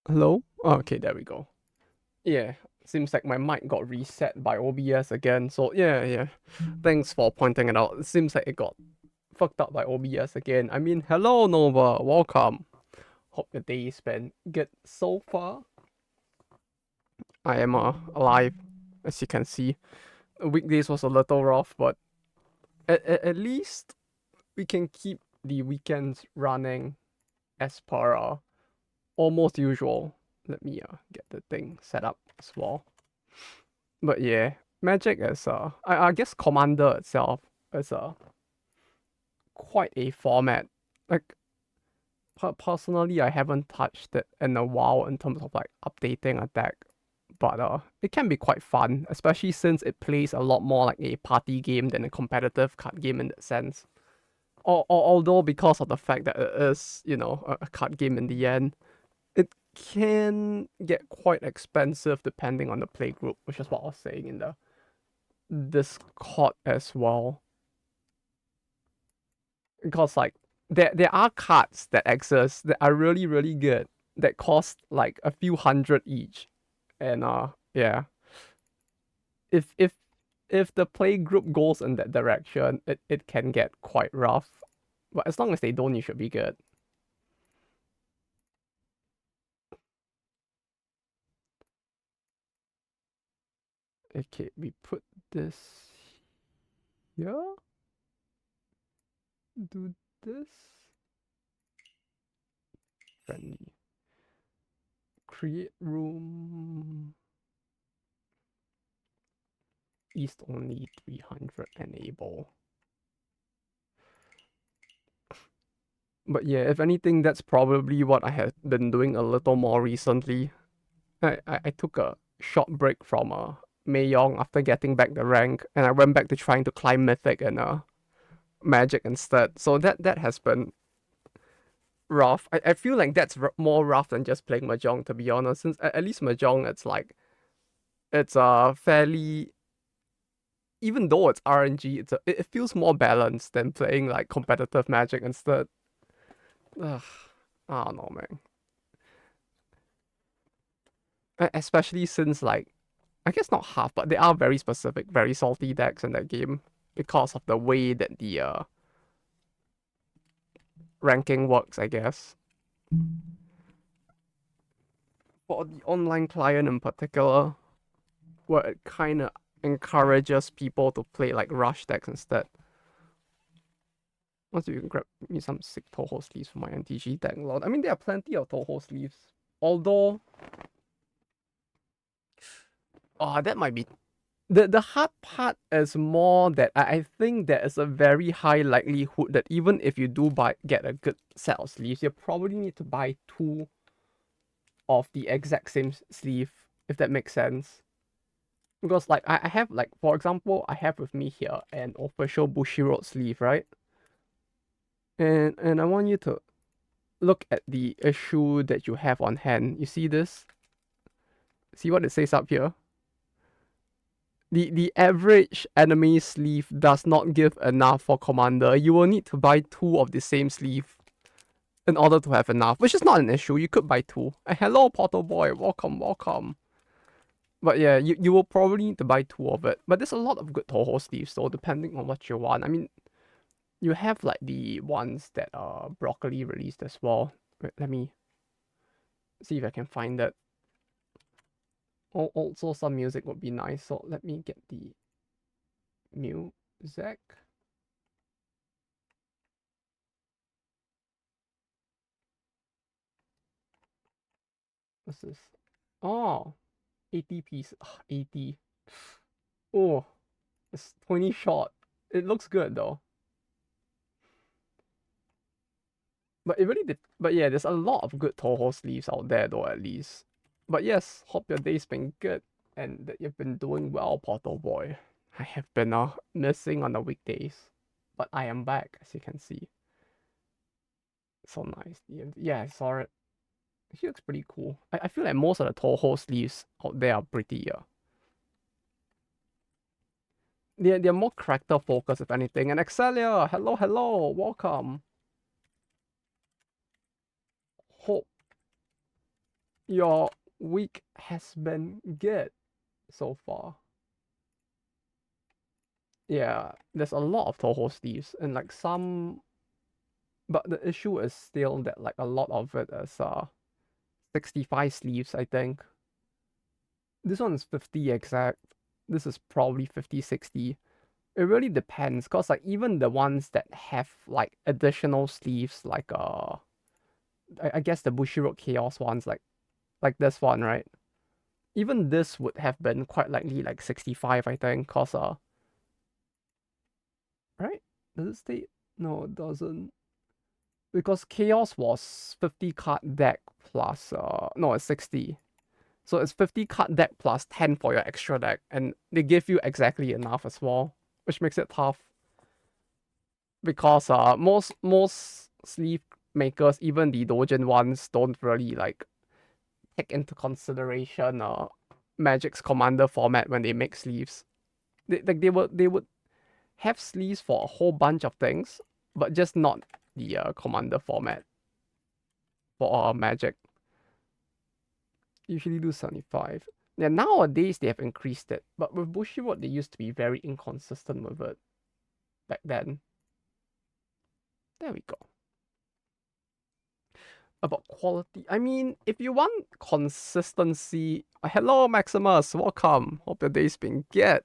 Hello? Oh, okay, there we go. Yeah, seems like my mic got reset by OBS again. So yeah. Thanks for pointing it out. It seems like it got fucked up by OBS again. I mean, hello Nova, welcome. Hope your day's been good so far. I am alive, as you can see. Weekdays was a little rough, but at least we can keep the weekends running as per almost usual. Let me get the thing set up as well. But yeah, Magic is I guess Commander itself is quite a format. Like personally, I haven't touched it in a while in terms of like updating a deck, but it can be quite fun, especially since it plays a lot more like a party game than a competitive card game in that sense. Although because of the fact that it is, a card game in the end, it can get quite expensive depending on the play group, which is what I was saying in the Discord as well. Because like there are cards that exist that are really really good that cost like a few hundred each. And yeah. If if the play group goes in that direction, it can get quite rough. But as long as they don't, you should be good. Okay, we put this here. Do this. Friendly. Create room. East only 300 enable. But yeah, if anything, that's probably what I have been doing a little more recently. I took a short break from mahjong after getting back the rank, and I went back to trying to climb Mythic and Magic instead. So that has been rough. I feel like that's more rough than just playing mahjong, to be honest. Since at least mahjong, it's like it's fairly, even though it's RNG, it feels more balanced than playing like competitive Magic instead. Ugh, I don't know, man. Especially since like I guess not half, but there are very specific, very salty decks in that game because of the way that the ranking works, I guess. For the online client in particular, where it kind of encourages people to play like rush decks instead. Once you can grab me some sick Toho sleeves for my NTG deck, Lord. I mean, there are plenty of Toho sleeves. Although, that might be the hard part is more that I think there is a very high likelihood that even if you do get a good set of sleeves, you probably need to buy two of the exact same sleeve, if that makes sense. Because like I have like for example, I have with me here an official Bushiroad sleeve, right? And I want you to look at the issue that you have on hand. You see this? See what it says up here? The average enemy sleeve does not give enough for commander. You will need to buy two of the same sleeve in order to have enough, which is not an issue. You could buy two. Hello, Portal Boy. Welcome, welcome. But yeah, you will probably need to buy two of it. But there's a lot of good Toho sleeves, so depending on what you want. I mean, you have like the ones that Broccoli released as well. Wait, let me see if I can find that. Also, some music would be nice. So let me get the music. This is 80 piece. 80. Oh, it's 20 short. It looks good though. But it really did. But yeah, there's a lot of good Toho sleeves out there though, at least. But yes, hope your day's been good and that you've been doing well, Portal Boy. I have been missing on the weekdays, but I am back, as you can see. So nice. Yeah, I saw it. He looks pretty cool. I feel like most of the Toho sleeves out there are pretty they're more character focused if anything. And Excelia, hello, welcome. Hope Your week has been good so far. Yeah, there's a lot of Toho sleeves and like some, but the issue is still that like a lot of it is 65 sleeves, I think. This one is 50 exact. This is probably 50, 60. It really depends, cause like even the ones that have like additional sleeves, like I guess the Bushiroad Chaos ones, like this one, right? Even this would have been quite likely like 65, I think, cause right? Does it state? No, it doesn't. Because Chaos was 50 card deck plus no, it's 60. So it's 50 card deck plus 10 for your extra deck, and they give you exactly enough as well, which makes it tough. Because most sleeve makers, even the Dojin ones, don't really like take into consideration Magic's commander format when they make sleeves. They would have sleeves for a whole bunch of things, but just not the commander format for Magic. Usually do 75. Yeah, nowadays they have increased it, but with Bushiroad they used to be very inconsistent with it back then. There we go. About quality, I mean, if you want consistency, hello Maximus, welcome. Hope your day's been good.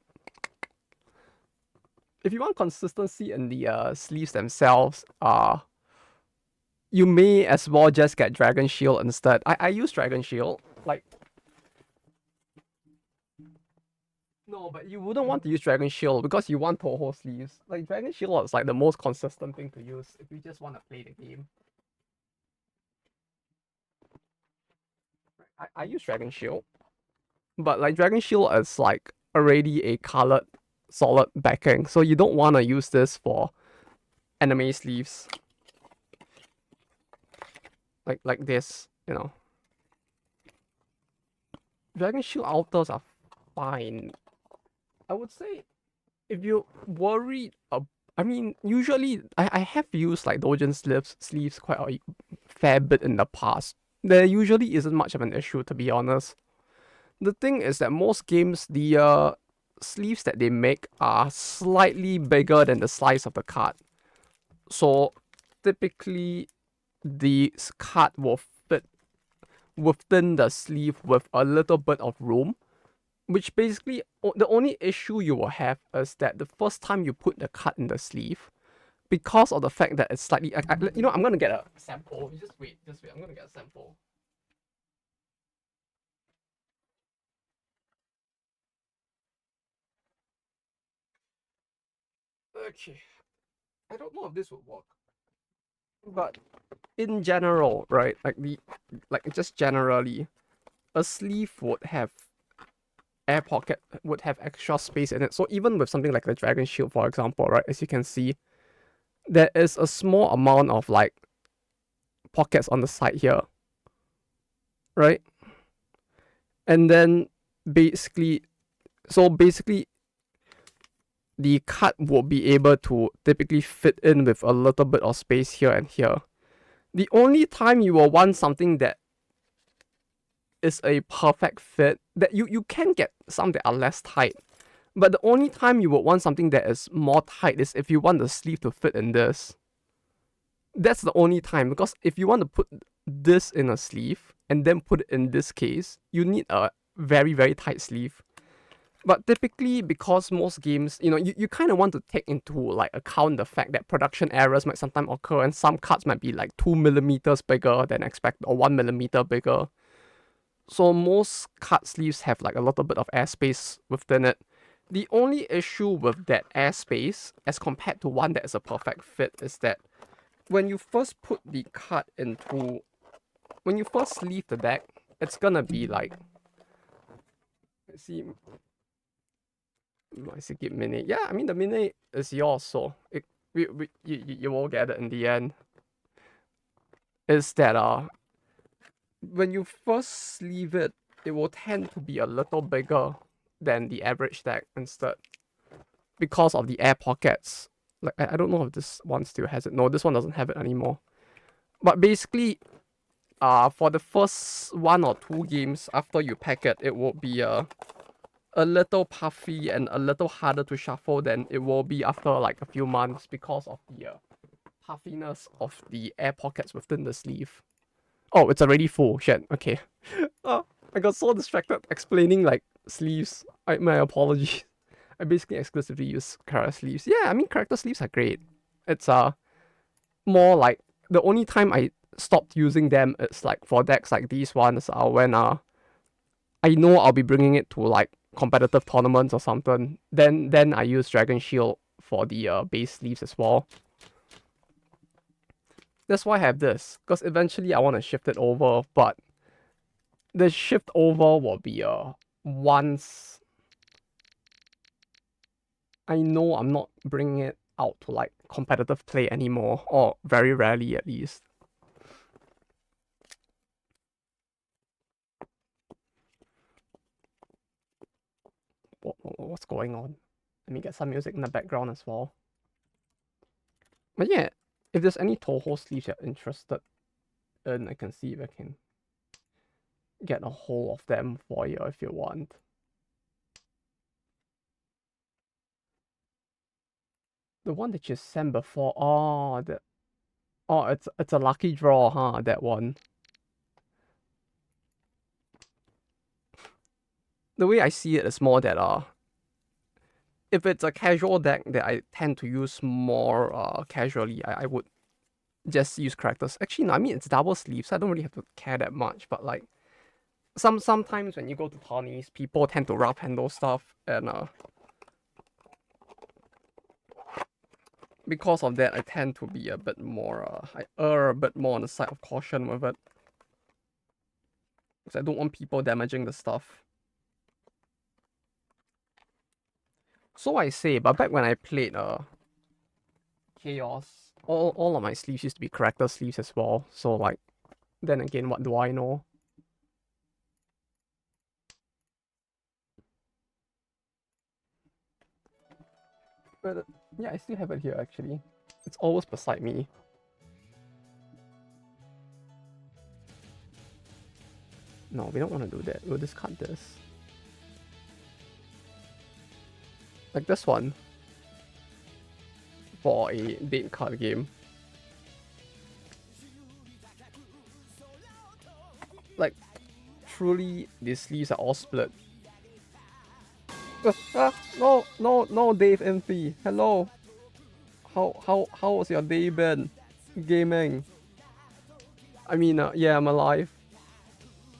If you want consistency in the sleeves themselves, you may as well just get Dragon Shield instead. I use Dragon Shield. Like, no, but you wouldn't want to use Dragon Shield because you want Toho sleeves. Like, Dragon Shield is like the most consistent thing to use if you just want to play the game. I use Dragon Shield, but like Dragon Shield is like already a colored solid backing, so you don't want to use this for anime sleeves. Like this, you know. Dragon Shield alters are fine. I would say if you're worried, I mean, usually I have used like Dojin sleeves quite a fair bit in the past. There usually isn't much of an issue, to be honest. The thing is that most games, the sleeves that they make are slightly bigger than the size of the card. So typically, the card will fit within the sleeve with a little bit of room, which basically the only issue you will have is that the first time you put the card in the sleeve, because of the fact that it's slightly, I'm gonna get a sample. Just wait. I'm gonna get a sample. Okay, I don't know if this would work, but in general, right? Like just generally, a sleeve would have air pocket, would have extra space in it. So even with something like the Dragon Shield, for example, right, as you can see, there is a small amount of like pockets on the side here, right? And then basically, so basically, the card will be able to typically fit in with a little bit of space here and here. The only time you will want something that is a perfect fit, that you can get some that are less tight, but the only time you would want something that is more tight is if you want the sleeve to fit in this. That's the only time, because if you want to put this in a sleeve and then put it in this case, you need a very, very tight sleeve. But typically, because most games, you kind of want to take into like account the fact that production errors might sometimes occur, and some cards might be like 2 millimeters bigger than expected or 1 millimeter bigger. So most card sleeves have like a little bit of airspace within it. The only issue with that airspace, as compared to one that is a perfect fit, is that when you first put the card into, when you first sleeve the deck, it's gonna be like, let's see, I see keep mini. Yeah, I mean the mini is yours, so you will get it in the end. Is that when you first sleeve it, it will tend to be a little bigger than the average deck instead, because of the air pockets. Like I don't know if this one still has it. No, this one doesn't have it anymore. But basically, for the first 1 or 2 games after you pack it, it will be a little puffy and a little harder to shuffle than it will be after like a few months because of the puffiness of the air pockets within the sleeve. Oh, it's already full. Shit. Okay. I got so distracted explaining like sleeves. My apologies. I basically exclusively use character sleeves. Yeah, I mean character sleeves are great. It's more like the only time I stopped using them is like for decks like these ones are when I know I'll be bringing it to like competitive tournaments or something. Then I use Dragon Shield for the base sleeves as well. That's why I have this, because eventually I want to shift it over, but the shift over will be once I know I'm not bringing it out to like competitive play anymore, or very rarely at least. What's going on? Let me get some music in the background as well. But yeah, if there's any Toho sleeves you're interested in, I can see if I can get a hold of them for you if you want. The one that you sent before, it's a lucky draw, huh? That one. The way I see it is more that if it's a casual deck that I tend to use more casually, I would just use characters. Actually, no, I mean it's double sleeves, so I don't really have to care that much. But like sometimes when you go to tourneys, people tend to rough handle stuff, and because of that, I tend to be a bit more I err a bit more on the side of caution with it, because I don't want people damaging the stuff. So I say, but back when I played Chaos, all of my sleeves used to be character sleeves as well. So like, then again, what do I know? But yeah, I still have it here actually. It's always beside me. No, we don't want to do that. We'll discard this. Like this one. For a date card game. Like, truly, these sleeves are all split. No, Dave Emphy. Hello. How was your day been? Gaming. I mean, yeah, I'm alive.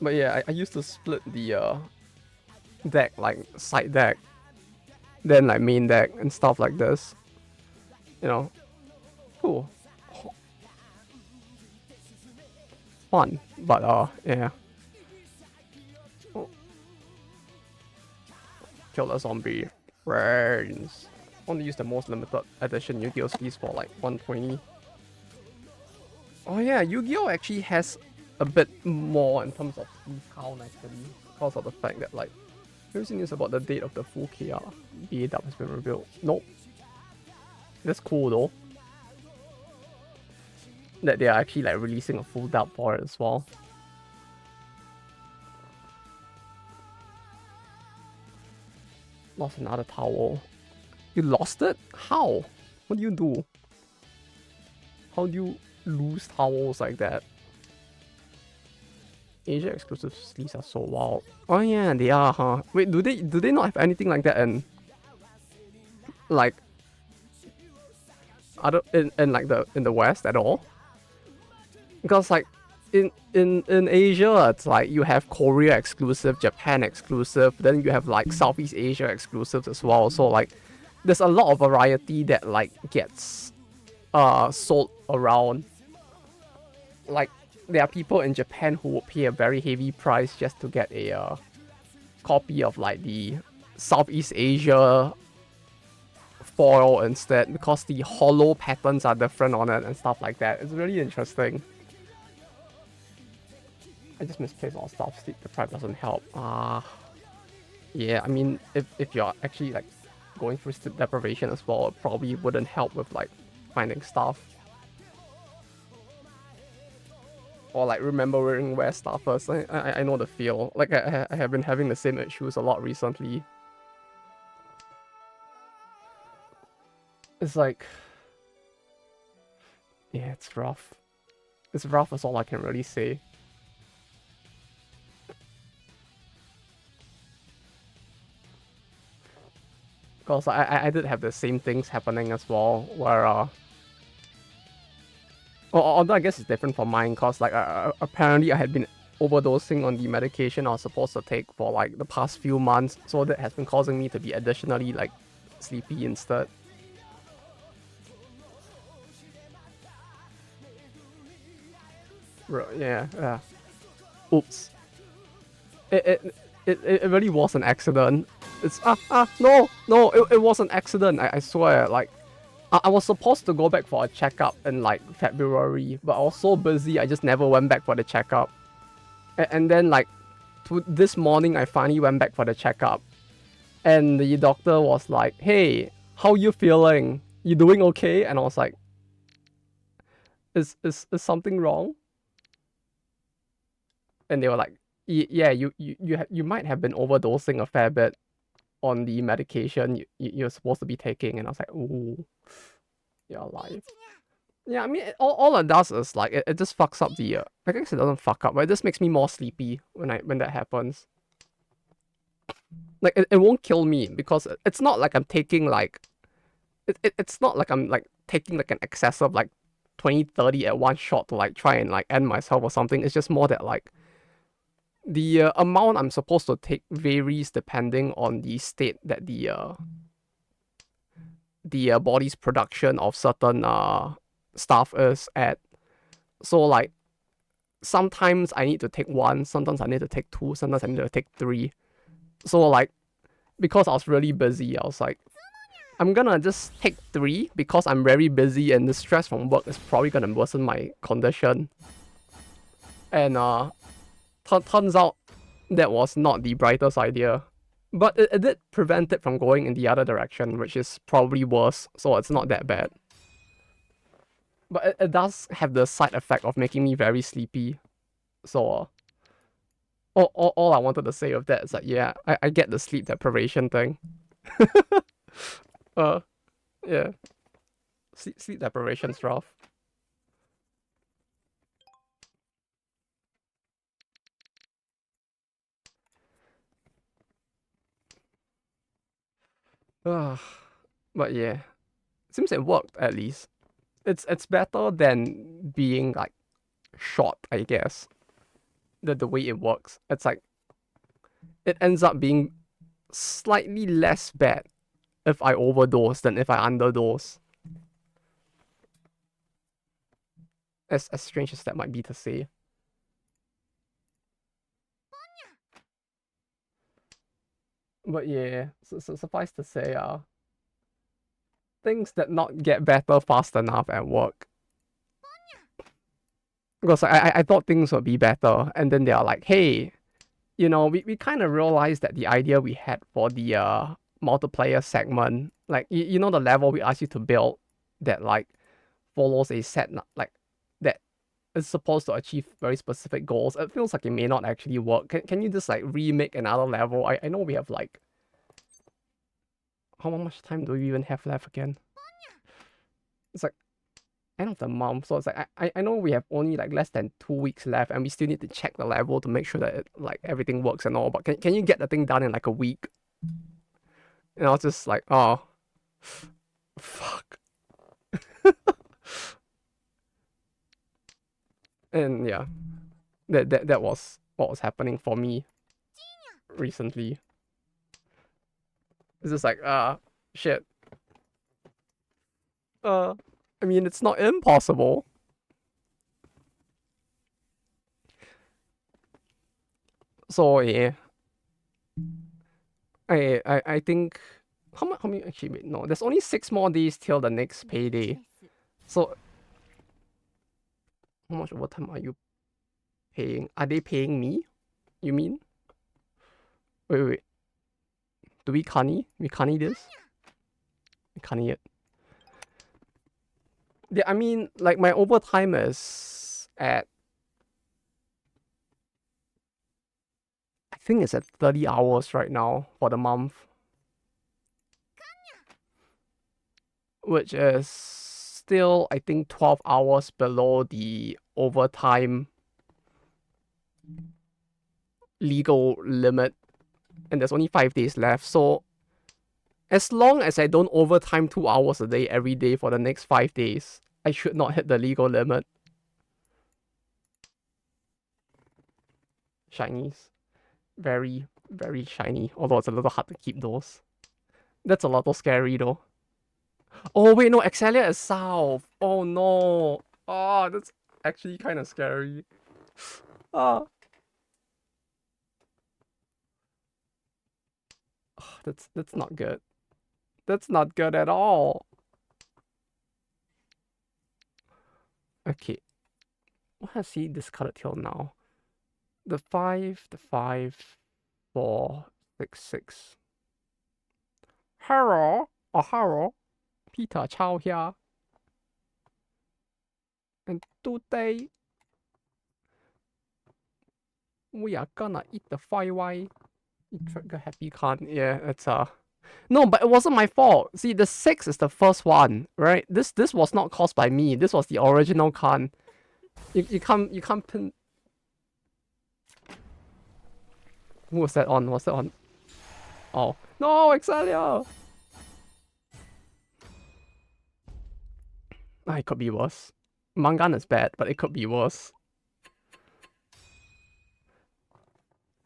But yeah, I used to split the deck, like side deck, then like main deck and stuff like this. You know, cool, fun. But yeah. Oh. Kill a zombie. Brains. Only use the most limited edition Yu-Gi-Oh sleeves for like 120. Oh yeah, Yu-Gi-Oh actually has a bit more in terms of sleeve count actually, because of the fact that like, have you seen news about the date of the full KR BA dub has been revealed? Nope. That's cool though. That they are actually like releasing a full dub for it as well. Lost another towel. You lost it? How? What do you do? How do you lose towels like that? Asia exclusive sleeves are so wild. Oh yeah, they are, huh? Wait, do they not have anything like that in like other in like in the West at all? Because like in Asia, it's like you have Korea exclusive, Japan exclusive, then you have like Southeast Asia exclusives as well. So like there's a lot of variety that like gets sold around. Like there are people in Japan who would pay a very heavy price just to get a copy of like the Southeast Asia foil instead, because the hollow patterns are different on it and stuff like that. It's really interesting. I just misplaced all stuff. Sleep deprived doesn't help. Yeah, I mean, if you're actually like going through sleep deprivation as well, it probably wouldn't help with like finding stuff. or like remembering where stuff is. I know the feel. Like I have been having the same issues a lot recently. It's like, yeah, it's rough. It's rough is all I can really say. Because I did have the same things happening as well, where although I guess it's different from mine, cause like apparently I had been overdosing on the medication I was supposed to take for like the past few months, so that has been causing me to be additionally like sleepy instead. Yeah, yeah. Oops. It it it really was an accident. It's no, it was an accident. I swear, like I was supposed to go back for a checkup in like February, but I was so busy I just never went back for the checkup. And then like this morning I finally went back for the checkup, and the doctor was like, "Hey, how you feeling? You doing okay?" And I was like, "Is something wrong?" And they were like, "Yeah, you might have been overdosing a fair bit on the medication you're supposed to be taking." And I was like, "Ooh, you're alive." Yeah, I mean, all it does is like it just fucks up the. I guess it doesn't fuck up, but it just makes me more sleepy when that happens. Like it won't kill me because it's not like I'm taking like it's not like I'm like taking like an excessive like 20-30 at one shot to like try and like end myself or something. It's just more that like the amount I'm supposed to take varies depending on the state that the body's production of certain stuff is at. So like sometimes I need to take one, sometimes I need to take two, sometimes I need to take three. So like because I was really busy, I was like, I'm gonna just take three because I'm very busy and the stress from work is probably gonna worsen my condition. And turns out that was not the brightest idea. But it did prevent it from going in the other direction, which is probably worse, so it's not that bad. But it does have the side effect of making me very sleepy. So all I wanted to say of that is like, yeah, I get the sleep deprivation thing. uh, yeah, sleep deprivation's rough. But yeah, seems it worked at least. It's better than being like shot, I guess. The way it works, it's like it ends up being slightly less bad if I overdose than if I underdose. As strange as that might be to say. But yeah, so suffice to say, things that not get better fast enough at work. Because I thought things would be better, and then they are like, hey, we kind of realized that the idea we had for the multiplayer segment, like the level we asked you to build that like follows a set like that is supposed to achieve very specific goals. It feels like it may not actually work. Can you just like remake another level? I know we have like how much time do we even have left again? It's like end of the month, so it's like I know we have only like less than 2 weeks left, and we still need to check the level to make sure that like everything works and all. But can you get the thing done in like a week? And I was just like, oh, fuck. And yeah, that was what was happening for me recently. It's just like shit. Uh, I mean, it's not impossible. So yeah, I think how many actually wait, no, there's only 6 more days till the next payday. So how much overtime are you paying? Are they paying me? You mean? Wait. Do we canny? We canny this? We canny it. Yeah, I mean, like my overtime is at think it's at 30 hours right now for the month, which is still, I think, 12 hours below the overtime legal limit, and there's only 5 days left. So as long as I don't overtime 2 hours a day every day for the next 5 days, I should not hit the legal limit. Shinies. Very, very shiny. Although it's a little hard to keep those. That's a little scary though. Oh wait, no, Excelia is south. Oh no. Oh, that's actually kind of scary. Ah, that's not good. That's not good at all. Okay. What has he discarded till now? The 5, 4, 6, 6. Hello. Oh, hello. Peter Chow here. And today we are gonna eat the 5Y. Trigger happy card. Yeah, it's no, but it wasn't my fault. See, the 6 is the first one, right? This was not caused by me. This was the original con. You can't pin. Who was that on? Was that on? Oh no, Excelia! Ah, it could be worse. Mangan is bad, but it could be worse.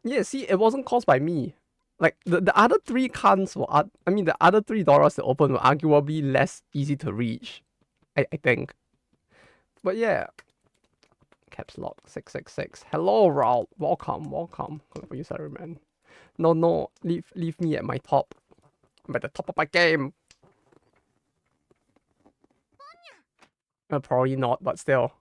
Yeah, see, it wasn't caused by me. Like the other 3 cons were, I mean, the other 3 doors that open were arguably less easy to reach. I think. But yeah. Caps lock 666. Hello, Raul. Welcome, welcome. Calling for you, Saruman. No, leave me at my top. I'm at the top of my game. Probably not, but still.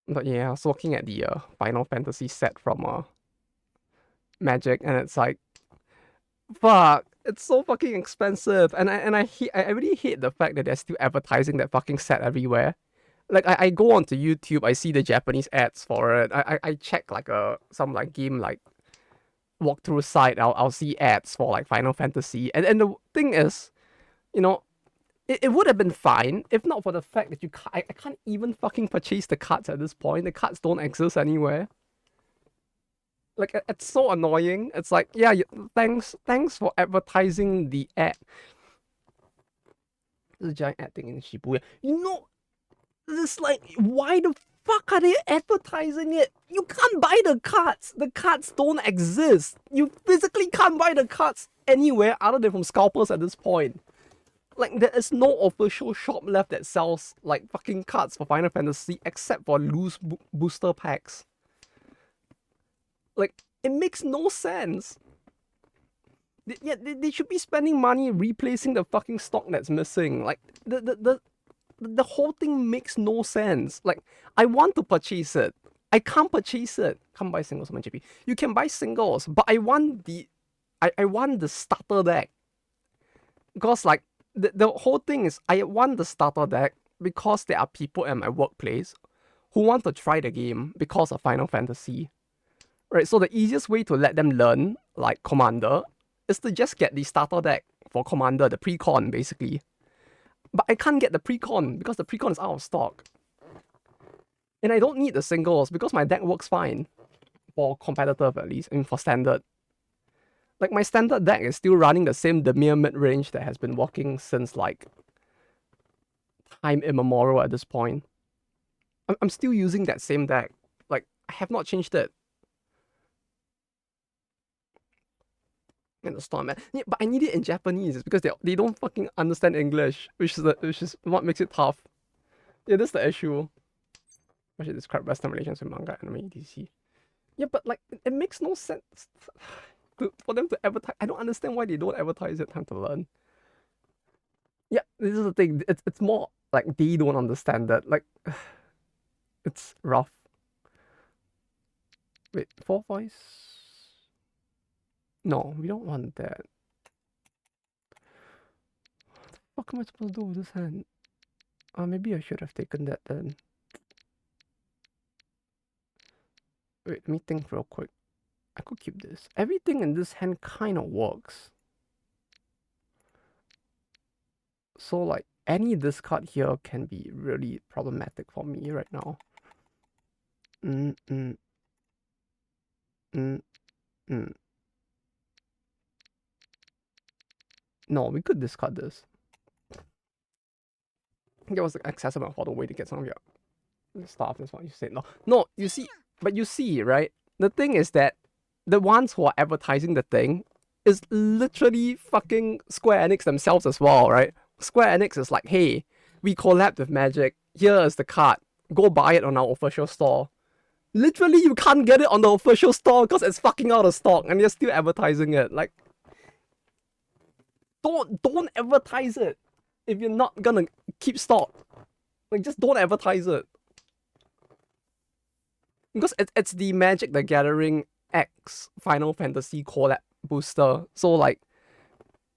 But yeah, I was looking at the Final Fantasy set from Magic, and it's like, fuck, it's so fucking expensive, and I really hate the fact that they're still advertising that fucking set everywhere. Like I go onto YouTube, I see the Japanese ads for it. I check like some like game like walkthrough site. I'll see ads for like Final Fantasy, and the thing is, you know, it would have been fine if not for the fact that I can't even fucking purchase the cards at this point. The cards don't exist anywhere. Like it's so annoying. It's like, yeah, thanks for advertising the ad. The giant ad thing in Shibuya. You know, it's like, why the fuck are they advertising it? You can't buy the cards. The cards don't exist. You physically can't buy the cards anywhere other than from scalpers at this point. Like, there is no official shop left that sells like fucking cards for Final Fantasy except for loose booster packs. Like, it makes no sense. They should be spending money replacing the fucking stock that's missing. Like, the whole thing makes no sense. Like, I want to purchase it. I can't purchase it. Can't buy singles on my GP. You can buy singles, but I want the starter deck. Because like the whole thing is I want the starter deck because there are people at my workplace who want to try the game because of Final Fantasy. Right? So the easiest way to let them learn, like Commander, is to just get the starter deck for Commander, the pre-con basically. But I can't get the pre-con because the pre-con is out of stock. And I don't need the singles because my deck works fine. For competitive at least, I mean for standard. Like my standard deck is still running the same Demir mid-range that has been working since like time immemorial at this point. I'm still using that same deck. Like I have not changed it. In the store, man. Yeah, but I need it in Japanese. It's because they don't fucking understand English, which is what makes it tough. Yeah, that's the issue. I should describe Western relations with manga, anime, DC. Yeah, but like it makes no sense for them to advertise. I don't understand why they don't advertise it. Time to learn. Yeah, this is the thing. It's more like they don't understand that. Like, it's rough. Wait, 4 voice? No, we don't want that. What am I supposed to do with this hand? Maybe I should have taken that then. Wait, let me think real quick. I could keep this. Everything in this hand kind of works. So like any discard here can be really problematic for me right now. Mm, mm, mm, mm. No, we could discard this. It was accessible for the way to get some of your stuff. That's what you said. No, you see, but you see, right? The thing is that the ones who are advertising the thing is literally fucking Square Enix themselves as well, right? Square Enix is like, hey, we collabed with Magic. Here is the card. Go buy it on our official store. Literally, you can't get it on the official store because it's fucking out of stock, and you're still advertising it. Like, don't advertise it if you're not gonna keep stock. Like, just don't advertise it. Because it's the Magic the Gathering X Final Fantasy collab booster. So like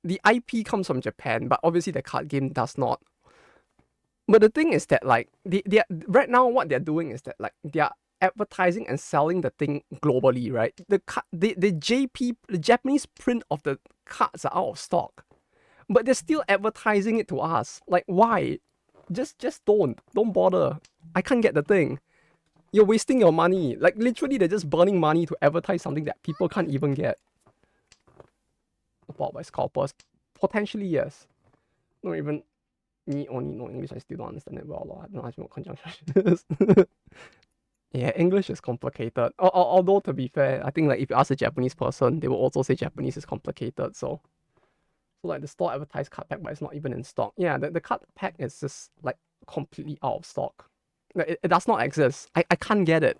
the IP comes from Japan, but obviously the card game does not. But the thing is that like they right now what they're doing is that like they're advertising and selling the thing globally, right? The Japanese print of the cards are out of stock. But they're still advertising it to us. Like why? Just don't bother. I can't get the thing. You're wasting your money. Like literally they're just burning money to advertise something that people can't even get. Bought by scalpers. Potentially yes. Not even me only know English, I still don't understand it well. I don't know what conjunction is. Yeah, English is complicated. Although to be fair, I think like if you ask a Japanese person, they will also say Japanese is complicated. So like the store advertised card pack, but it's not even in stock. Yeah, the card pack is just like completely out of stock. Like, it does not exist. I can't get it.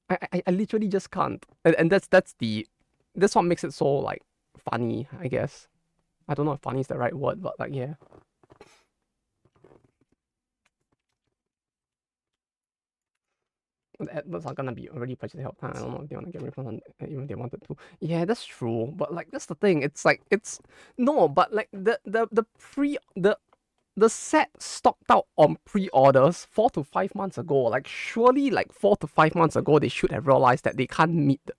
I literally just can't. And that's what makes it so like funny, I guess. I don't know if funny is the right word, but like yeah. The adverts are gonna be already purchased ahead of time. I don't know if they want to get refunds even if they wanted to. Yeah, that's true. But like that's the thing. It's like no, but like the set stocked out on pre-orders 4 to 5 months ago. Like surely like 4 to 5 months ago they should have realized that they can't meet the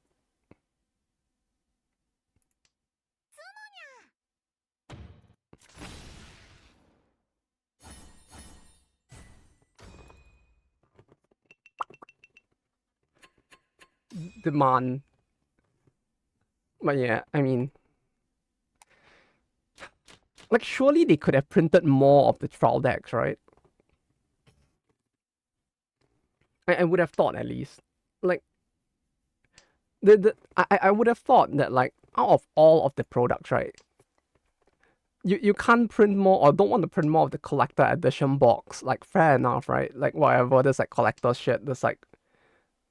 demand. But yeah, I mean, like surely they could have printed more of the trial decks, right? I would have thought at least. Like I would have thought that like out of all of the products, right? You can't print more or don't want to print more of the collector edition box. Like fair enough, right? Like whatever, there's like collector shit. There's like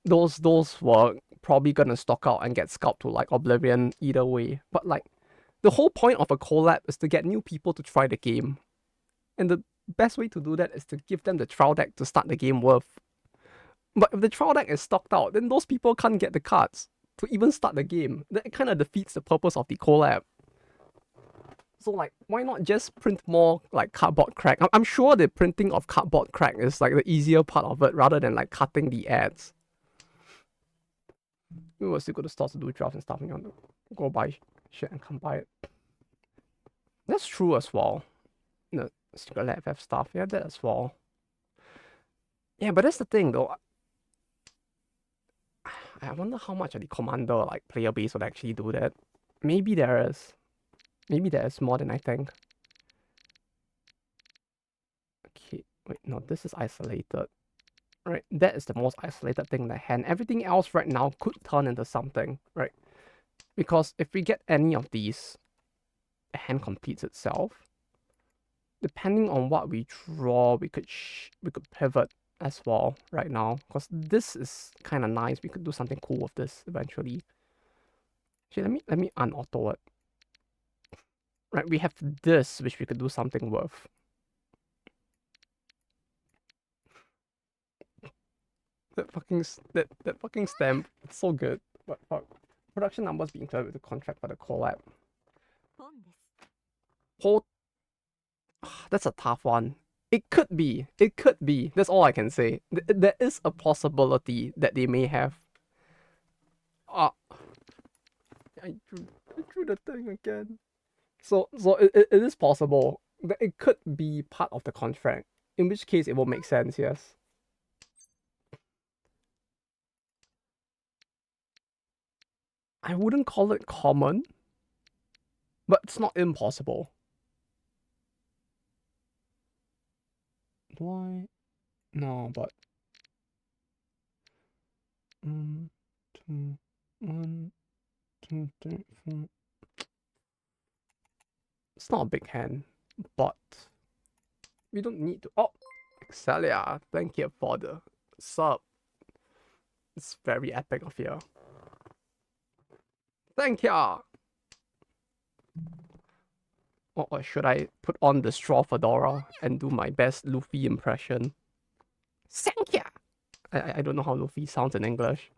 those were probably gonna stock out and get scalped to like oblivion either way. But like the whole point of a collab is to get new people to try the game. And the best way to do that is to give them the trial deck to start the game with. But if the trial deck is stocked out, then those people can't get the cards to even start the game. That kind of defeats the purpose of the collab. So like, why not just print more like cardboard crack? I'm sure the printing of cardboard crack is like the easier part of it rather than like cutting the ads. We will still go to stores to do drafts and stuff and you want to go buy shit and come buy it. That's true as well. The Secret Lab FF stuff, yeah, that as well. Yeah, but that's the thing though. I wonder how much of the commander like player base would actually do that. Maybe there is. Maybe there is more than I think. Okay, wait, no, this is isolated. Right, that is the most isolated thing in the hand. Everything else right now could turn into something, right? Because if we get any of these, the hand completes itself. Depending on what we draw, we could pivot as well right now. Because this is kind of nice. We could do something cool with this eventually. Actually, let me unauto it. Right, we have this, which we could do something with. That fucking stamp, it's so good. But fuck. Production numbers being included with the contract for the collab. Hold. That's a tough one. It could be. It could be. That's all I can say. There is a possibility that they may have. Ah, I drew the thing again. So it is possible that it could be part of the contract. In which case, it will make sense. Yes. I wouldn't call it common, but it's not impossible. Why? No, but two, one, two, three, four. It's not a big hand, but we don't need to. Oh, Excelia, thank you for the sub. It's very epic of you. Thank you. Or should I put on the straw fedora and do my best Luffy impression? Thank you. I don't know how Luffy sounds in English.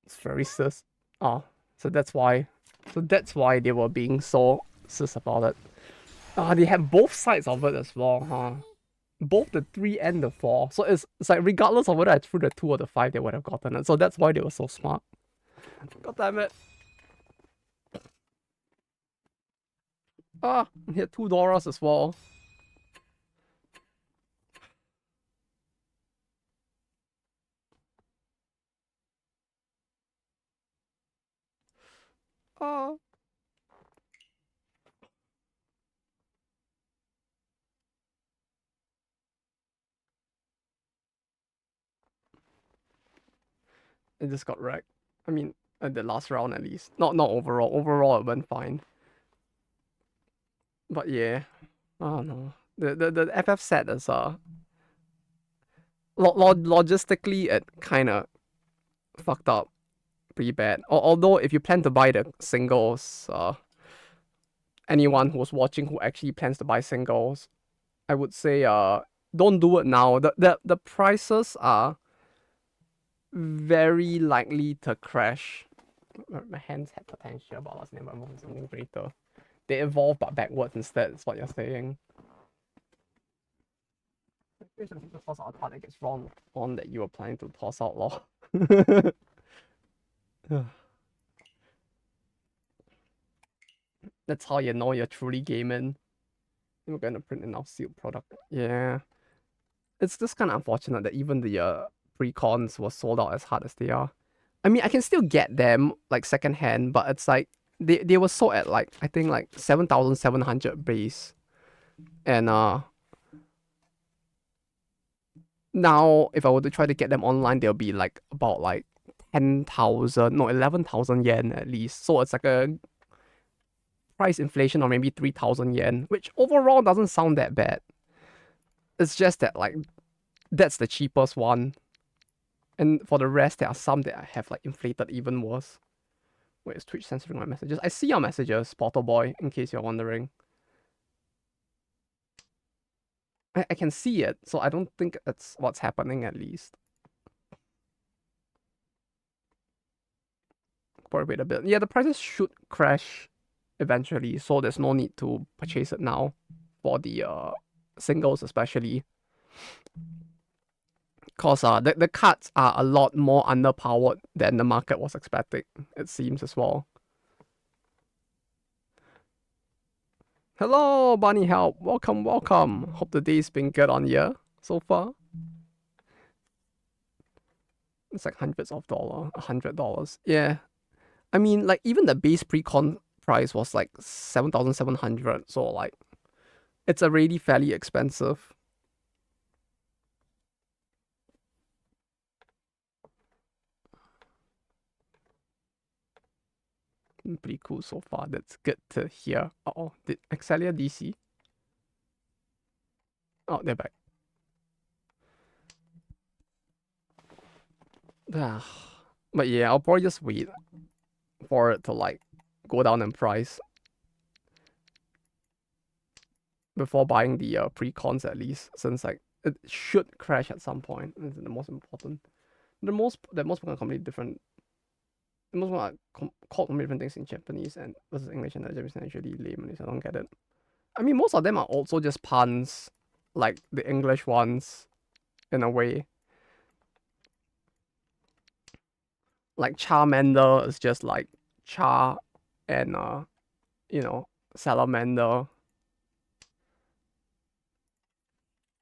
It's very sus. Oh, so that's why. So that's why they were being so sus about it. They have both sides of it as well, huh? Both the 3 and the 4. So it's like regardless of whether I threw the 2 or the 5, they would have gotten it. So that's why they were so smart. God damn it. Here $2 as well. It just got wrecked. I mean, at the last round at least. Not overall. Overall it went fine. But yeah. Oh no. The FF set is logistically it kinda fucked up pretty bad. Although if you plan to buy the singles, anyone who's watching who actually plans to buy singles, I would say don't do it now. The prices are very likely to crash. My hands had potential, but I was never moving something greater. They evolve but backwards instead, is what you're saying. Here's the toss out a card that gets wrong on that you were planning to toss out, lol. That's how you know you're truly gaming. We're gonna print an sealed product. Yeah. It's just kind of unfortunate that even the pre-cons were sold out as hard as they are. I mean, I can still get them like secondhand, but it's like they were sold at like I think like 7,700 base, and now if I were to try to get them online, they'll be like about like 10,000, no 11,000 yen at least. So it's like a price inflation or maybe 3,000 yen, which overall doesn't sound that bad. It's just that like that's the cheapest one. And for the rest, there are some that have like inflated even worse. Wait, is Twitch censoring my messages? I see your messages, Portal Boy, in case you're wondering. I can see it, so I don't think that's what's happening at least. Wait a bit. Yeah, the prices should crash eventually, so there's no need to purchase it now for the singles especially. Because the cards are a lot more underpowered than the market was expecting, it seems as well. Hello, Bunny Help. Welcome, welcome. Hope the day's been good on you so far. It's like hundreds of dollars, $100. Yeah. I mean, like, even the base pre-con price was like 7,700. So, like, it's already fairly expensive. Pretty cool so far. That's good to hear. Uh-oh, did Excelia DC? Oh, they're back. But yeah, I'll probably just wait for it to like go down in price. before buying the pre-cons at least, since like it should crash at some point. It's the most important. Most Pokemon commonly different. Most Pokemon are called completely different things in Japanese and versus English, and the Japanese are actually lame. I don't get it. I mean, most of them are also just puns, like the English ones, in a way. Like Charmander is just like Char and Salamander.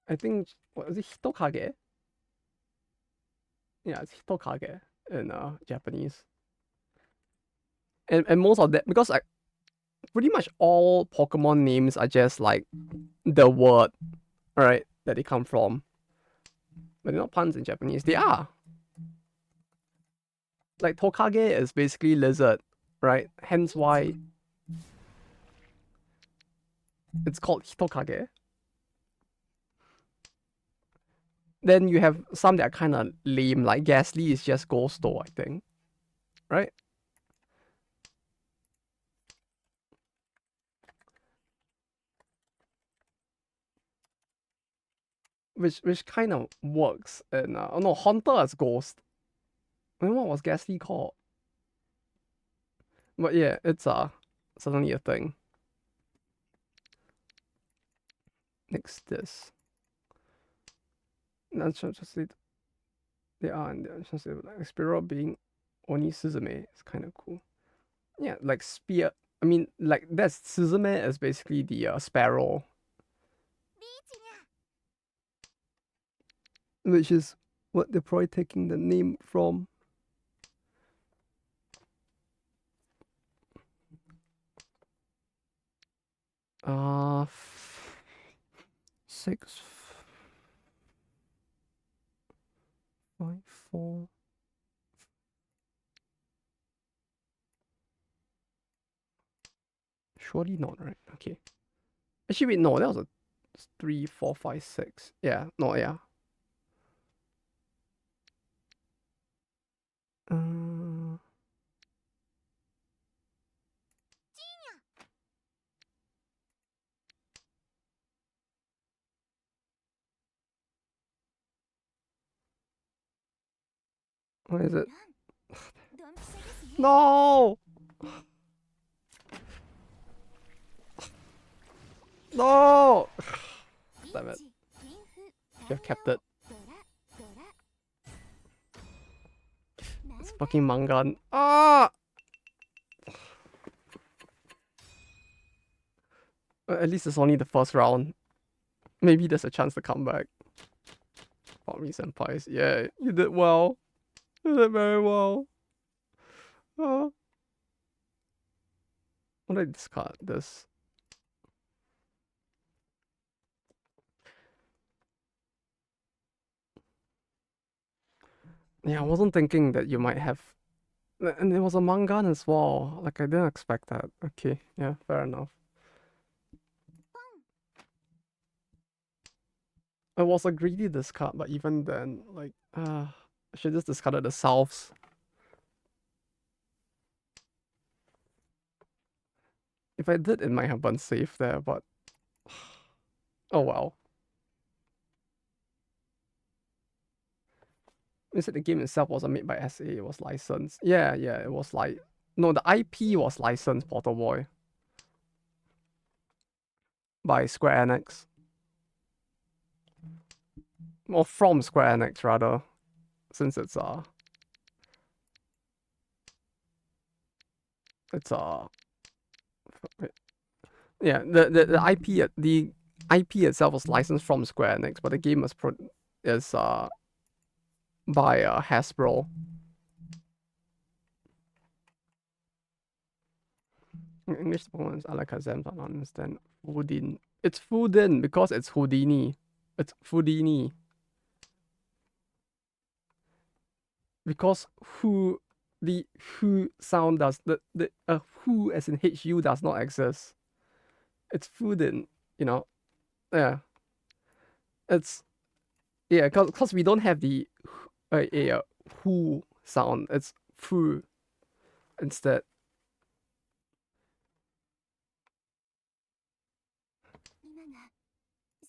I think what is it, Hitokage? Yeah, it's Hitokage in Japanese. And most of that, because like pretty much all Pokemon names are just like the word, right, that they come from. But they're not puns in Japanese. They are. Like Tokage is basically lizard, right? Hence why it's called Hitokage. Then you have some that are kind of lame, like Ghastly is just Ghosto, I think, right? Which kind of works. And oh no, Haunter is Ghost. I mean, what was Ghastly called? But yeah, it's certainly a thing. Next this. That's just it. They are, and they're just like Spiral being Oni Suzume is kind of cool. Yeah, like Spear. I mean, like that's Suzume is basically the sparrow, which is what they're probably taking the name from. Uh, 6, 5, 4. Surely not, right? Okay. Actually, wait, no, that was a 3, 4, 5, 6. Yeah, no, yeah. Uh, what is it? No! No! Damn it. Should have kept it. It's fucking Mangan. Ah! At least it's only the first round. Maybe there's a chance to come back. For me, senpais. Yeah, you did well. You did very well. What did I discard? This. Yeah, I wasn't thinking that you might have. And it was a Mangan as well. Like, I didn't expect that. Okay, yeah, fair enough. It was a greedy discard, but even then, like, I should just discarded the Souths. If I did, it might have been safe there, but. Oh well. You said the game itself wasn't made by SA, it was licensed. Yeah, it was like. No, the IP was licensed, Portal Boy. By Square Enix. Or from Square Enix, rather. Since it's It's yeah, the IP itself was licensed from Square Enix, but the game is by Hasbro. English Pokemon I like Kazam, I don't understand. Houdin. It's Fudin because it's Houdini. It's Houdini. Because the who sound does the who as in HU does not exist. It's Fudin, you know. Yeah. It's yeah, cause we don't have the who sound. It's fu instead.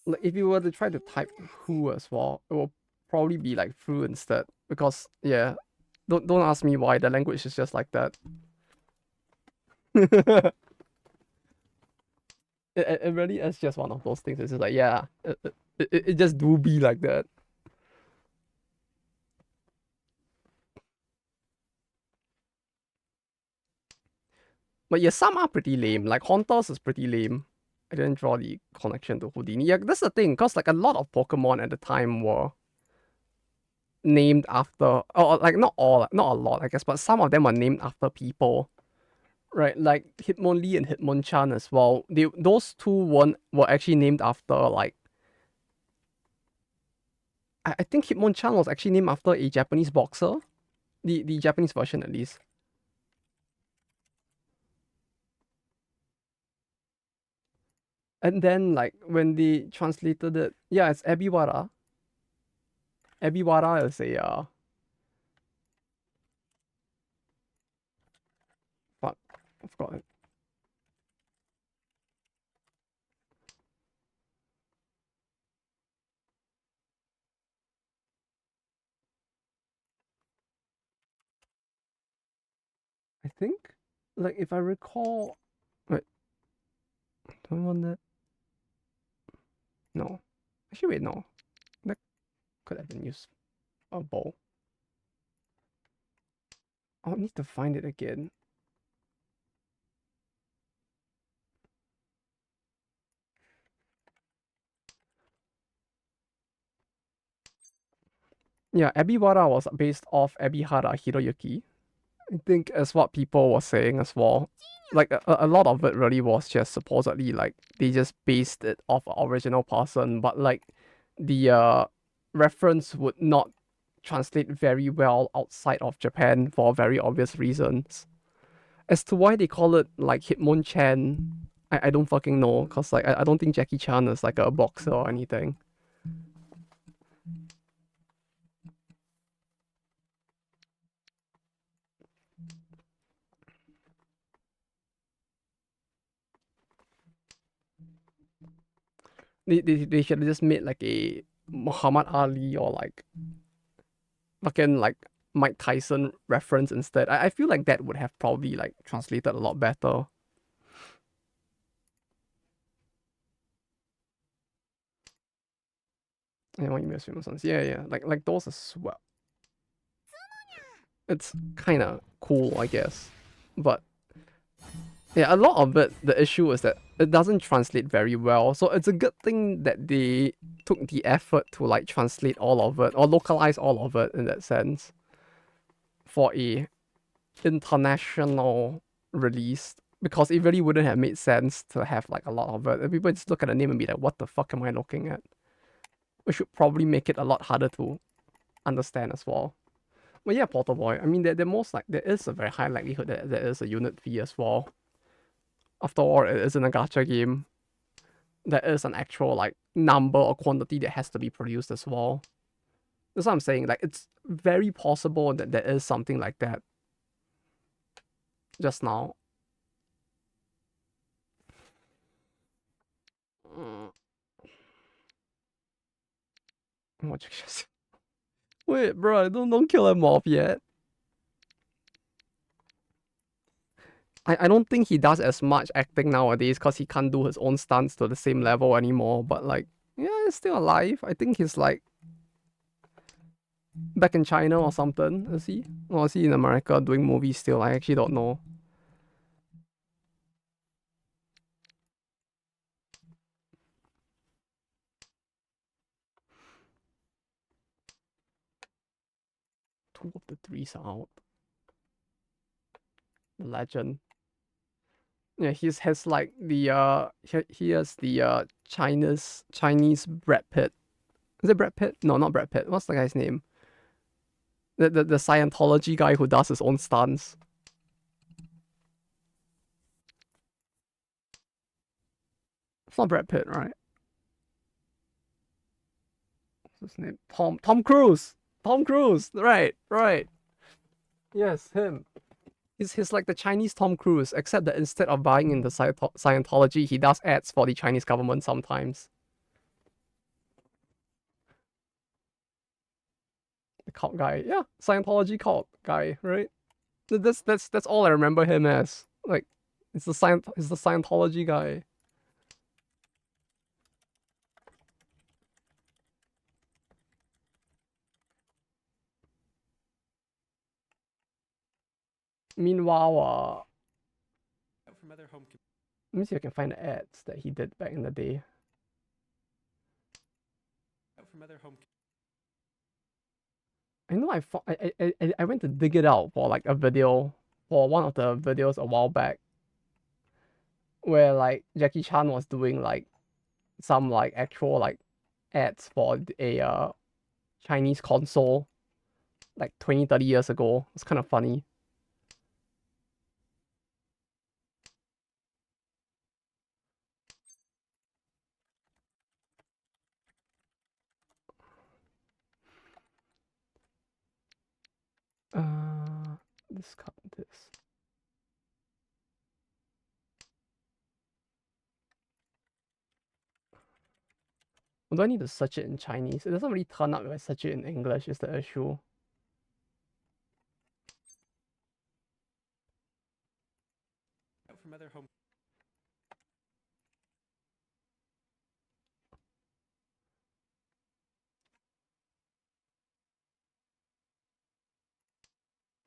Like if you were to try to type who as well, it will probably be like through instead. Because yeah, don't ask me why the language is just like that. It really is just one of those things. It's just like yeah, it just do be like that. But yeah, some are pretty lame. Like Haunter's is pretty lame. I didn't draw the connection to Houdini. Yeah, that's the thing, because like a lot of Pokemon at the time were named after, or like not all, not a lot, I guess, but some of them were named after people, right? Like Hitmonlee and Hitmonchan as well. Those two were actually named after like I think Hitmonchan was actually named after a Japanese boxer, the Japanese version at least. And then like when they translated it, yeah, it's Ebiwara. Ebiwara is a fuck, I forgot it. I think, like if I recall, wait, do I want that? No, actually wait, no, that could have been used a bowl. I'll need to find it again. Yeah, Ebiwara was based off Ebihara Hiroyuki. I think as what people were saying as well. Like a lot of it really was just supposedly like they just based it off an original person, but like the reference would not translate very well outside of Japan for very obvious reasons. As to why they call it like Hitmonchan, I don't fucking know, cause like I don't think Jackie Chan is like a boxer or anything. They should have just made like a Muhammad Ali or like fucking like Mike Tyson reference instead. I feel like that would have probably like translated a lot better. Yeah, what you mean, Swimmersons. Yeah, yeah. Like those as well. It's kinda cool, I guess. But yeah, a lot of it, the issue is that it doesn't translate very well. So it's a good thing that they took the effort to like translate all of it or localize all of it in that sense for a international release, because it really wouldn't have made sense to have like a lot of it. And people just look at the name and be like, what the fuck am I looking at? We should probably make it a lot harder to understand as well. But yeah, Portal Boy, I mean, they're most like, there is a very high likelihood that there is a unit fee as well. After all, it isn't a gacha game. There is an actual like number or quantity that has to be produced as well. That's what I'm saying. Like, it's very possible that there is something like that just now. Mm, what you just wait, bro, don't kill him off yet. I don't think he does as much acting nowadays because he can't do his own stunts to the same level anymore. But like, yeah, he's still alive. I think he's like back in China or something. Is he? Or is he in America doing movies still? I actually don't know. Two of the threes are out. The legend. Yeah, he has like the he has the Chinese Brad Pitt. Is it Brad Pitt? No, not Brad Pitt. What's the guy's name? The Scientology guy who does his own stunts. It's not Brad Pitt, right? What's his name? Tom Cruise. Tom Cruise. Right, right. Yes, him. He's like the Chinese Tom Cruise, except that instead of buying into Scientology, he does ads for the Chinese government sometimes. The cult guy, yeah, Scientology cult guy, right? That's all I remember him as. Like, it's the Scientology guy. Meanwhile, let me see if I can find the ads that he did back in the day. I know I went to dig it out for like a video, for one of the videos a while back, where like Jackie Chan was doing like some like actual like ads for a Chinese console like 20-30 years ago. It's kind of funny. Let's cut this. Or do I need to search it in Chinese? It doesn't really turn up if I search it in English, is the issue.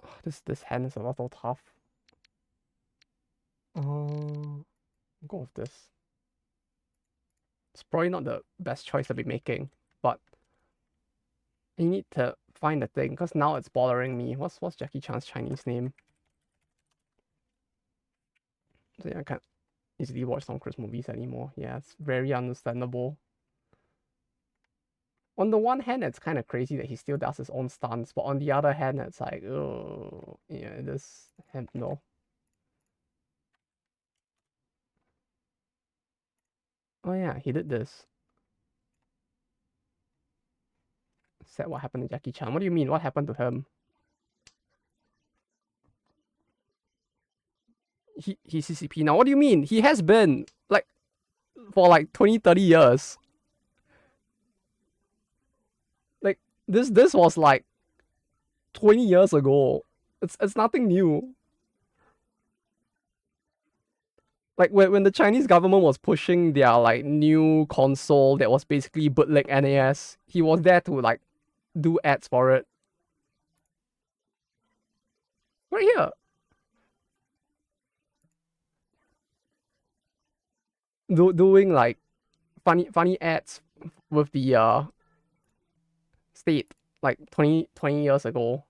Oh, this hand is a little tough. I'll go with this. It's probably not the best choice to be making, but you need to find the thing, because now it's bothering me. What's Jackie Chan's Chinese name? So yeah, I can't easily watch Tom Cruise movies anymore. Yeah, it's very understandable. On the one hand, it's kind of crazy that he still does his own stunts, but on the other hand, it's like, oh, yeah, this him no. Oh yeah, he did this. Said what happened to Jackie Chan. What do you mean? What happened to him? He's CCP now. What do you mean? He has been like for like 20-30 years. Like this was like 20 years ago. It's nothing new. Like when the Chinese government was pushing their like new console that was basically bootleg NAS, he was there to like do ads for it. Right here. Doing like funny ads with the state like 20 years ago.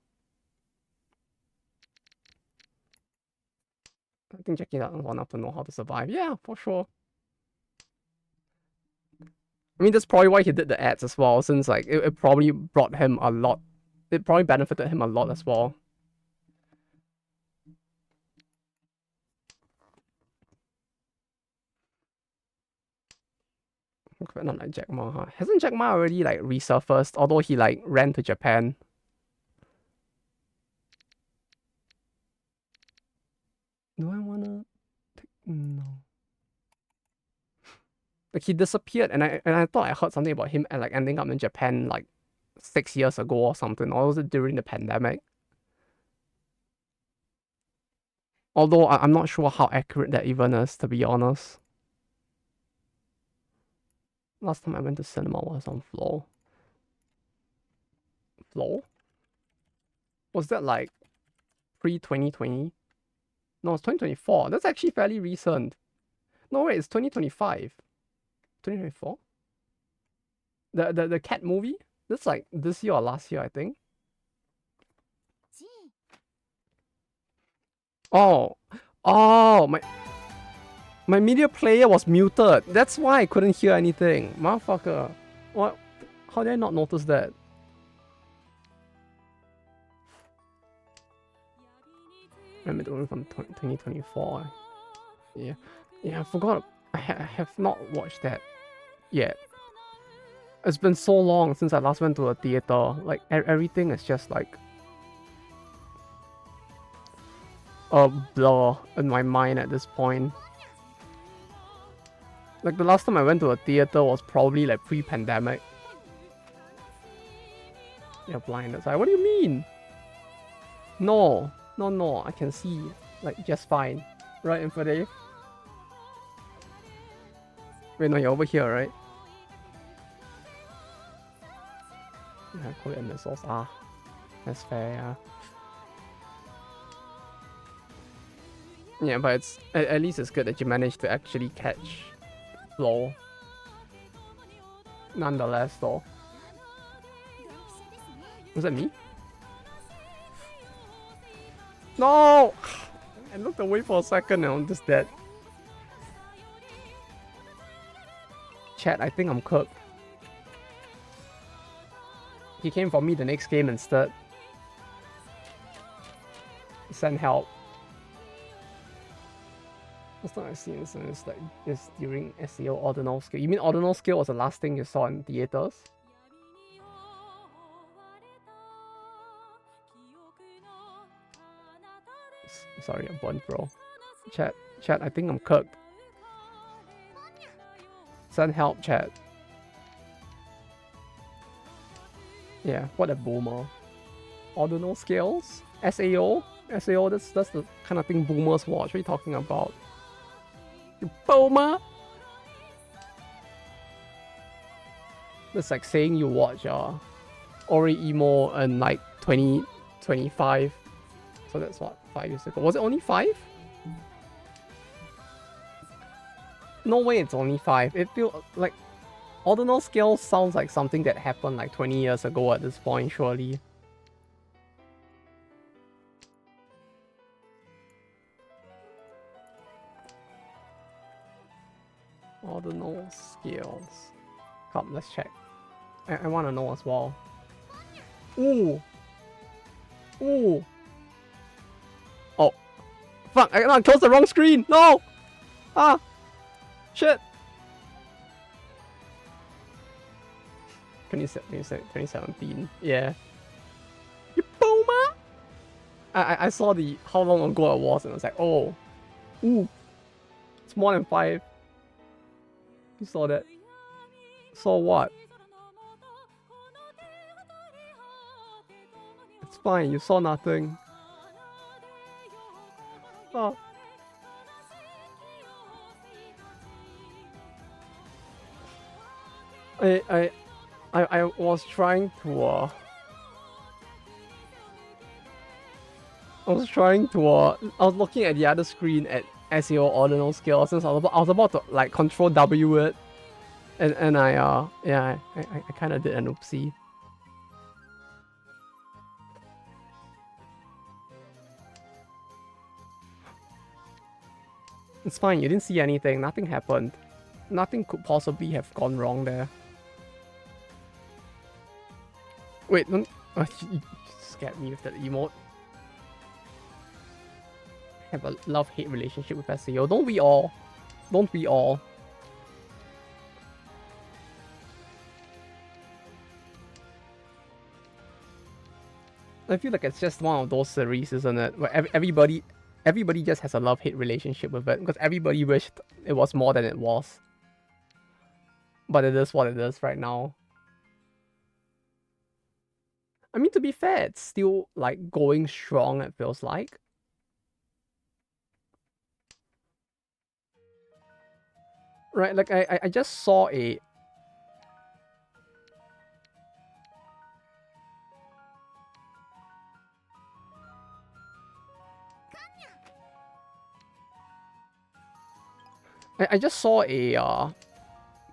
I think Jackie doesn't want to know how to survive. Yeah, for sure. I mean, that's probably why he did the ads as well, since like it probably brought him a lot. It probably benefited him a lot as well. But not like Jack Ma, huh? Hasn't Jack Ma already like resurfaced? Although he like ran to Japan. Do I wanna? No. Like he disappeared, and I thought I heard something about him and like ending up in Japan like 6 years ago or something, or was it during the pandemic? Although I'm not sure how accurate that even is, to be honest. Last time I went to cinema was on Flow. Flow? Was that like pre-2020? No, it's 2024. That's actually fairly recent. No, wait, it's 2025. 2024? The cat movie? That's like this year or last year, I think. Oh. Oh, my media player was muted. That's why I couldn't hear anything. Motherfucker. What? How did I not notice that? I'm doing from 2024. Yeah. Yeah, I forgot. I have not watched that yet. It's been so long since I last went to a theater. Like, everything is just like... a blur in my mind at this point. Like the last time I went to a theater was probably like pre-pandemic. You're blind. It's like, what do you mean? No, I can see like just fine. Right, Infodave? Wait, no, you're over here, right? Yeah, Korean missiles. Ah, that's fair, yeah. Yeah, but it's at least it's good that you managed to actually catch flow. Nonetheless, though. Was that me? No! I looked away for a second and I'm just dead. Chat, I think I'm cooked. He came for me the next game instead. Send help. Last time I seen this is like this during SEO ordinal skill. You mean ordinal skill was the last thing you saw in theaters? Sorry, I'm burnt, bro. Chat, I think I'm cooked. Send help, chat. Yeah, what a boomer. Ordinal skills? SAO? SAO, that's the kind of thing boomers watch. What are you talking about? You boomer? That's like saying you watch Ori Emo in like 2025. So that's what, 5 years ago. Was it only 5? No way it's only 5. It feels like ordinal scale sounds like something that happened like 20 years ago at this point, surely. Ordinal scales. Come, let's check. I want to know as well. Ooh. Ooh. Oh. Fuck, I chose the wrong screen. No. Ah. Shit. 2017. Yeah. You boomer. I saw the how long ago it was and I was like, oh. Ooh. It's more than 5. You saw that. Saw what? It's fine, you saw nothing. Oh. I was trying to I was looking at the other screen at SEO ordinal scale since I was about to like control W it, and I yeah I kind of did an oopsie. It's fine, you didn't see anything, nothing happened. Nothing could possibly have gone wrong there. Wait, don't... you scared me with that emote. Have a love-hate relationship with SEO. Don't we all? Don't we all? I feel like it's just one of those series, isn't it? Where everybody just has a love-hate relationship with it because everybody wished it was more than it was. But it is what it is right now. I mean, to be fair, it's still like going strong, it feels like. Right, like I just saw a... I just saw a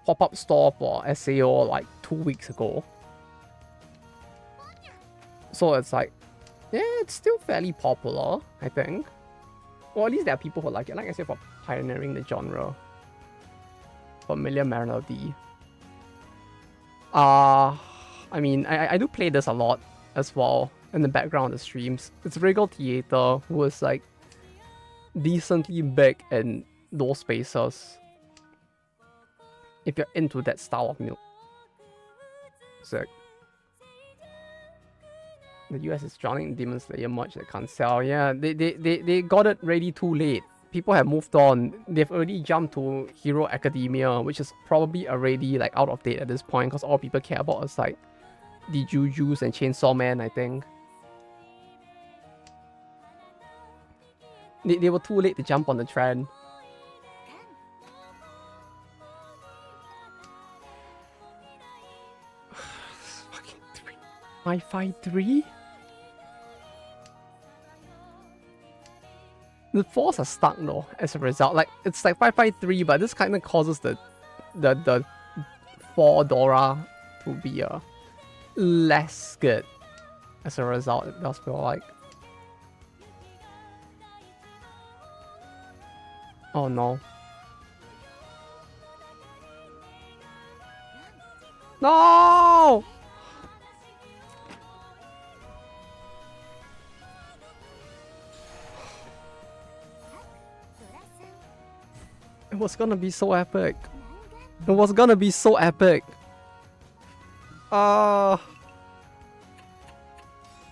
pop-up store for SAO like 2 weeks ago. So it's like, yeah, it's still fairly popular, I think. Or at least there are people who like it. Like I said, for pioneering the genre. Familiar melody. I mean, I do play this a lot as well in the background of the streams. It's Regal Theater, who is like decently big in those spaces. If you're into that style of music. The US is drowning in Demon Slayer merch that can't sell. Yeah, they got it ready too late. People have moved on. They've already jumped to Hero Academia, which is probably already like out of date at this point because all people care about is like the Jujus and Chainsaw Man, I think. They were too late to jump on the trend. Fucking 553? The fours are stuck though, as a result. Like, it's like 553, but this kind of causes the 4 Dora to be less good. As a result, it does feel like. Oh no. No! It was gonna be so epic. It was gonna be so epic. No,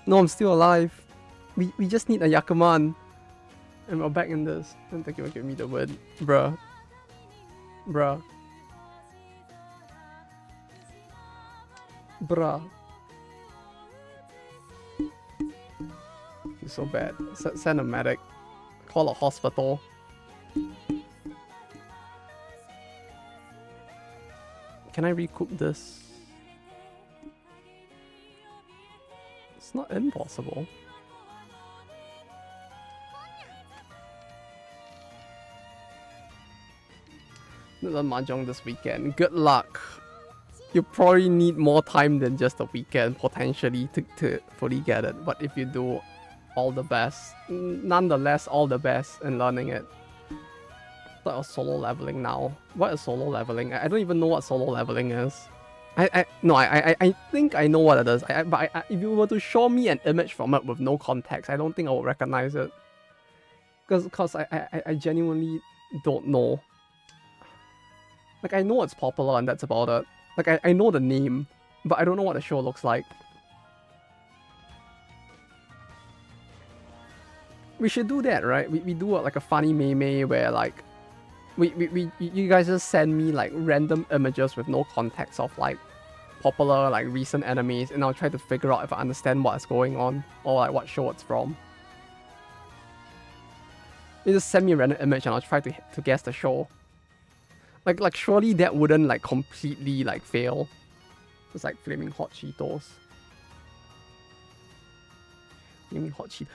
I'm still alive. We just need a Yakuman. And we're back in this. Don't think you'll give me the word. Bruh. Bruh. Bruh. It's so bad. Send a medic. Call a hospital. Can I recoup this? It's not impossible. The mahjong this weekend. Good luck. You probably need more time than just a weekend potentially to fully get it. But if you do, all the best. Nonetheless, all the best in learning it. I thought I was solo leveling now. What is solo leveling? I don't even know what solo leveling is. I think I know what it is. But if you were to show me an image from it with no context, I don't think I would recognize it. Because I genuinely don't know. Like, I know it's popular and that's about it. Like, I know the name, but I don't know what the show looks like. We should do that, right? We do like a funny meme where like you guys just send me like random images with no context of like popular like recent animes, and I'll try to figure out if I understand what is going on or like what show it's from. You just send me a random image and I'll try to guess the show. Like surely that wouldn't like completely like fail. It's like Flaming Hot Cheetos. Flaming Hot Cheetos.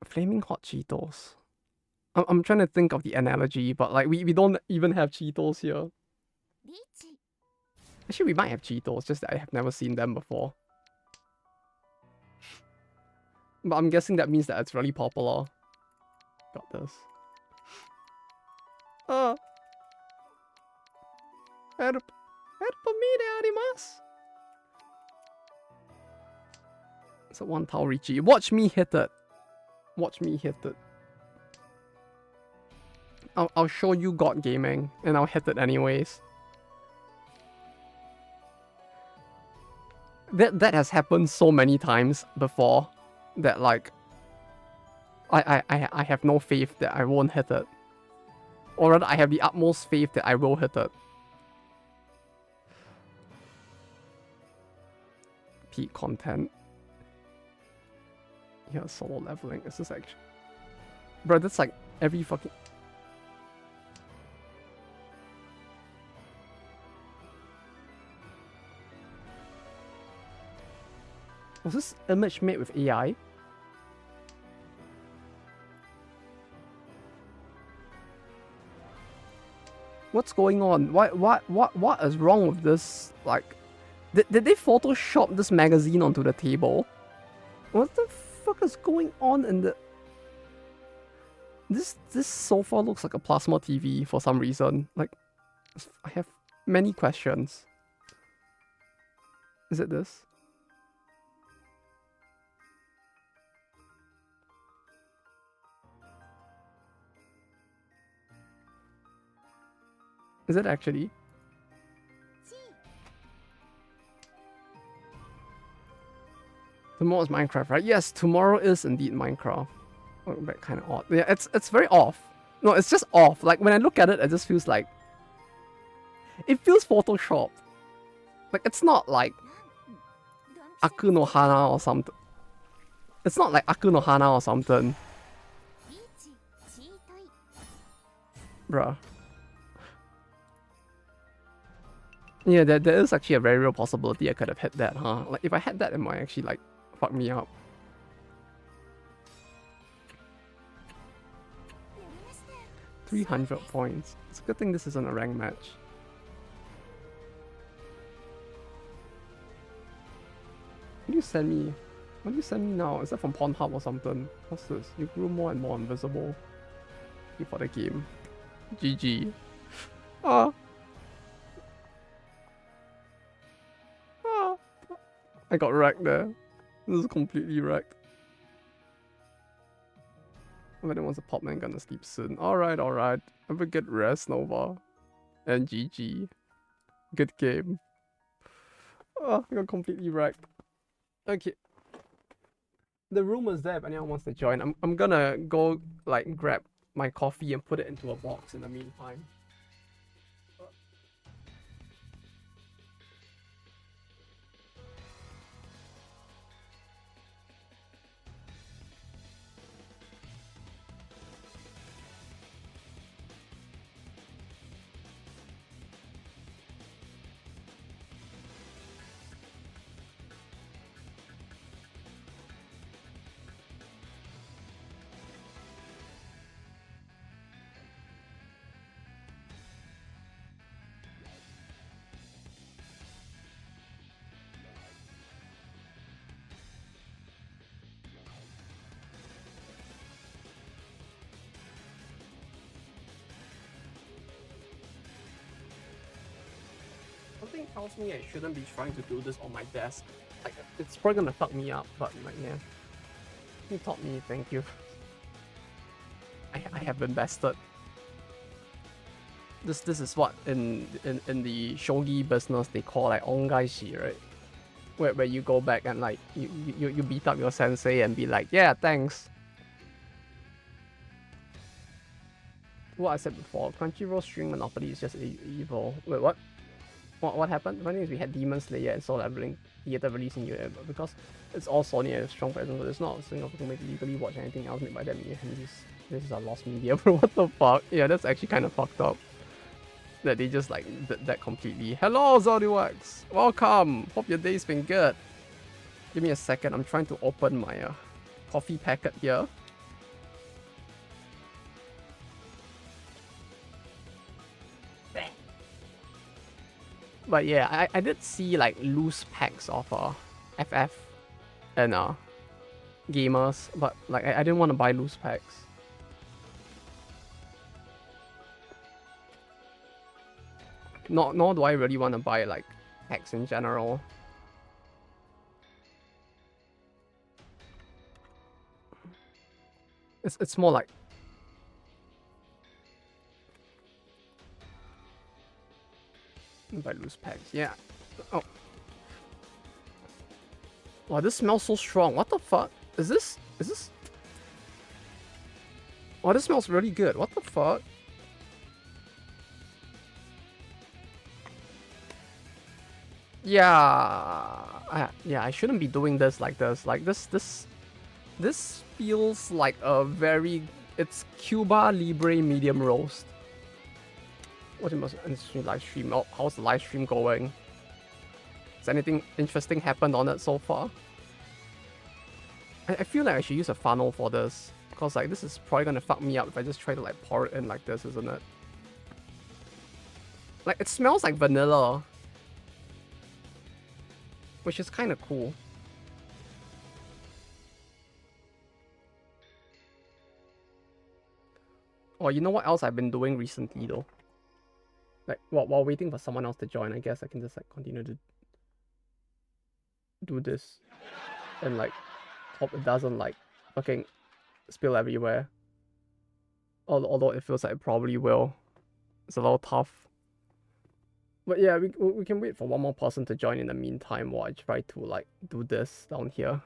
Flaming Hot Cheetos. I'm trying to think of the analogy, but like we don't even have Cheetos here. Actually, we might have Cheetos, just that I have never seen them before. But I'm guessing that means that it's really popular. Got this. Help me de arimasu. It's a 1 Taurichi. Watch me hit it. Watch me hit it. I'll show you God Gaming, and I'll hit it anyways. That has happened so many times before that like I have no faith that I won't hit it. Or rather, I have the utmost faith that I will hit it. Peak content. Yeah, solo leveling. Is this actually... Bro, that's like every fucking... Was this image made with AI? What's going on? What is wrong with this? Like, did they Photoshop this magazine onto the table? What the fuck is going on in the... This sofa looks like a plasma TV for some reason. Like, I have many questions. Is it this? Is it actually? Tomorrow is Minecraft, right? Yes, tomorrow is indeed Minecraft. Oh, but kind of odd. Yeah, it's very off. No, it's just off. Like when I look at it, it just feels like it feels photoshopped. Like it's not like Aku no Hana or something. It's not like Aku no Hana or something. Bruh. Yeah, there is actually a very real possibility I could have hit that, huh? Like if I had that, it might actually like fuck me up. $300 points. It's a good thing this isn't a ranked match. What do you send me? What do you send me now? Is that from Pornhub or something? What's this? You grew more and more invisible. Thank you for the game. GG. Ah. Ah. I got wrecked there. This is completely wrecked. When it wants a pop man gonna sleep soon. Alright, alright. Have a good rest, Nova. And GG. Good game. Oh, I got completely wrecked. Okay. The room is there if anyone wants to join. I'm gonna go like grab my coffee and put it into a box in the meantime. Something tells me I shouldn't be trying to do this on my desk. Like, it's probably gonna fuck me up, but like, yeah. You taught me, thank you. I have been bested. This is what in the shogi business they call like ongaishi, right? Where you go back and like you beat up your sensei and be like, yeah, thanks. What I said before, Crunchyroll string monopoly is just evil. Wait, what? What happened? One thing is we had Demon Slayer and Soul Leveling theater release in Europe, but because it's all Sony and strong presence, but it's not a single people make legally watch anything else made by them. This is a lost media, bro. What the fuck? Yeah, that's actually kind of fucked up. That they just like did that completely. Hello, Zodiwax! Welcome! Hope your day's been good. Give me a second, I'm trying to open my coffee packet here. But yeah, I did see like loose packs of FF and gamers, but like I didn't want to buy loose packs. Nor do I really want to buy like packs in general. It's more like buy loose packs, yeah. Oh. Wow, this smells so strong. What the fuck? Is this? Oh, this smells really good. What the fuck? Yeah. Yeah, I shouldn't be doing this like this. Like this feels like a very... It's Cuba Libre medium roast. What the most interesting live stream? Oh, how's the live stream going? Has anything interesting happened on it so far? I feel like I should use a funnel for this. Because like this is probably gonna fuck me up if I just try to like pour it in like this, isn't it? Like it smells like vanilla. Which is kind of cool. Oh, you know what else I've been doing recently though? Like while waiting for someone else to join, I guess I can just like continue to do this. And like hope it doesn't like fucking spill everywhere. Although it feels like it probably will. It's a little tough. But yeah, we can wait for one more person to join in the meantime while I try to like do this down here.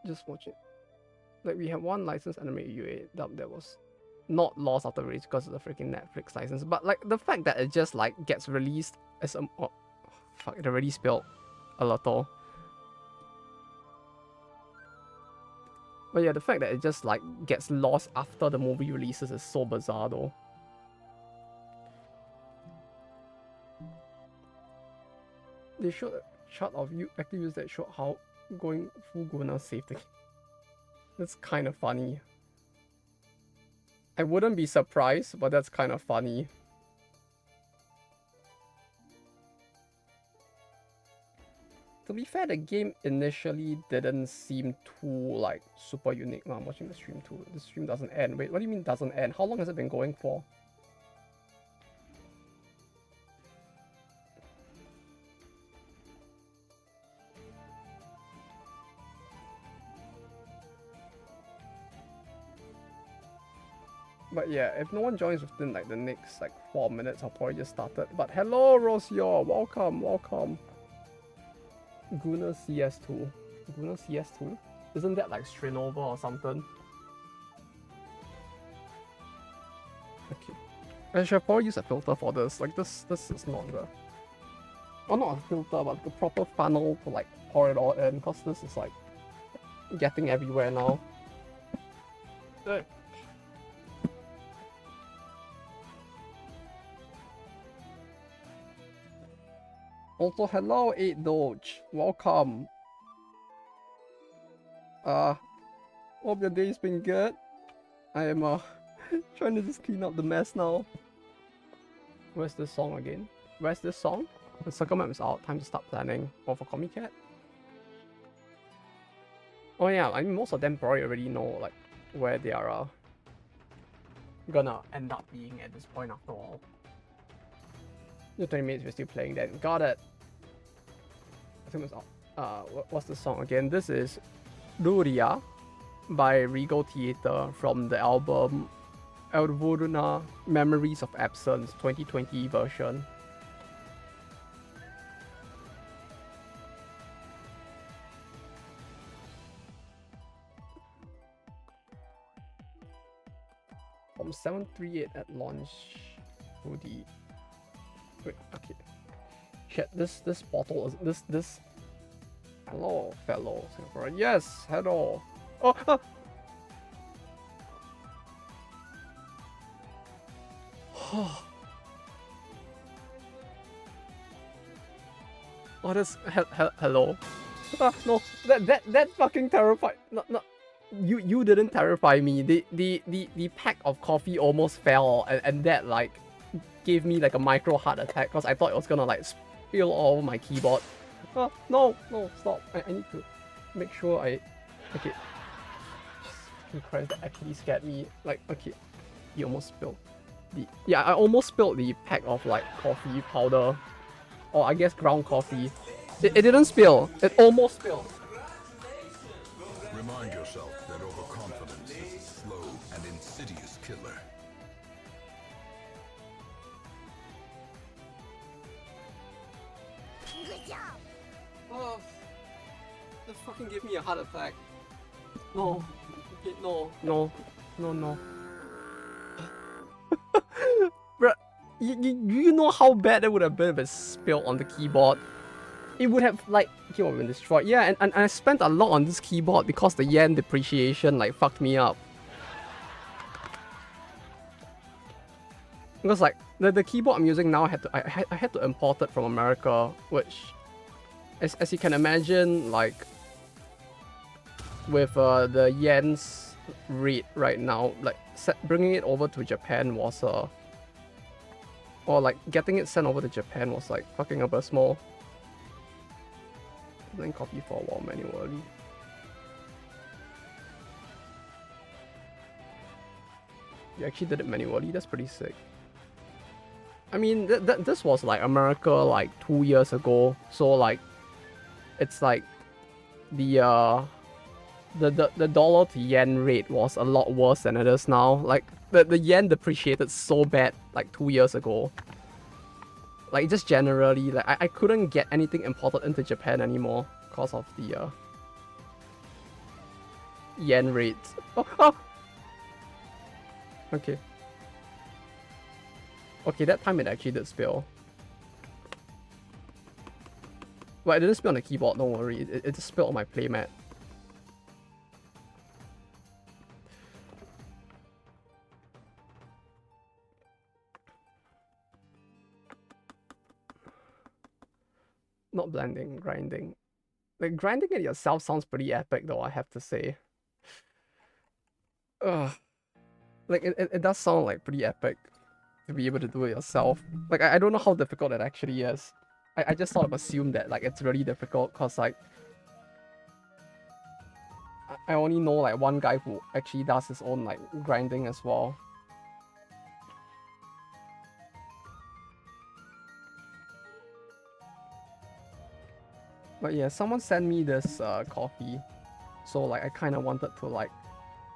Just watch it. Like, we have one licensed anime UA dub that was not lost after release because of the freaking Netflix license. But like the fact that it just like gets released as a fuck, it already spilled a little. But yeah, the fact that it just like gets lost after the movie releases is so bizarre though. They showed a shot of you active users that showed how going full Guna saved the game. That's kind of funny. I wouldn't be surprised, but that's kind of funny. To be fair, the game initially didn't seem too like super unique. No, I'm watching the stream too. The stream doesn't end. Wait, what do you mean doesn't end? How long has it been going for? But yeah, if no one joins within like the next like 4 minutes, I'll probably just start it. But hello, Rosio, welcome, welcome. Guna CS2. Guna CS2? Isn't that like Strinova or something? Okay. I should probably use a filter for this. Like this is not the... Well, not a filter, but the proper funnel to like pour it all in, because this is like getting everywhere now. Also, hello 8 Doge, welcome. Hope your day's been good. I am trying to just clean up the mess now. Where's this song again? Where's this song? The circle map is out, time to start planning. Oh, for Comic Cat? Oh yeah, I mean most of them probably already know like where they are gonna end up being at this point after all. 20 minutes we're still playing then. Got it. I think it's what's the song again? This is Luria by Regal Theatre from the album Elvuruna Memories of Absence 2020 version. From 738 at launch to the... Wait, okay. Shit, this bottle is this. Hello, fellow Singaporean. Yes, hello. Oh, oh, that's hello. No, that fucking terrified. No, you didn't terrify me. The pack of coffee almost fell, and that like gave me like a micro heart attack because I thought it was gonna like spill all over my keyboard. No, stop. I need to make sure I... Okay. Jesus Christ, that actually scared me. Like, okay. You almost spilled the... Yeah, I almost spilled the pack of like coffee powder. Or I guess ground coffee. It didn't spill. It almost spilled. Remind yourself that overconfidence is a slow and insidious killer. Oh, that fucking gave me a heart attack. No. Okay, no. Bruh, you know how bad it would have been if it spilled on the keyboard? It would have, like, keyboard been destroyed. Yeah, and I spent a lot on this keyboard because the yen depreciation, like, fucked me up. Because, like, the keyboard I'm using now, I had to import it from America, which... As you can imagine, like, with the yen's rate right now, like, bringing it over to Japan was, or like, getting it sent over to Japan was, like, fucking abysmal. Then copy for a while manually. You actually did it manually, that's pretty sick. I mean, this was, like, America, like, 2 years ago, so, like, it's like the dollar to yen rate was a lot worse than it is now. Like the yen depreciated so bad like 2 years ago. Like just generally, like I couldn't get anything imported into Japan anymore because of the yen rates. Oh! Okay. Okay, that time it actually did spill. But it didn't spill on the keyboard, don't worry. It just spilled on my playmat. Not blending, grinding. Like, grinding it yourself sounds pretty epic though, I have to say. Ugh. Like, it does sound like pretty epic to be able to do it yourself. Like, I don't know how difficult it actually is. I just sort of assume that, like, it's really difficult because, like, I only know, like, one guy who actually does his own, like, grinding as well. But yeah, someone sent me this coffee. So, like, I kind of wanted to, like,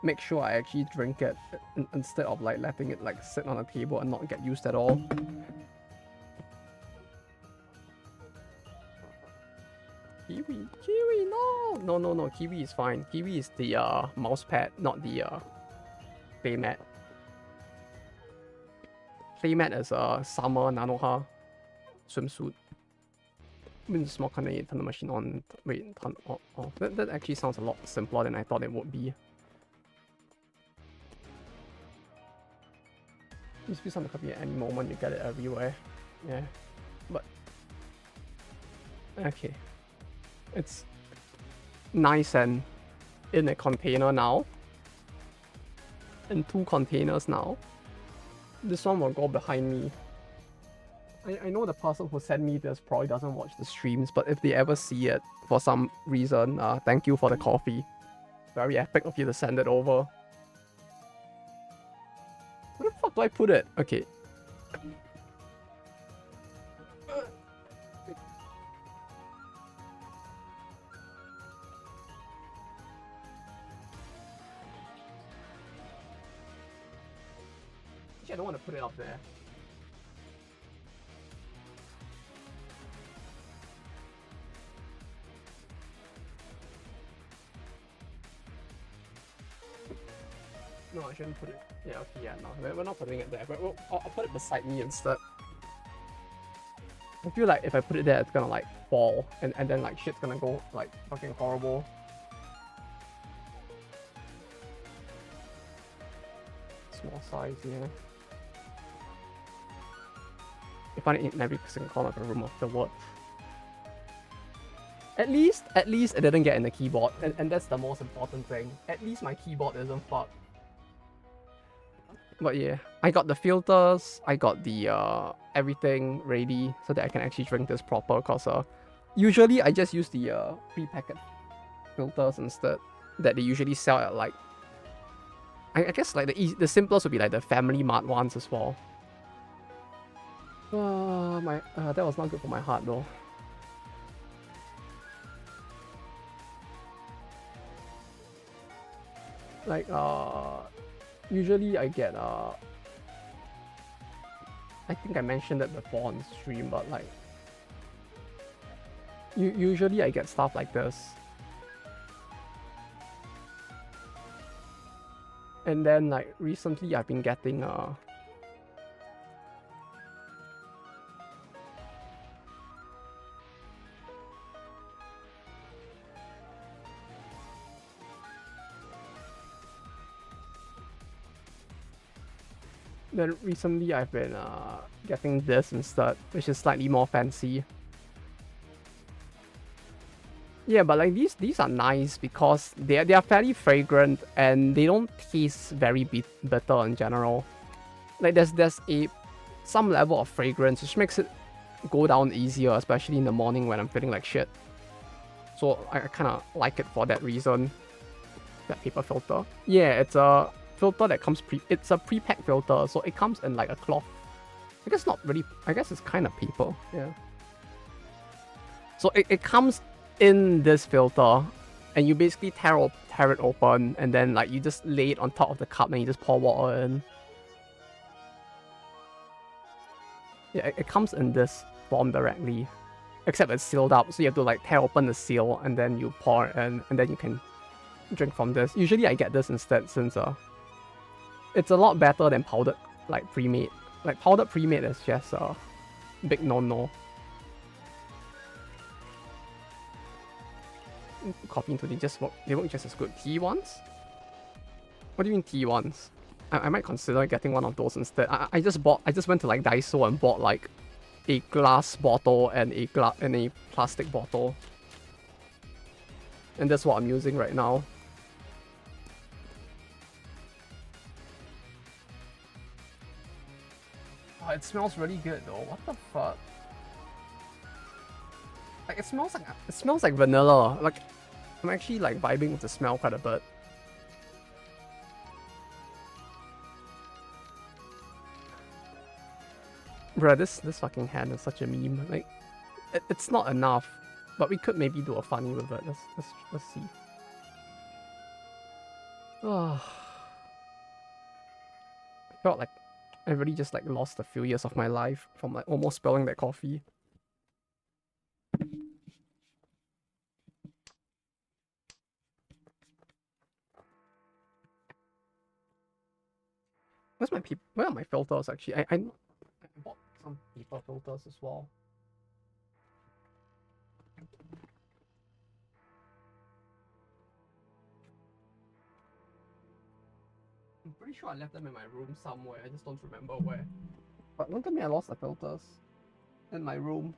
make sure I actually drink it instead of, like, letting it, like, sit on a table and not get used at all. Kiwi, Kiwi, no! No, Kiwi is fine. Kiwi is the mouse pad, not the playmat. Playmat is a summer Nanoha swimsuit. Small container, turn the machine on. Wait, turn off. That actually sounds a lot simpler than I thought it would be. You squeeze on the copy at any moment, you get it everywhere. Yeah, but okay. It's nice and in a container now. In 2 containers now. This one will go behind me. I know the person who sent me this probably doesn't watch the streams, but if they ever see it for some reason, thank you for the coffee. Very epic of you to send it over. Where the fuck do I put it? Okay. Actually, I don't want to put it up there. No, I shouldn't put it. Yeah, okay, yeah, no. We're not putting it there, but I'll put it beside me instead. I feel like if I put it there, it's gonna like fall, and then like shit's gonna go like fucking horrible. Small size, yeah. You find it in every single corner of the room afterwards. At least it didn't get in the keyboard, and that's the most important thing. At least my keyboard isn't fucked. But yeah, I got the filters, I got the everything ready so that I can actually drink this proper, cause usually I just use the pre-packet filters instead that they usually sell at like, I guess like the simplest would be like the Family Mart ones as well. That was not good for my heart though. Like usually I get I think I mentioned it before on stream, but like usually I get stuff like this. And then like recently I've been getting then recently I've been getting this instead, which is slightly more fancy. Yeah, but like these are nice because they are fairly fragrant and they don't taste very bitter in general. Like there's some level of fragrance which makes it go down easier, especially in the morning when I'm feeling like shit. So I kind of like it for that reason. That paper filter. Yeah, it's a filter that comes it's a pre-packed filter, so it comes in like a cloth. I guess not really, I guess it's kind of paper, yeah. So it comes in this filter, and you basically tear it open, and then like you just lay it on top of the cup and you just pour water in. Yeah, it comes in this form directly, except it's sealed up, so you have to like tear open the seal and then you pour it in, and then you can drink from this. Usually I get this instead since it's a lot better than powdered like pre-made. Like powdered pre-made is just a big no-no. Coffee into they work just as good. Tea ones? What do you mean tea ones? I might consider getting one of those instead. I just went to like Daiso and bought like a glass bottle and a plastic bottle. And that's what I'm using right now. Oh, it smells really good though. What the fuck? Like it smells like vanilla. Like I'm actually like vibing with the smell quite a bit. Bruh, this fucking hand is such a meme. Like it's not enough, but we could maybe do a funny with it. Let's see. Oh, I felt like I really just like lost a few years of my life from like almost spilling that coffee. Where are my filters actually? I bought some paper filters as well. I'm pretty sure I left them in my room somewhere. I just don't remember where. But don't tell me I lost the filters in my room.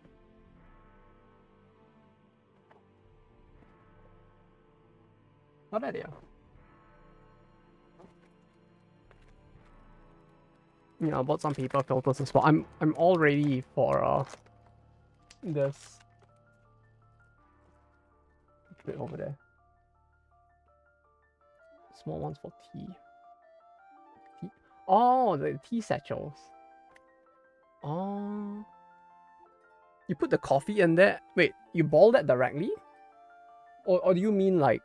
Not that idea. Yeah, I bought some paper filters as well. I'm all ready for this. Put it over there. Small ones for tea. Oh, the tea satchels. Oh. You put the coffee in there. Wait, you boil that directly? Or do you mean like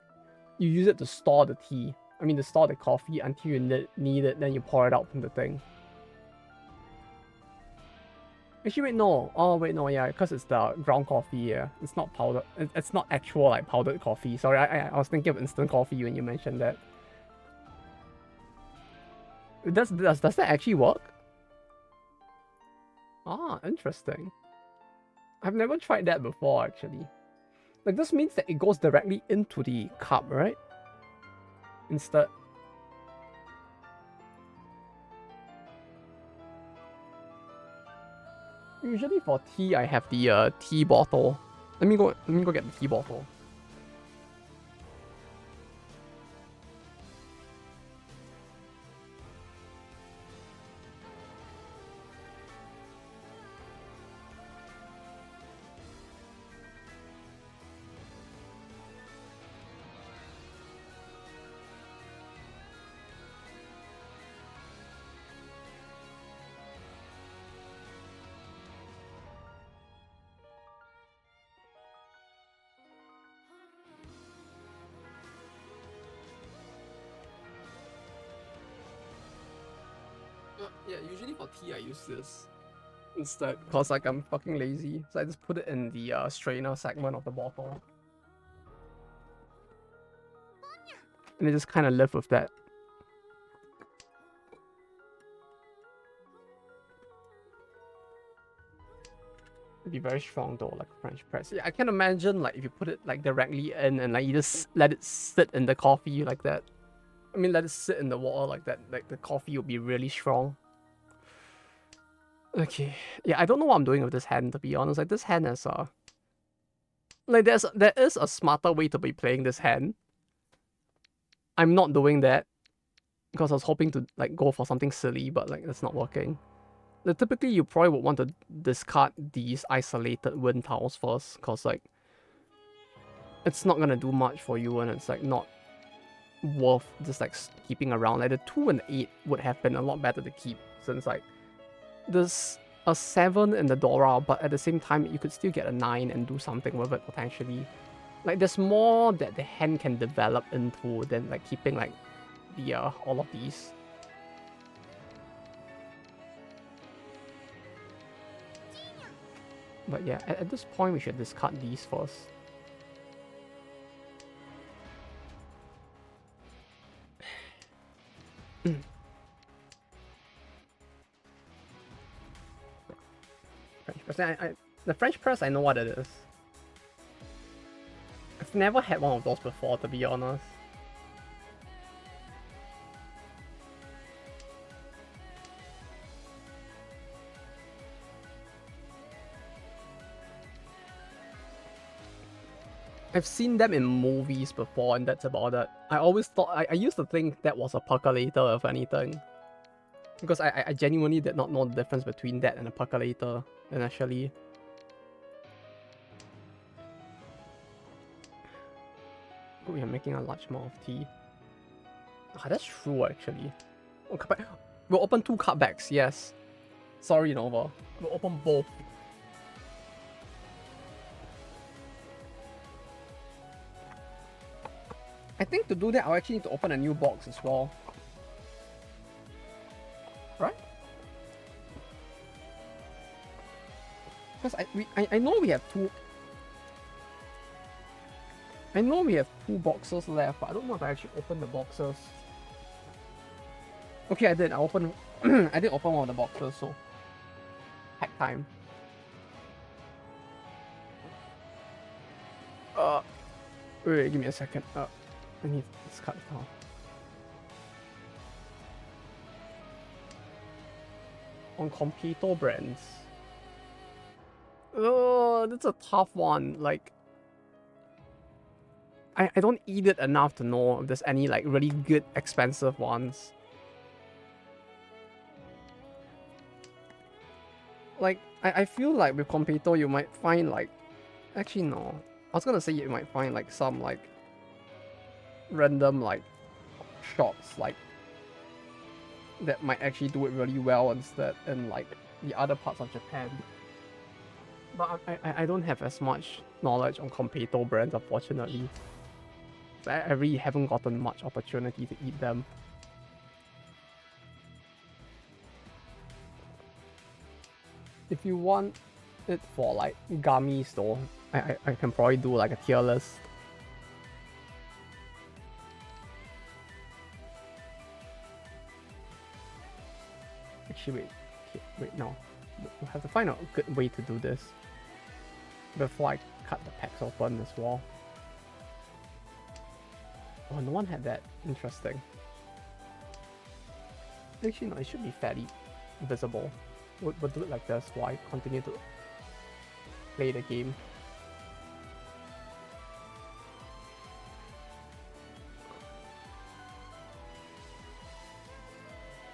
you use it to store the tea? I mean to store the coffee until you need it, then you pour it out from the thing. Actually, wait, no. Oh, wait, no, yeah, because it's the ground coffee, yeah. It's not powdered. It's not actual, like, powdered coffee. Sorry, I was thinking of instant coffee when you mentioned that. Does that actually work? Ah, interesting. I've never tried that before, actually. Like, this means that it goes directly into the cup, right? Instead. Usually for tea, I have the tea bottle. Let me go get the tea bottle. Yeah, usually for tea I use this instead because like I'm fucking lazy, so I just put it in the strainer segment of the bottle, and I just kind of live with that. It'd be very strong though, like French press. Yeah, I can imagine like if you put it like directly in and like you just let it sit in the coffee like that. I mean, let it sit in the water like that. Like the coffee will be really strong. Okay, yeah, I don't know what I'm doing with this hand to be honest. Like this hand is like there is a smarter way to be playing this hand. I'm not doing that because I was hoping to like go for something silly, but like that's not working. Like, typically, you probably would want to discard these isolated wind tiles first, because like it's not gonna do much for you, and it's like not worth just like keeping around. Like the 2 and 8 would have been a lot better to keep, since like there's a 7 in the Dora, but at the same time you could still get a 9 and do something with it potentially. Like there's more that the hand can develop into than like keeping like the all of these. But yeah, at this point we should discard these first. French press. The French press, I know what it is. I've never had one of those before, to be honest. I've seen them in movies before, and that's about it. I always thought, I used to think that was a percolator, if anything. Because I genuinely did not know the difference between that and a percolator, initially. Oh, we are making a large amount of tea. Ah, that's true, actually. Oh, we'll open 2 cutbacks, yes. Sorry, Nova. We'll open both. I think to do that, I'll actually need to open a new box as well. Right? Because I know we have 2... I know we have 2 boxes left, but I don't know if I actually opened the boxes. Okay, I did. I opened... I did open one of the boxes, so... Hack time. Wait, give me a second. I need to cut it off. On Compito brands. Oh, that's a tough one. Like, I don't eat it enough to know if there's any like really good expensive ones. Like, I feel like with Compito you might find like... Actually, no. I was gonna say you might find like some like random like shops like that might actually do it really well instead in like the other parts of Japan. But I don't have as much knowledge on Compito brands, unfortunately. I really haven't gotten much opportunity to eat them. If you want it for like gummies though, I can probably do like a tier list. Actually, wait, no. We'll have to find a good way to do this before I cut the packs open as well. Oh, no one had that. Interesting. Actually, no, it should be fairly visible. We'll do it like this while I continue to play the game.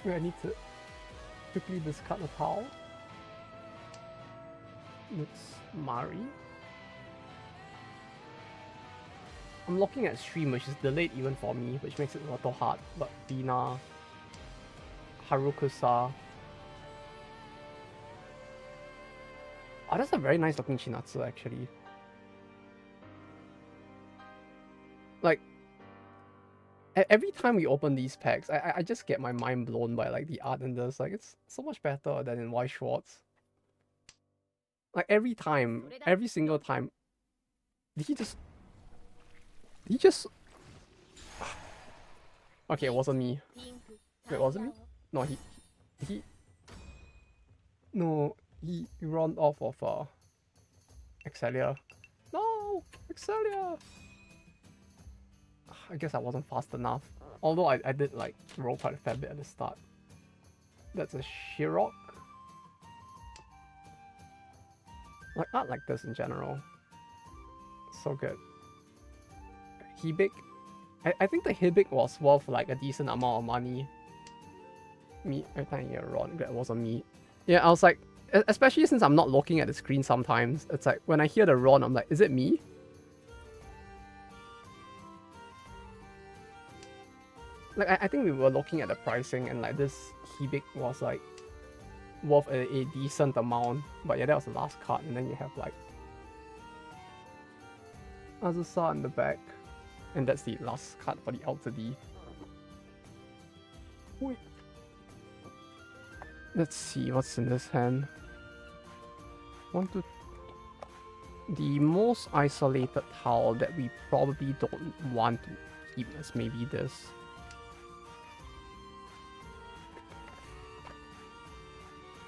Wait, I need to quickly discard the towel. It's Mari. I'm looking at stream, which is delayed even for me, which makes it a little hard. But Bina, Harukusa. Oh, that's a very nice looking Chinatsu, actually. Like, every time we open these packs, I just get my mind blown by like the art in this. Like, it's so much better than in White Schwartz. Like every time, every single time. Did he just... Okay, it wasn't me. Wait, it wasn't me? No, he... No, he ran off of Excelia. No! Excelia! I guess I wasn't fast enough. Although I did like roll quite a fair bit at the start. That's a Shirok. Like art like this in general. So good. Hibik. I think the Hibik was worth like a decent amount of money. Me, every time you Ron, that wasn't me. Yeah, I was like, especially since I'm not looking at the screen sometimes, it's like when I hear the Ron, I'm like, is it me? Like, I think we were looking at the pricing and like this Hibik was like worth a decent amount. But yeah, that was the last card, and then you have like Azusa in the back. And that's the last card for the Alter D. Wait. Let's see what's in this hand. 1, 2, The most isolated tile that we probably don't want to keep is maybe this.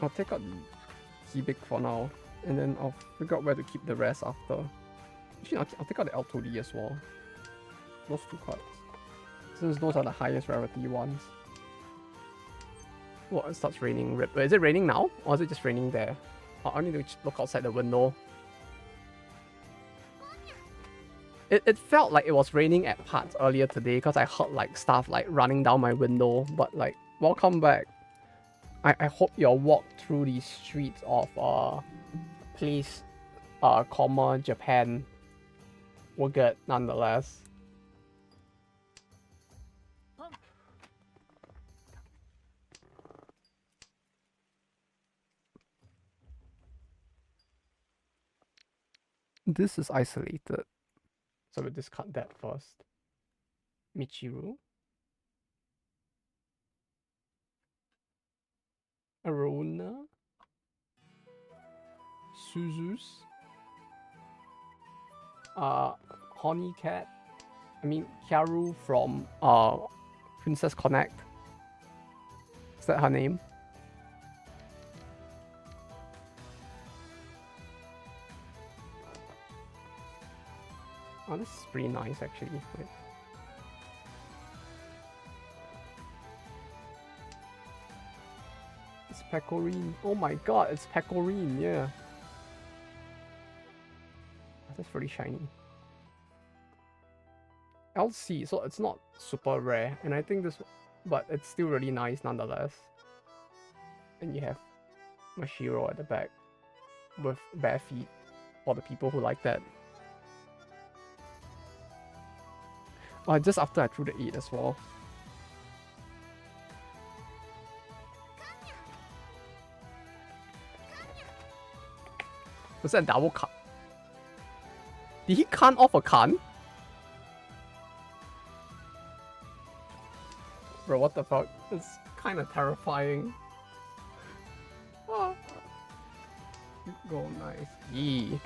I'll take out the Cubic for now, and then I'll figure out where to keep the rest after. Actually, I'll take out the L2D as well. Those two cards. Since those are the highest rarity ones. Well, it starts raining. Rip. Is it raining now? Or is it just raining there? Oh, I need to look outside the window. It felt like it was raining at parts earlier today because I heard like stuff like running down my window. But like, welcome back. I hope your walk through the streets of place, Japan were good nonetheless. This is isolated. So we'll discard that first. Michiru. Arona. Suzus. Honey Cat. I mean Kyaru from Princess Connect. Is that her name? Oh, this is pretty nice actually. Wait. It's Pecorine. Oh my god, it's Pecorine, yeah. That's pretty shiny. LC, so it's not super rare, and I think this, but it's still really nice nonetheless. And you have Mashiro at the back with bare feet for the people who like that. Just after I threw the 8 as well. Was that a double cut? Did he can off a can? Bro, what the fuck? It's kind of terrifying. Oh. Go nice. Yee.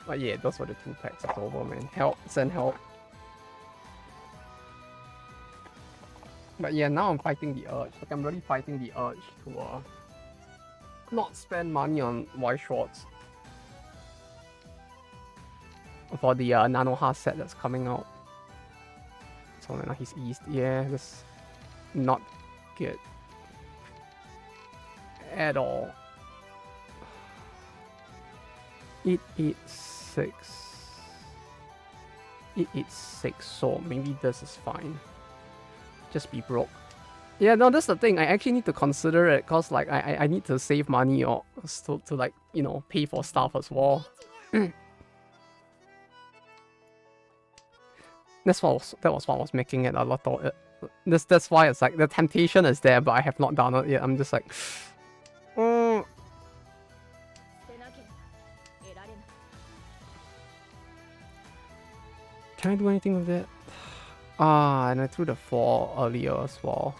But yeah, those were the 2 packs. It's over, man. Help, send help. But yeah, now I'm fighting the urge. Like, I'm really fighting the urge to not spend money on Y Schwartz for the Nanoha set that's coming out. So now he's eased. Yeah, that's not good at all. 886. 886. So maybe this is fine. Just be broke. Yeah, no, that's the thing. I actually need to consider it because like I need to save money or to like, you know, pay for stuff as well. That was what was making it a lot of that's why it's like the temptation is there, but I have not done it yet. I'm just like Can I do anything with it? And I threw the 4 earlier as well.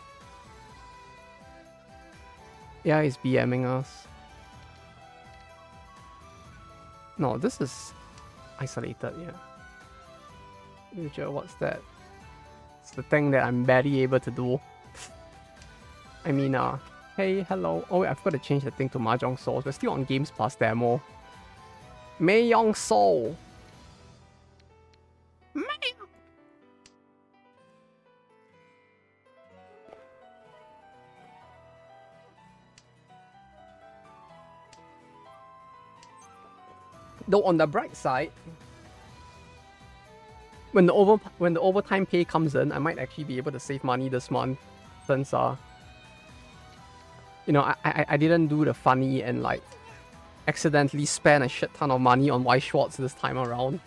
Yeah, he's BMing us. No, this is isolated, yeah. Future, what's that? It's the thing that I'm barely able to do. I mean, hey, hello. Oh wait, I forgot to change the thing to Mahjong Souls. We're still on Games Plus demo. Mahjong Soul. Though on the bright side, when the overtime pay comes in, I might actually be able to save money this month, since you know, I didn't do the funny and like accidentally spend a shit ton of money on Y Schwartz this time around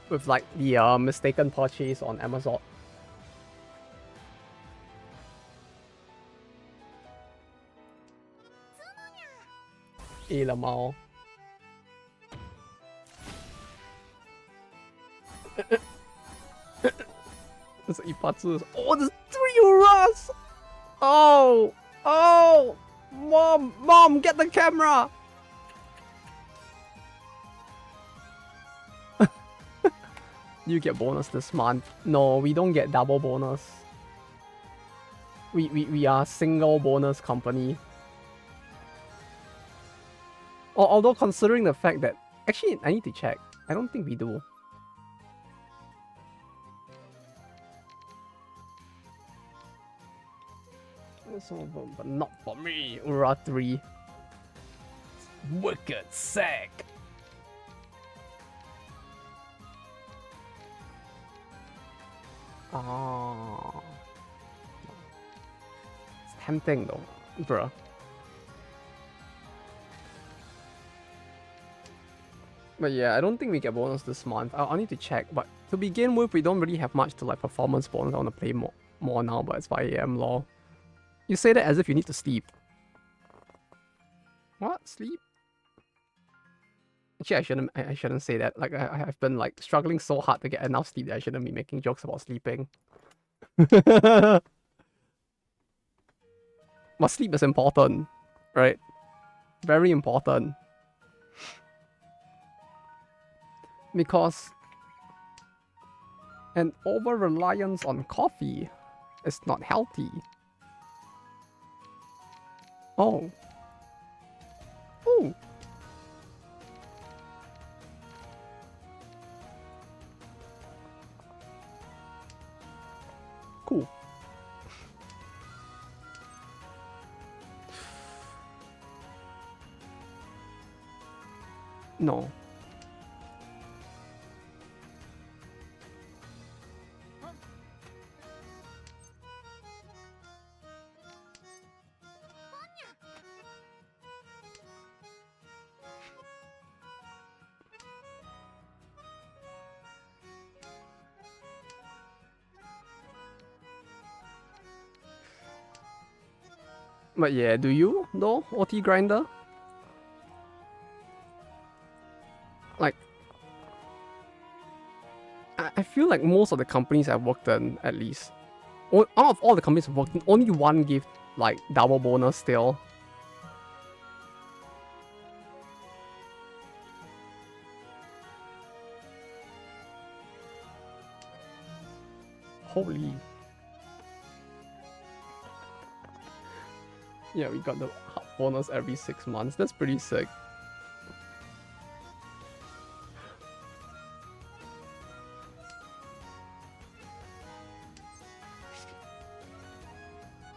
with like the mistaken purchase on Amazon. Lamau. There's 一发字. Oh, there's 3 Uras! Oh! Oh! Mom! Mom, get the camera! You get bonus this month. No, we don't get double bonus. We are single bonus company. Although considering the fact that... Actually, I need to check. I don't think we do. Some of them, but not for me. Ura 3. Wicked sack. Oh. It's tempting though, bruh. But yeah, I don't think we get bonus this month. I'll need to check. But to begin with, we don't really have much to like performance bonus. I want to play more now, but it's 5 AM lol. You say that as if you need to sleep. What? Sleep? Actually, I shouldn't say that. Like, I've been like struggling so hard to get enough sleep that I shouldn't be making jokes about sleeping. But sleep is important, right? Very important. Because an over-reliance on coffee is not healthy. Oh. Oh. Cool. No. But yeah, do you though, OT grinder? Like, I feel like most of the companies I've worked in, at least, out of all the companies I've worked in, only one gave like double bonus still. Holy. Yeah, we got the bonus every 6 months. That's pretty sick.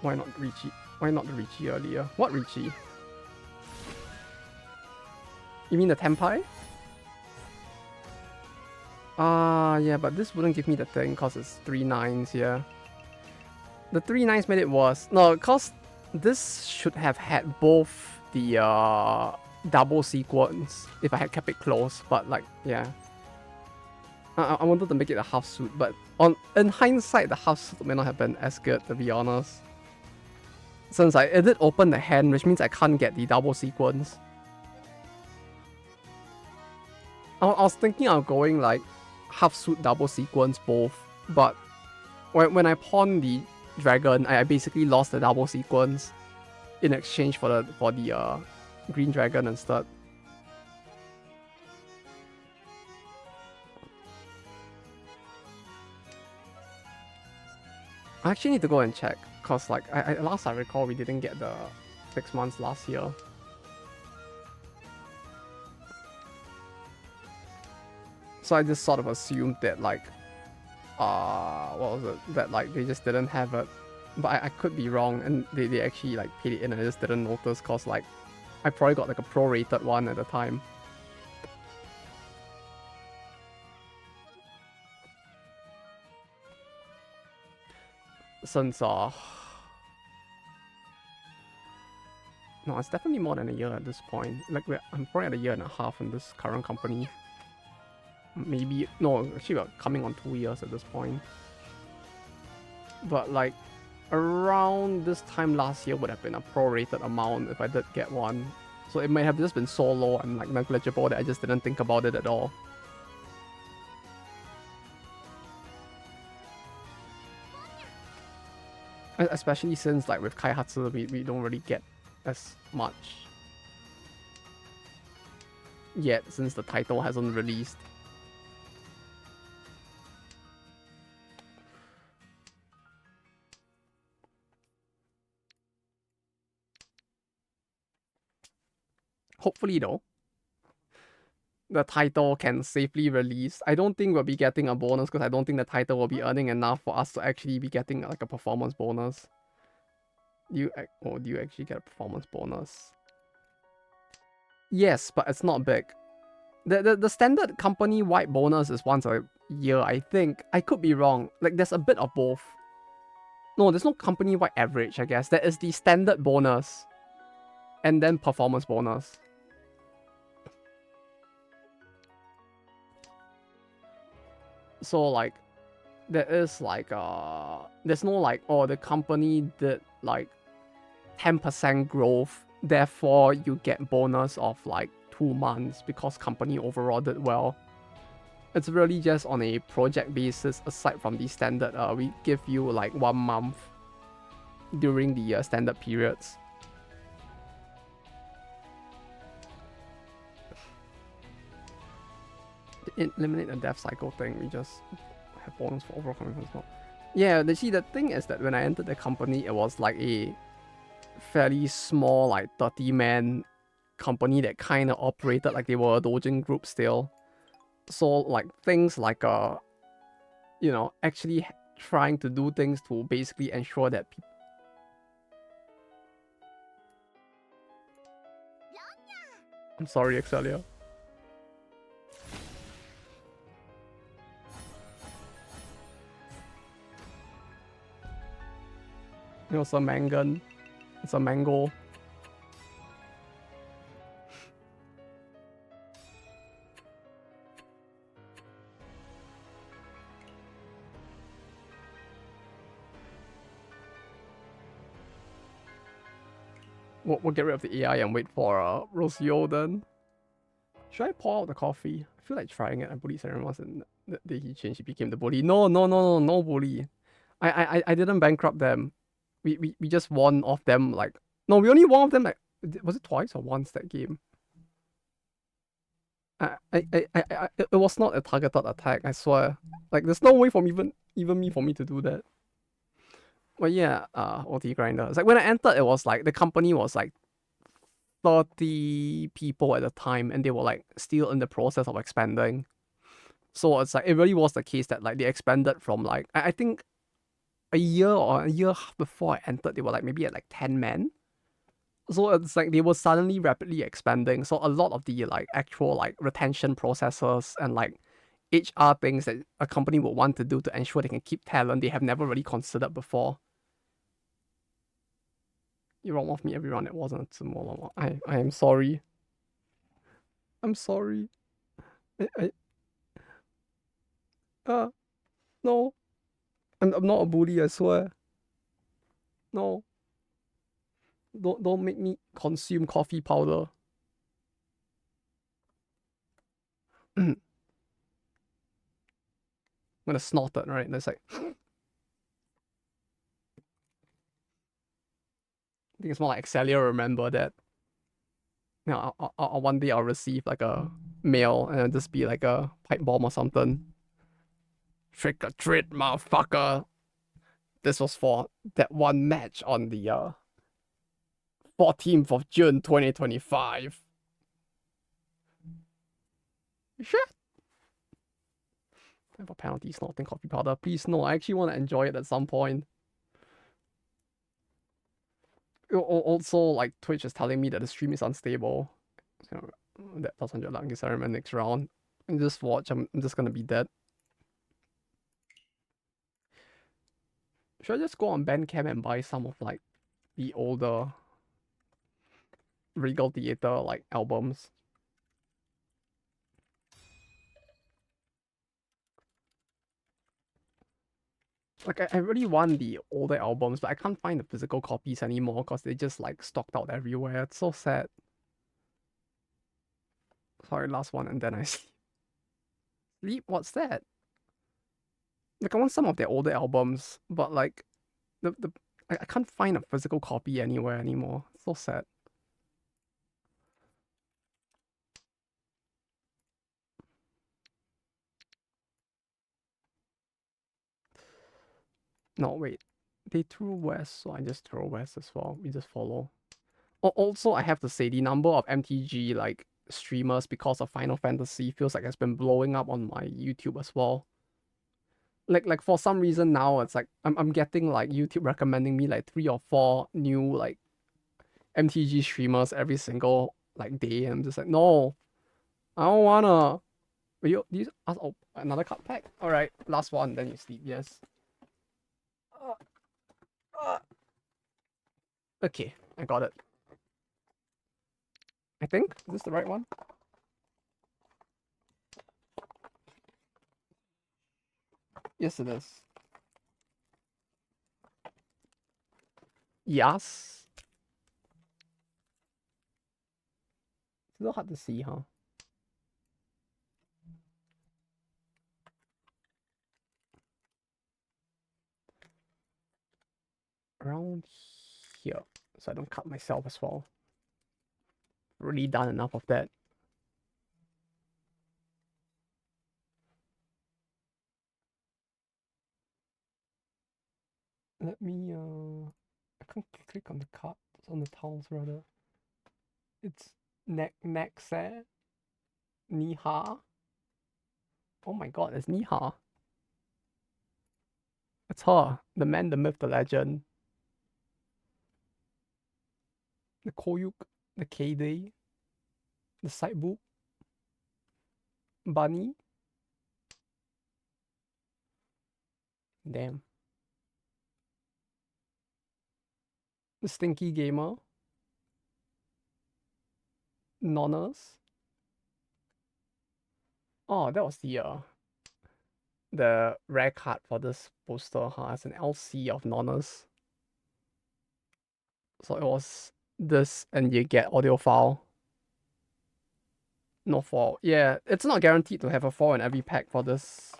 Why not Richie? Why not the Richie earlier? What Richie? You mean the Tempai? Yeah, but this wouldn't give me the thing because it's 3 9s here. The 3 9s made it worse. No, because this should have had both the double sequence if I had kept it close, but like, yeah. I wanted to make it a half suit, but in hindsight, the half suit may not have been as good, to be honest. Since it did open the hand, which means I can't get the double sequence. I was thinking of going like half suit double sequence both, but when I pawned the dragon, I basically lost the double sequence in exchange for the green dragon instead. I actually need to go and check, cause like last I recall we didn't get the 6 months last year. So I just sort of assumed that like, what was it? That like they just didn't have it, but I could be wrong, and they actually like paid it in, and I just didn't notice, cause like I probably got like a prorated one at the time. Since no, it's definitely more than a year at this point. Like I'm probably at a year and a half in this current company. Maybe no, actually we're coming on 2 years at this point. But like around this time last year would have been a prorated amount if I did get one. So it might have just been so low and like negligible that I just didn't think about it at all. Especially since like with Kaihatsu we don't really get as much yet since the title hasn't released. Hopefully though, the title can safely release. I don't think we'll be getting a bonus because I don't think the title will be earning enough for us to actually be getting like a performance bonus. Do you actually get a performance bonus? Yes, but it's not big. The standard company-wide bonus is once a year, I think. I could be wrong. Like, there's a bit of both. No, there's no company-wide average, I guess. There is the standard bonus and then performance bonus. So, like, there is, like, there's no, like, oh, the company did, like, 10% growth, therefore you get bonus of, like, 2 months because company overall did well. It's really just on a project basis. Aside from the standard, we give you like 1 month during the standard periods. To eliminate the death cycle thing, we just have bonus for overall confidence. Yeah, see, the thing is that when I entered the company, it was like a fairly small, like 30-man company that kind of operated like they were a doujin group still. So like things like you know, actually trying to do things to basically ensure that people. I'm sorry, Excelia. It was a mangan. It's a mango. We'll get rid of the AI and wait for Rosio then. Should I pour out the coffee? I feel like trying it. I bullied Saren once and the day he changed, he became the bully. No bully. I didn't bankrupt them. We just won off them like. No, we only won off them like. Was it twice or once that game? It was not a targeted attack, I swear. Like, there's no way for me, even me, for me to do that. But yeah, OT grinder. It's like when I entered, it was like the company was like 30 people at the time, and they were like still in the process of expanding. So it's like it really was the case that like they expanded from like I think a year or a year before I entered, they were like maybe at like 10 men. So it's like they were suddenly rapidly expanding. So a lot of the like actual like retention processes and like HR things that a company would want to do to ensure they can keep talent, they have never really considered before. You wrong off me every round. It wasn't a smaller one. I am sorry. I'm sorry. I no. I'm not a bully, I swear. No. Don't make me consume coffee powder. I'm gonna snort it, right? And it's like I think it's more like Excelia remember that. You know, one day I'll receive like a mail and it'll just be like a pipe bomb or something. Trick or treat, motherfucker. This was for that one match on the 14th of June 2025. Shit. I have a penalty snorting coffee powder. Please no, I actually want to enjoy it at some point. Also, like Twitch is telling me that the stream is unstable. So that 1,000 luck is my next round. And just watch, I'm just gonna be dead. Should I just go on Bandcamp and buy some of like the older Regal Theater like albums? Like I really want the older albums, but I can't find the physical copies anymore because they just like stocked out everywhere. It's so sad. Sorry, last one and then I sleep. Sleep? What's that? Like I want some of their older albums, but like the I can't find a physical copy anywhere anymore. It's so sad. No, wait. They threw west, so I just throw west as well. We just follow. Also, I have to say the number of MTG like streamers because of Final Fantasy feels like it's been blowing up on my YouTube as well. Like for some reason now it's like I'm getting like YouTube recommending me like 3 or 4 new like MTG streamers every single like day. And I'm just like, no, I don't wanna. Do you ask another card pack? Alright, last one, then you sleep, yes. Uh, uh, okay, I got it. I think. Is this the right one? Yes, it is. Yes. It's a little hard to see, huh? Around here. So I don't cut myself as well. Really done enough of that. Let me I can't click on the card. It's on the tiles rather. It's Nexa Niha. Oh my god, it's Niha. It's her. The man, the myth, the legend. The Koyuk, the K-Day, the Sidebook, Bunny. Damn. The Stinky Gamer. Nonnas. Oh, that was the rare card for this poster, huh? It's an LC of Nonnas. So it was this, and you get audio file. No fall. Yeah, it's not guaranteed to have a fall in every pack for this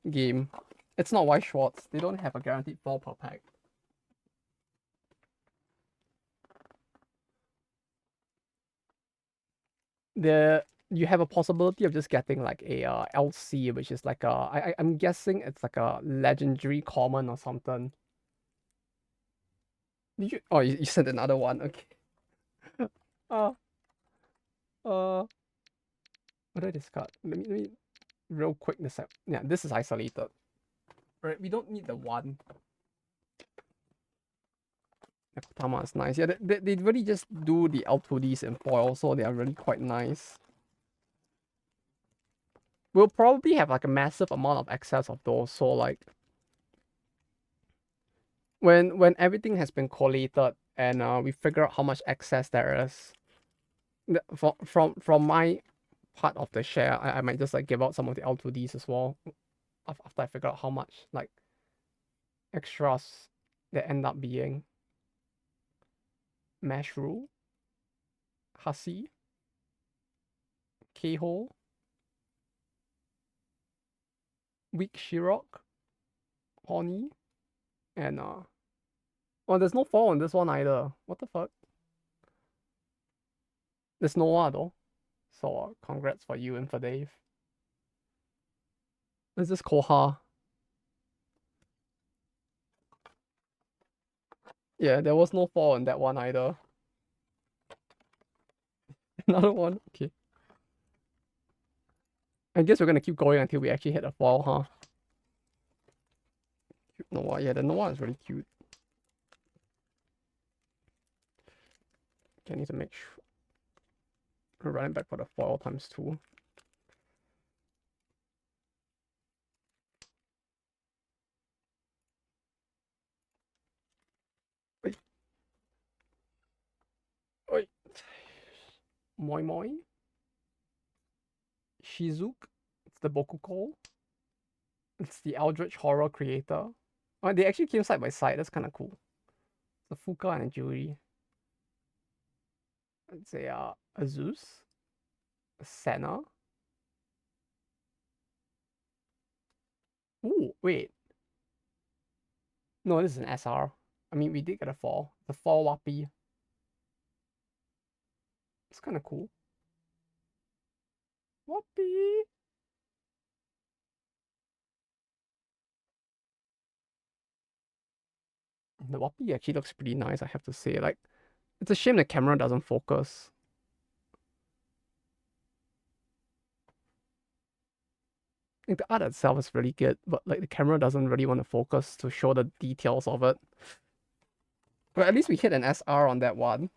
game. It's not White Schwartz. They don't have a guaranteed fall per pack. You have a possibility of just getting like a LC, which is like I'm guessing it's like a legendary common or something. Did you? Oh, you sent another one. Okay. Uh, what did I discard? Let me real quick this up. Yeah, this is isolated. Right, we don't need the one. Tama is nice. Yeah, they really just do the L2Ds in foil, so they are really quite nice. We'll probably have like a massive amount of excess of those, so like when everything has been collated and we figure out how much excess there is, from my part of the share, I might just like give out some of the L2Ds as well after I figure out how much like extras there end up being. Mashru, Hasi, K-Hole, Weak Shirok, Horny, and oh, there's no fall on this one either. What the fuck? There's Noah though. So congrats for you and for Dave. This is Koha. Yeah, there was no fall on that one either. Another one. Okay. I guess we're gonna keep going until we actually hit a fall, huh? Cute Noah. Yeah, the Noah is really cute. Okay, I need to make sure we're running back for the foil times 2. Wait. Wait. Moi Moi. Shizuke. It's the Bokuko. It's the Eldritch Horror creator. Oh, they actually came side by side. That's kind of cool. It's a Fuka and a Juri. It's a Zeus. A Senna. Ooh, wait. No, this is an SR. I mean, we did get a 4. The 4 Wappy. It's kind of cool. Wappy. The Wappy actually looks pretty nice, I have to say. Like, It's a shame the camera doesn't focus. Like the art itself is really good, but like the camera doesn't really want to focus to show the details of it. But at least we hit an SR on that one.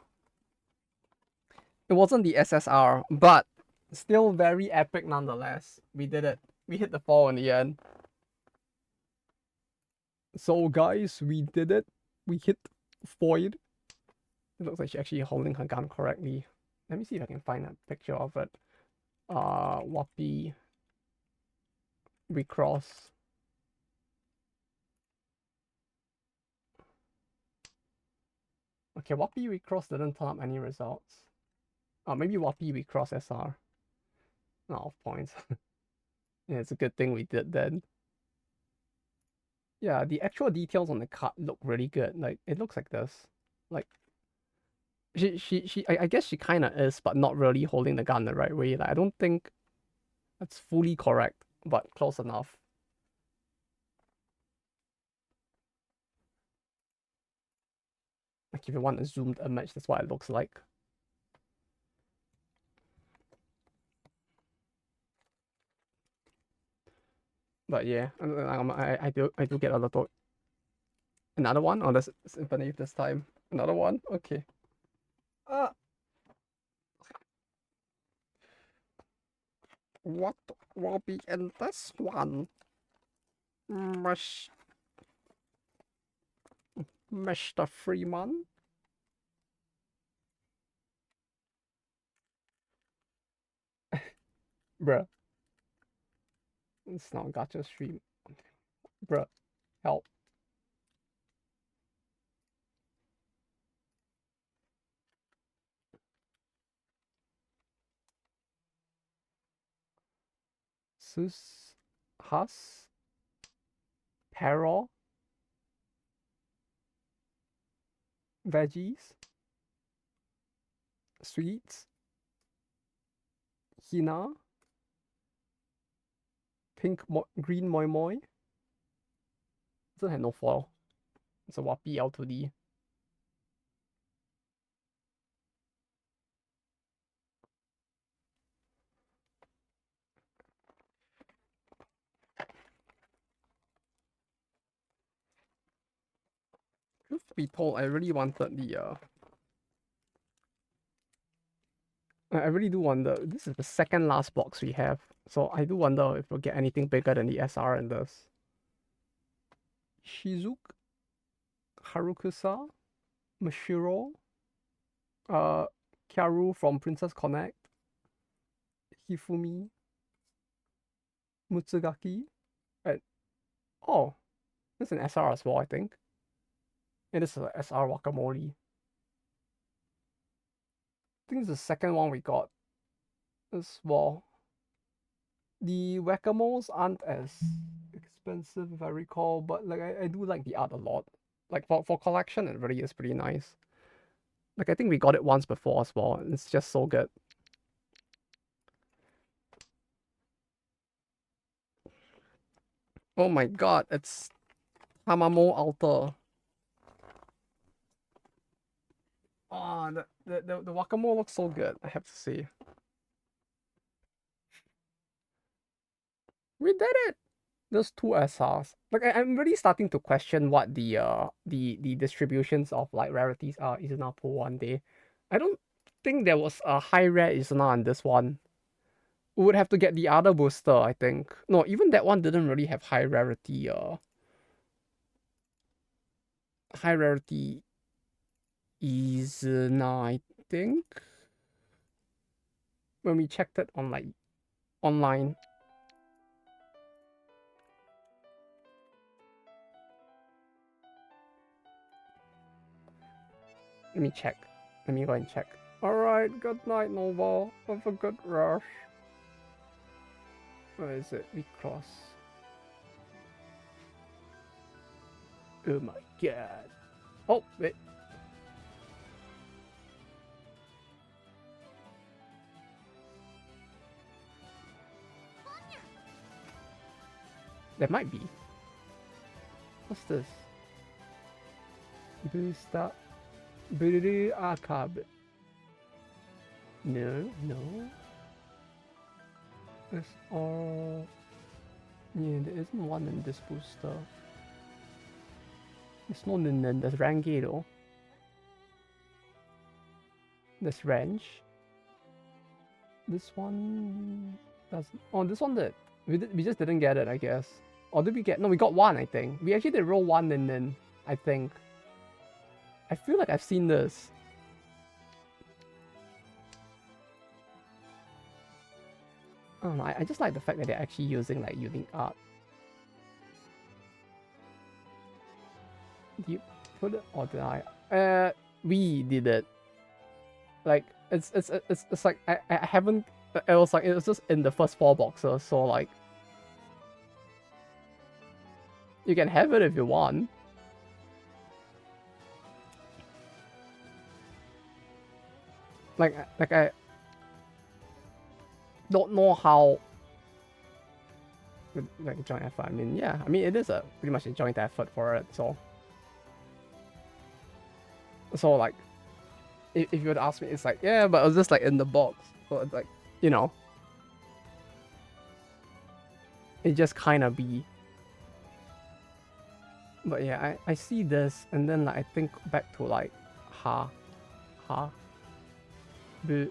It wasn't the SSR, but still very epic nonetheless. We did it. We hit the 4 in the end. So guys, we did it. We hit Void. It looks like she's actually holding her gun correctly. Let me see if I can find a picture of it. Wappy. Recross. Okay, Wappy Recross didn't turn up any results. Maybe Wappy Recross SR. Not off points. Yeah, it's a good thing we did then. Yeah, the actual details on the card look really good. Like, it looks like this. Like, I guess she kind of is, but not really holding the gun the right way. Like, I don't think that's fully correct, but close enough. Like, if you want a zoomed image, that's what it looks like. But yeah, I do get a little. Another one? Oh, that's Symphony this time. Another one? Okay. What will be in this one? Mr. Freeman? Bruh. It's not gacha stream. Bruh. Help. Sus. Hus. Peril. Veggies. Sweets. Hina. Green moi moi. Doesn't have no foil. It's a Wappy L2D. Truth be told, I really wanted the I really do wonder. This is the second last box we have, so I do wonder if we'll get anything bigger than the SR in this. Shizuke, Harukusa, Mashiro, Kyaru from Princess Connect, Hifumi, Mutsugaki, and oh, this is an SR as well, I think. And this is an SR Wakamori. I think it's the second one we got as well. The whack-a-moles aren't as expensive if I recall, but like I do like the art a lot. Like for collection, it really is pretty nice. Like I think we got it once before as well, and it's just so good. Oh my god, it's Hamamo Alter. Oh, the guacamole looks so good, I have to say. We did it! Those two SRs. Like I'm really starting to question what the distributions of like rarities are Izuna for one day. I don't think there was a high rare Izuna on this one. We would have to get the other booster, I think. No, even that one didn't really have high rarity Izuna, I think. When we checked it on like online. Let me check. Let me go and check. Alright, good night, Nova. Have a good rush. Where is it? We cross. Oh my god. Oh, wait. There might be. What's this? Booster. Blue archive. No. It's all. Yeah, there isn't one in this booster. It's not in the Rangi though. This range. This one doesn't. Oh, this one did. We just didn't get it, I guess. Or did we get? No, we got one, I think. We actually did roll one and then, I think. I feel like I've seen this. I don't know, I just like the fact that they're actually using like unique art. Do you put it or did I? We did it. Like it's like I haven't. It was just in the first 4 boxes, so like you can have it if you want. Like I don't know how. Like joint effort. I mean, yeah. I mean, it is a pretty much a joint effort for it. So like, if you would ask me, it's like, yeah, but it was just like in the box. So it's like, you know, it just kind of be. But yeah, I see this, and then like I think back to like bu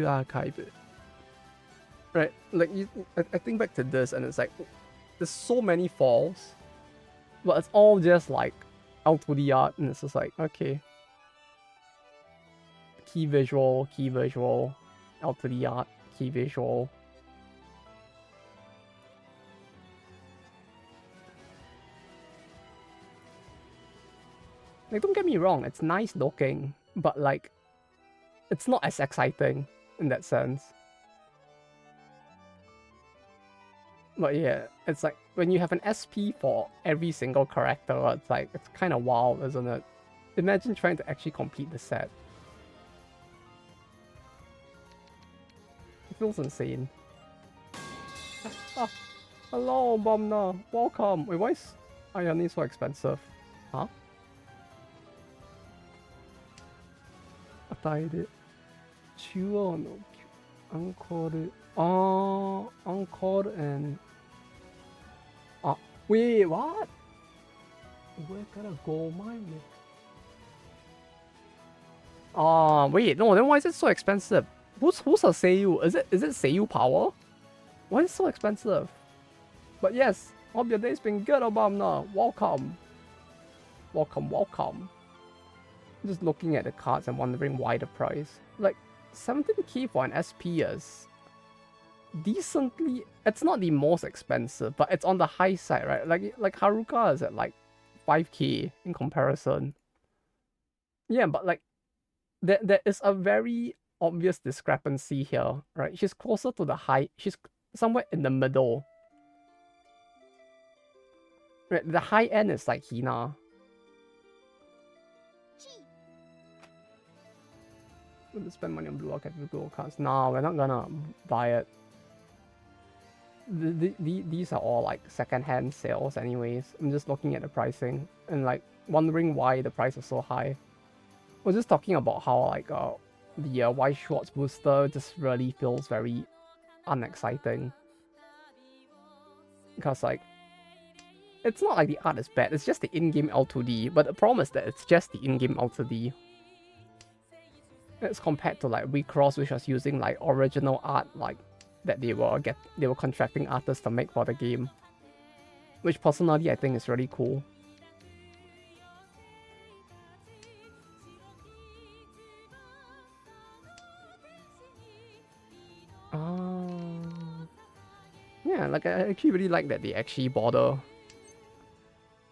archive. Right, like I think back to this, and it's like there's so many falls, but it's all just like L2D art, and it's just like, okay, key visual, L2D art, key visual. Like, don't get me wrong, it's nice looking, but like, it's not as exciting in that sense. But yeah, it's like when you have an SP for every single character, it's like, it's kind of wild, isn't it? Imagine trying to actually complete the set. It feels insane. Hello, Bomna. Welcome. Wait, why is Ayani so expensive? Huh? Ataide. Chuo no Encore. Encore and. Wait, what? Where gotta go mine? Wait, no, then why is it so expensive? Who's a Seiyu? Is it Seiyu power? Why is it so expensive? But yes, hope your day's been good, Obama. Welcome. Welcome. Just looking at the cards and wondering why the price. Like, 17k for an SP is decently. It's not the most expensive, but it's on the high side, right? Like Haruka is at like 5k in comparison. Yeah, but like there is a very obvious discrepancy here, right? She's closer to the high. She's somewhere in the middle. Right, the high end is like Hina. I'm gonna spend money on blue archive gold cards. No, we're not gonna buy it. These are all like second-hand sales anyways. I'm just looking at the pricing and like wondering why the price is so high. We're just talking about how like the White Schwartz booster just really feels very unexciting. Because like, it's not like the art is bad, it's just the in-game L2D, but the problem is that it's just the in-game L2D. It's compared to like Recross, which was using like original art like that they were contracting artists to make for the game. Which personally I think is really cool. Yeah, like I actually really like that they actually bother.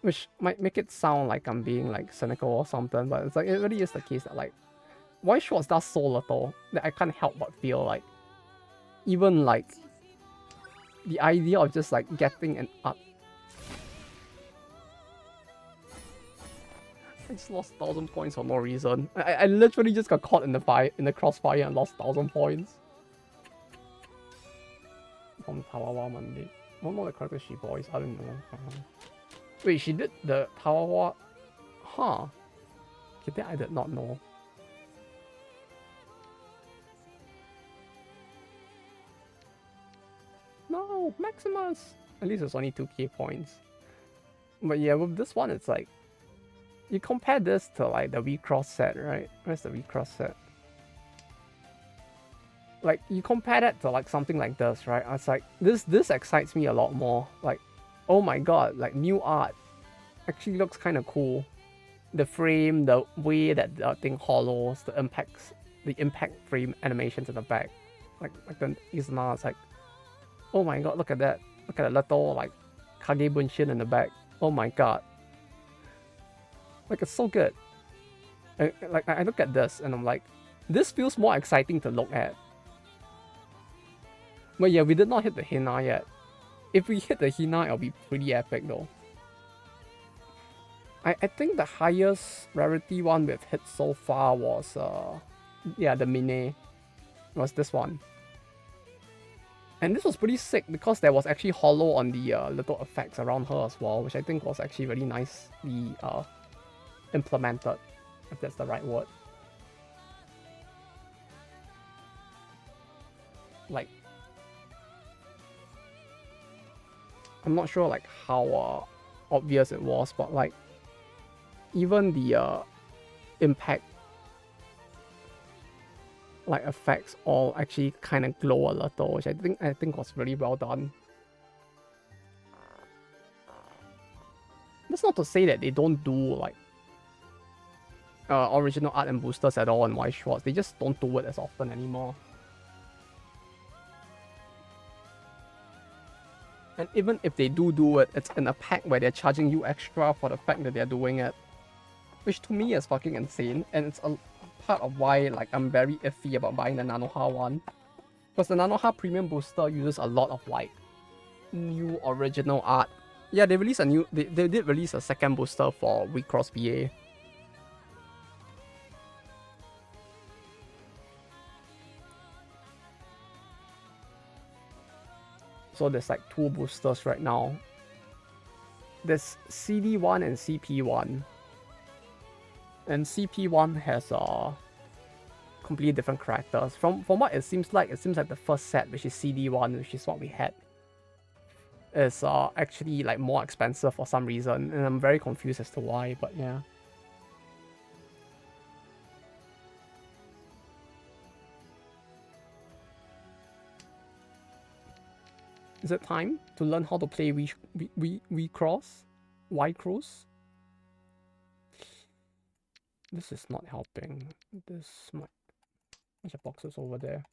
Which might make it sound like I'm being like cynical or something, but it's like it really is the case that like White Schwartz does so little that I can't help but feel like even like the idea of just like getting an art. I just lost 1,000 points for no reason. I literally just got caught in the crossfire and lost 1,000 points. From Tawawa Monday. What more the character she voiced? I don't know. Wait, she did the Tawa. Huh. Okay, that I did not know. No, Maximus! At least it's only 2k points. But yeah, with this one, it's like, you compare this to like the V-Cross set, right? Where's the V-Cross set? Like, you compare that to like something like this, right? It's like, this excites me a lot more. Like, oh my god, like new art. Actually looks kind of cool. The frame, the way that the thing hollows, the impact frame animations in the back. Like the Izuna, it's like, oh my god, look at that. Look at the little like Kage Bunshin in the back. Oh my god. Like, it's so good. Like, I look at this and I'm like, this feels more exciting to look at. But yeah, we did not hit the Hina yet. If we hit the Hina, it'll be pretty epic though. I think the highest rarity one we've hit so far was, yeah, the Mine. Was this one. And this was pretty sick because there was actually hollow on the little effects around her as well, which I think was actually really nicely implemented, if that's the right word. Like, I'm not sure like how obvious it was, but like even the impact like effects all actually kind of glow a little, which I think was really well done. That's not to say that they don't do like original art and boosters at all in Y Schwartz. They just don't do it as often anymore. And even if they do it, it's in a pack where they're charging you extra for the fact that they're doing it. Which to me is fucking insane, and it's a part of why like I'm very iffy about buying the Nanoha one. Because the Nanoha Premium Booster uses a lot of like new original art. Yeah, they released a new they did release a second booster for V-Cross BA. So there's like 2 boosters right now. There's CD1 and CP1. And CP1 has completely different characters. From what it seems like the first set, which is CD1, which is what we had, is actually like more expensive for some reason, and I'm very confused as to why, but yeah. Is it time to learn how to play V-Cross? Y-Cross? This is not helping. This might... Bunch of boxes over there.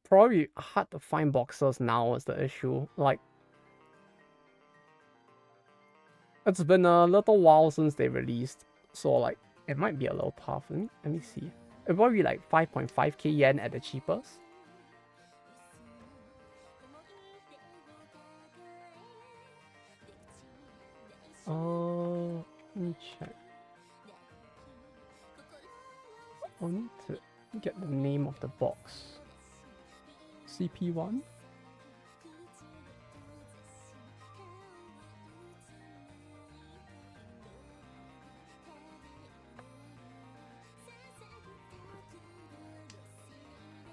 Probably hard to find boxes now is the issue. Like, it's been a little while since they released, so like, it might be a little tough. Let me see. It probably be like 5.5k yen at the cheapest. Let me check. I need to get the name of the box. CP1?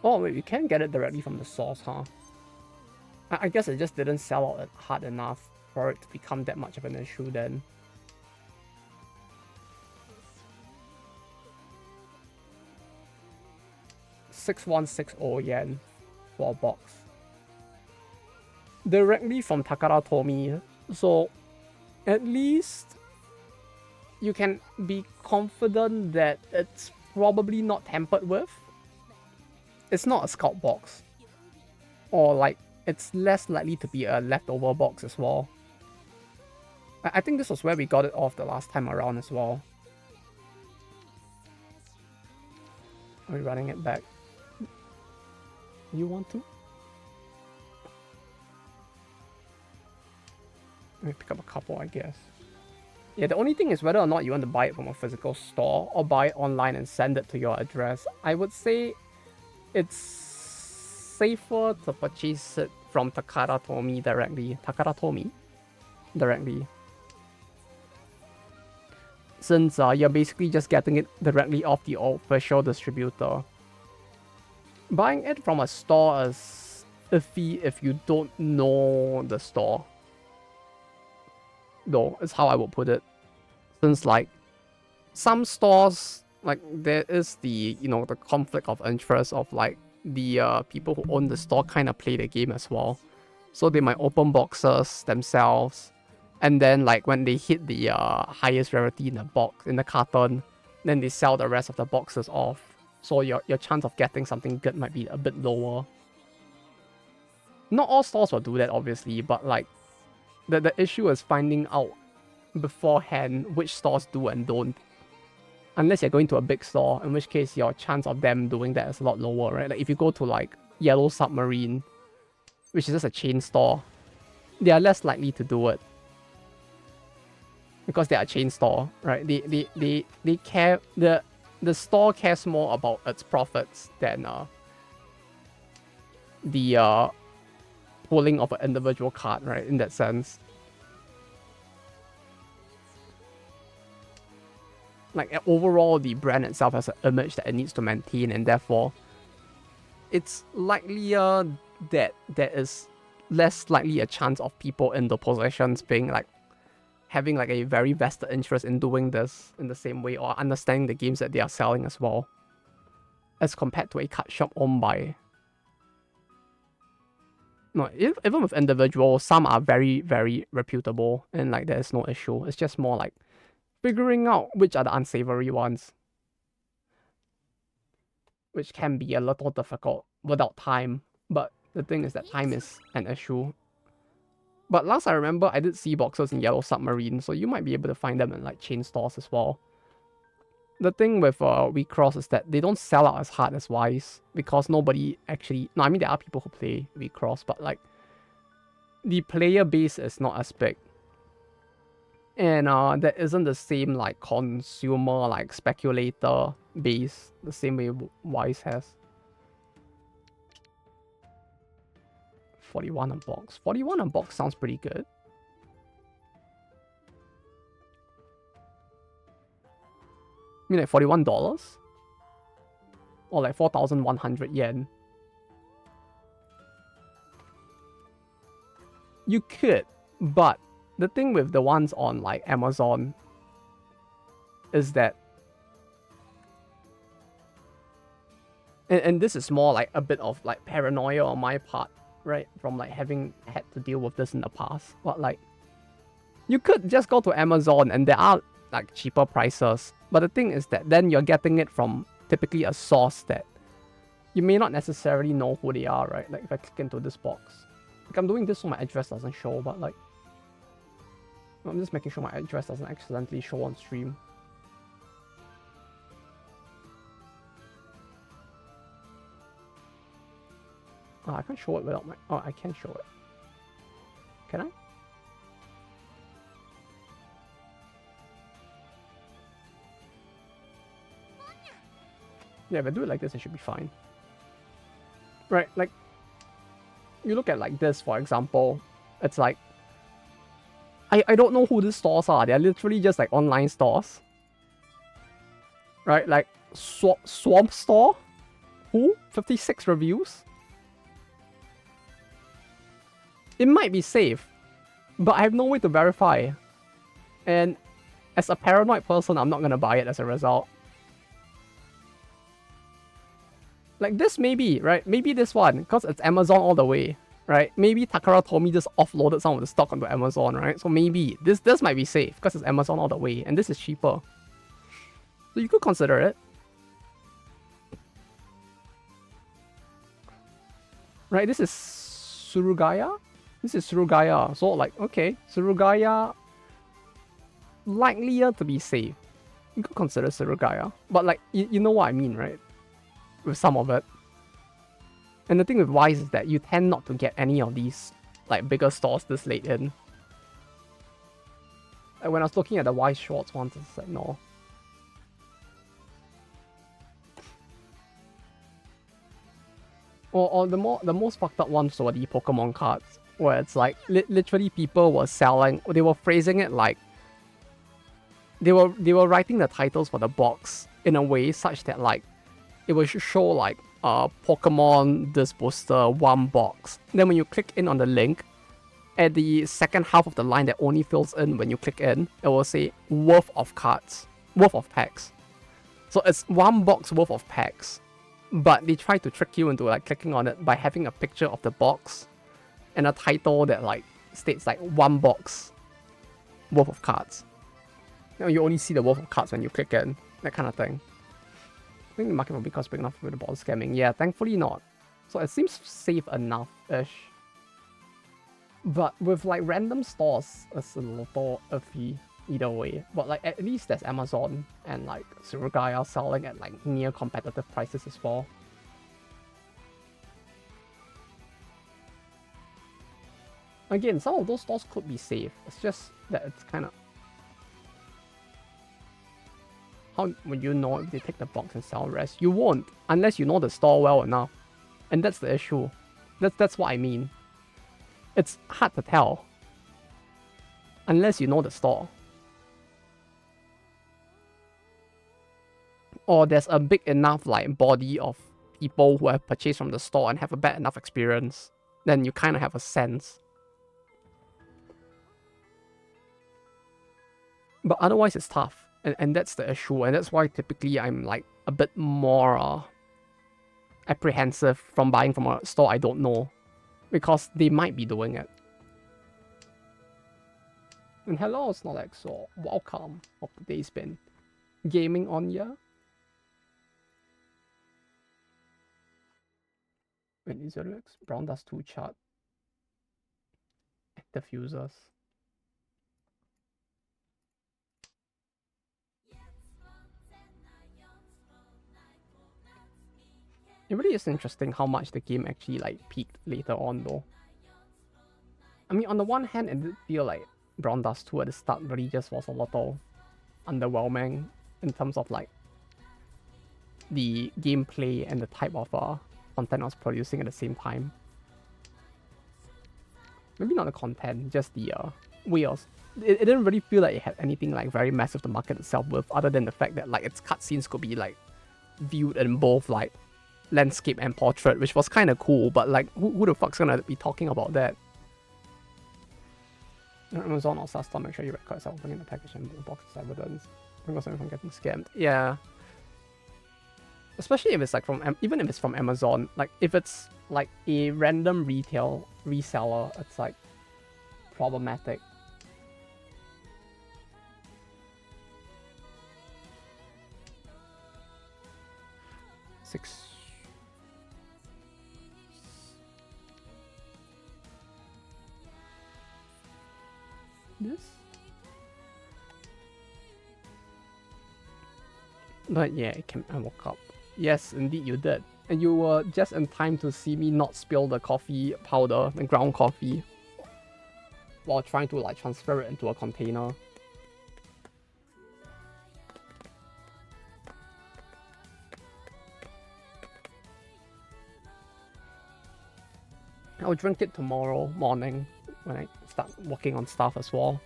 Oh wait, we can get it directly from the source, huh? I guess it just didn't sell out hard enough for it to become that much of an issue then. $6,160 yen for a box. Directly from Takara Tomy, so at least you can be confident that it's probably not tampered with. It's not a scout box. Or like, it's less likely to be a leftover box as well. I think this was where we got it off the last time around as well. Are we running it back? You want to? Let me pick up a couple, I guess. Yeah, the only thing is whether or not you want to buy it from a physical store or buy it online and send it to your address. I would say it's safer to purchase it from Takara Tomy directly. Takara Tomy? Directly. Since you're basically just getting it directly off the official distributor. Buying it from a store is iffy if you don't know the store. Though, is how I would put it. Since, like, some stores, like, there is the, you know, the conflict of interest of, like, the people who own the store kind of play the game as well. So they might open boxes themselves, and then, like, when they hit the highest rarity in the box, in the carton, then they sell the rest of the boxes off. So your chance of getting something good might be a bit lower. Not all stores will do that, obviously, but, like, the issue is finding out beforehand which stores do and don't. Unless you're going to a big store, in which case your chance of them doing that is a lot lower, right? Like, if you go to, like, Yellow Submarine, which is just a chain store, they are less likely to do it. Because they are a chain store, right? They care, the store cares more about its profits than the pulling of an individual card, right? In that sense. Like, overall, the brand itself has an image that it needs to maintain, and therefore, it's likelier that there is less likely a chance of people in the possessions being, like, having, like, a very vested interest in doing this in the same way, or understanding the games that they are selling as well, as compared to a card shop owned by... No, even with individuals, some are very, very reputable, and, like, there's no issue. It's just more like figuring out which are the unsavory ones, which can be a little difficult without time. But the thing is that time is an issue. But last I remember, I did see boxes in Yellow Submarine, so you might be able to find them in, like, chain stores as well. The thing with WeCross is that they don't sell out as hard as Wise, because nobody actually... No, I mean, there are people who play WeCross, but, like, the player base is not as big. And there isn't the same, like, consumer, like, speculator base, the same way Wise has. 41 a box. 41 a box sounds pretty good. I mean, like, $41? Or, like, 4,100 yen. You could, but the thing with the ones on, like, Amazon is that, and this is more like a bit of, like, paranoia on my part, right? From, like, having had to deal with this in the past. But, like, you could just go to Amazon and there are, like, cheaper prices. But the thing is that then you're getting it from typically a source that you may not necessarily know who they are, right? Like, if I click into this box. Like, I'm doing this so my address doesn't show, but, like, I'm just making sure my address doesn't accidentally show on stream. Oh, I can't show it without my... Oh, I can show it. Can I? Yeah, if I do it like this, it should be fine. Right, like... You look at, like, this, for example. It's like... I don't know who these stores are. They're literally just, like, online stores. Right, like, Swamp Store? Who? 56 reviews? It might be safe, but I have no way to verify. And as a paranoid person, I'm not gonna buy it as a result. Like, this maybe, right? Maybe this one, because it's Amazon all the way, right? Maybe Takara Tomy just offloaded some of the stock onto Amazon, right? So maybe this might be safe, because it's Amazon all the way, and this is cheaper. So you could consider it. Right, this is Surugaya? This is Surugaya. So, like, okay, Surugaya likelier to be safe. You could consider Surugaya. But, like, you know what I mean, right? With some of it. And the thing with Wise is that you tend not to get any of these, like, bigger stores this late in. Like, when I was looking at the Wise shorts ones, it's like, no. Or the most fucked up ones were the Pokemon cards, where it's like literally people were selling. They were phrasing it like they were writing the titles for the box in a way such that like it would show like Pokemon this booster 1 box. Then when you click in on the link, at the second half of the line that only fills in when you click in, it will say worth of cards, worth of packs. So it's 1 box worth of packs, but they try to trick you into like clicking on it by having a picture of the box and a title that like states like 1 box worth of cards. Now you only see the worth of cards when you click in, that kind of thing. I think the market will become big enough with the ball scamming. Yeah, thankfully not. So it seems safe enough-ish. But with like random stores, it's a little iffy either way. But like at least there's Amazon and like Surugaya selling at like near competitive prices as well. Again, some of those stores could be safe. It's just that it's kind of... How would you know if they take the box and sell the rest? You won't, unless you know the store well enough. And that's the issue. That's what I mean. It's hard to tell. Unless you know the store. Or there's a big enough like body of people who have purchased from the store and have a bad enough experience. Then you kind of have a sense. But otherwise it's tough. And that's the issue. And that's why typically I'm like a bit more apprehensive from buying from a store I don't know. Because they might be doing it. And hello, Snorlax. Welcome. Hope the day's been gaming on ya. Wait, is your X? Brown Dust 2 chart. Active users. It really is interesting how much the game actually like peaked later on though. I mean, on the one hand, it did feel like Brown Dust 2 at the start really just was a little underwhelming in terms of like the gameplay and the type of content I was producing at the same time. Maybe not the content, just the way of... It didn't really feel like it had anything like very massive to market itself with, other than the fact that like its cutscenes could be like viewed in both like landscape and portrait, which was kind of cool, but like who the fuck's gonna be talking about that? Amazon or SaaS, make sure you record yourself opening the package and the box as evidence. Bring us from getting scammed. Yeah. Especially if it's like from, even if it's from Amazon, like if it's like a random retail reseller, it's like problematic. This? But yeah, I woke up. Yes, indeed you did. And you were just in time to see me not spill the coffee powder, the ground coffee, while trying to like transfer it into a container. I'll drink it tomorrow morning when I start working on stuff as well.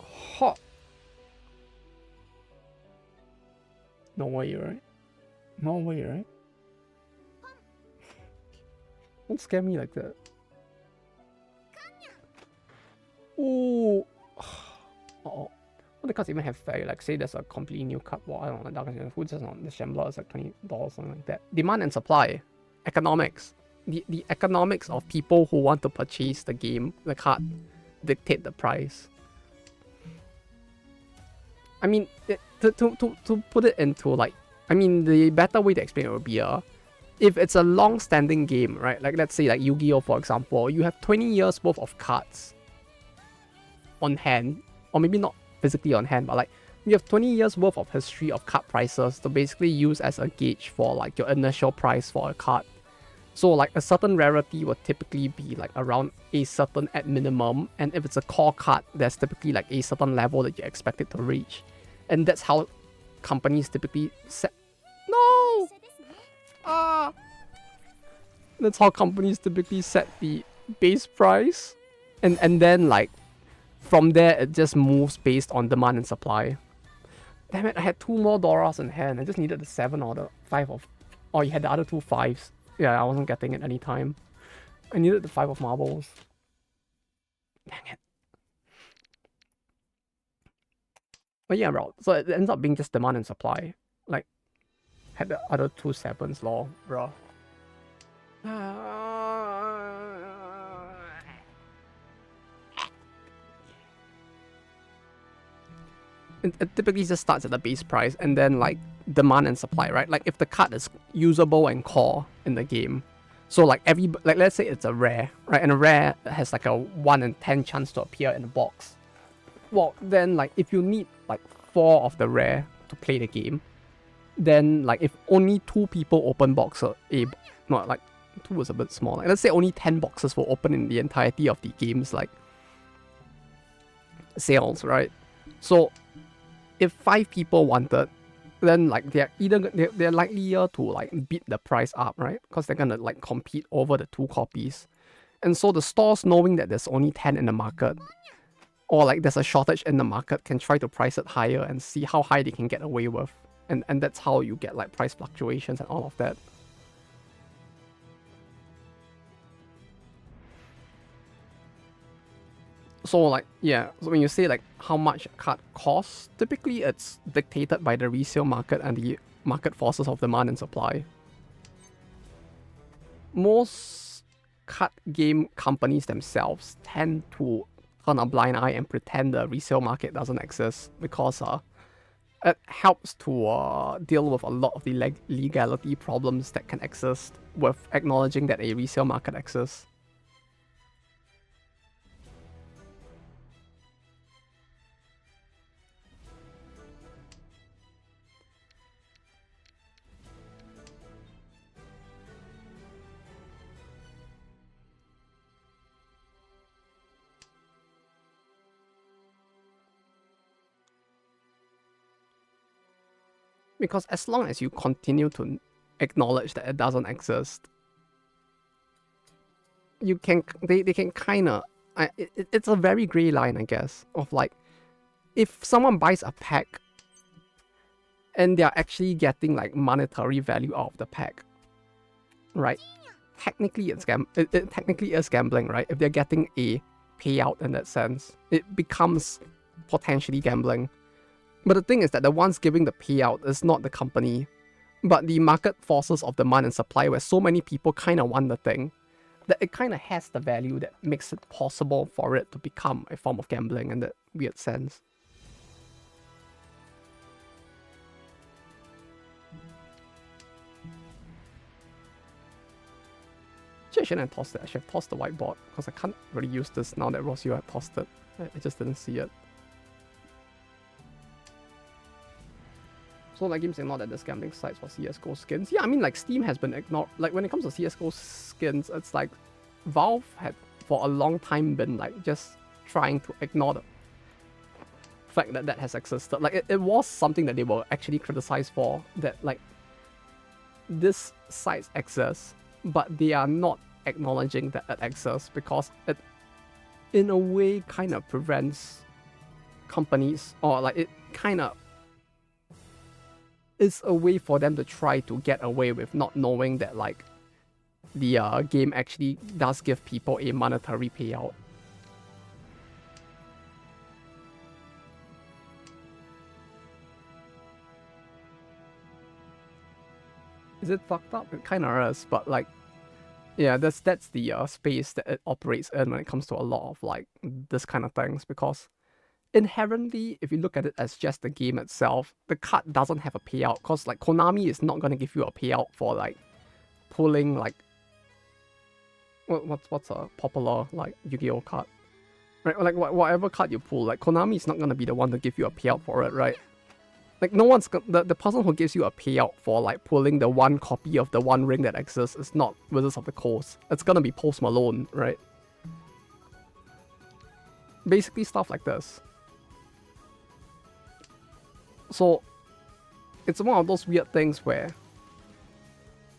Hot. No way, right? No way, right? Don't scare me like that. Ooh. Uh-oh. Well, the cards even have value. Like, say there's a completely new cup. Well, I don't know, Dark and Food just on the Shambler is like $20, something like that. Demand and supply. Economics. The economics of people who want to purchase the game, the card, dictate the price. I mean, to put it into like, I mean, the better way to explain it would be if it's a long-standing game, right? Like, let's say like Yu-Gi-Oh, for example, you have 20 years worth of cards on hand, or maybe not physically on hand, but like you have 20 years worth of history of card prices to basically use as a gauge for like your initial price for a card. So like a certain rarity would typically be like around a certain at minimum, and if it's a core card, there's typically like a certain level that you expect it to reach. And that's how companies typically set... No! That's how companies typically set the base price. And then, like, from there, it just moves based on demand and supply. Damn it, I had 2 more Doras in hand. I just needed the 7 or the 5 of... Oh, you had the other 2 5s. Yeah, I wasn't getting it any time. I needed the 5 of marbles. Dang it. But yeah, bro. So it ends up being just demand and supply. Like, had the other 2 7s, lol, bro. It typically just starts at the base price and then like demand and supply, right? Like if the card is usable and core in the game, so like let's say it's a rare, right? And a rare has like a 1 in 10 chance to appear in a box. Well, then like if you need like 4 of the rare to play the game, then like if only 2 people open boxes, not like 2 is a bit small. Like, let's say only 10 boxes will open in the entirety of the game's like sales, right? So if 5 people wanted, then like they're likelier to like beat the price up, right? Because they're gonna like compete over the 2 copies. And so the stores, knowing that there's only 10 in the market, or like there's a shortage in the market, can try to price it higher and see how high they can get away with. And that's how you get like price fluctuations and all of that. So like, yeah, so when you say like how much a card costs, typically it's dictated by the resale market and the market forces of demand and supply. Most card game companies themselves tend to turn a blind eye and pretend the resale market doesn't exist because it helps to deal with a lot of the legality problems that can exist with acknowledging that a resale market exists. Because as long as you continue to acknowledge that it doesn't exist, you can they can kind of it's a very gray line, I guess, of like if someone buys a pack and they're actually getting like monetary value out of the pack, right? Technically, it technically is gambling, right? If they're getting a payout in that sense, it becomes potentially gambling. But the thing is that the ones giving the payout is not the company, but the market forces of demand and supply, where so many people kind of want the thing, that it kind of has the value that makes it possible for it to become a form of gambling in that weird sense. Actually, I shouldn't have tossed it. I should have tossed the whiteboard, because I can't really use this now that Rossio had tossed it. I just didn't see it. So like games ignore that there's gambling sites for CSGO skins. Yeah, I mean like Steam has been ignored. Like when it comes to CSGO skins, it's like Valve had for a long time been like just trying to ignore the fact that that has existed. Like it was something that they were actually criticized for, that like this site exists, but they are not acknowledging that it exists because it in a way kind of prevents companies, or like it kind of is a way for them to try to get away with not knowing that like the game actually does give people a monetary payout. Is it fucked up? It kind of is, but like, yeah, that's the space that it operates in when it comes to a lot of like this kind of things, because inherently, if you look at it as just the game itself, the card doesn't have a payout, because like Konami is not going to give you a payout for like pulling like what's a popular like Yu-Gi-Oh card, right? Like whatever card you pull, like Konami is not going to be the one to give you a payout for it, right? Like no one's the person who gives you a payout for like pulling the 1 copy of the 1 ring that exists is not Wizards of the Coast. It's gonna be Post Malone, right? Basically stuff like this. So it's one of those weird things where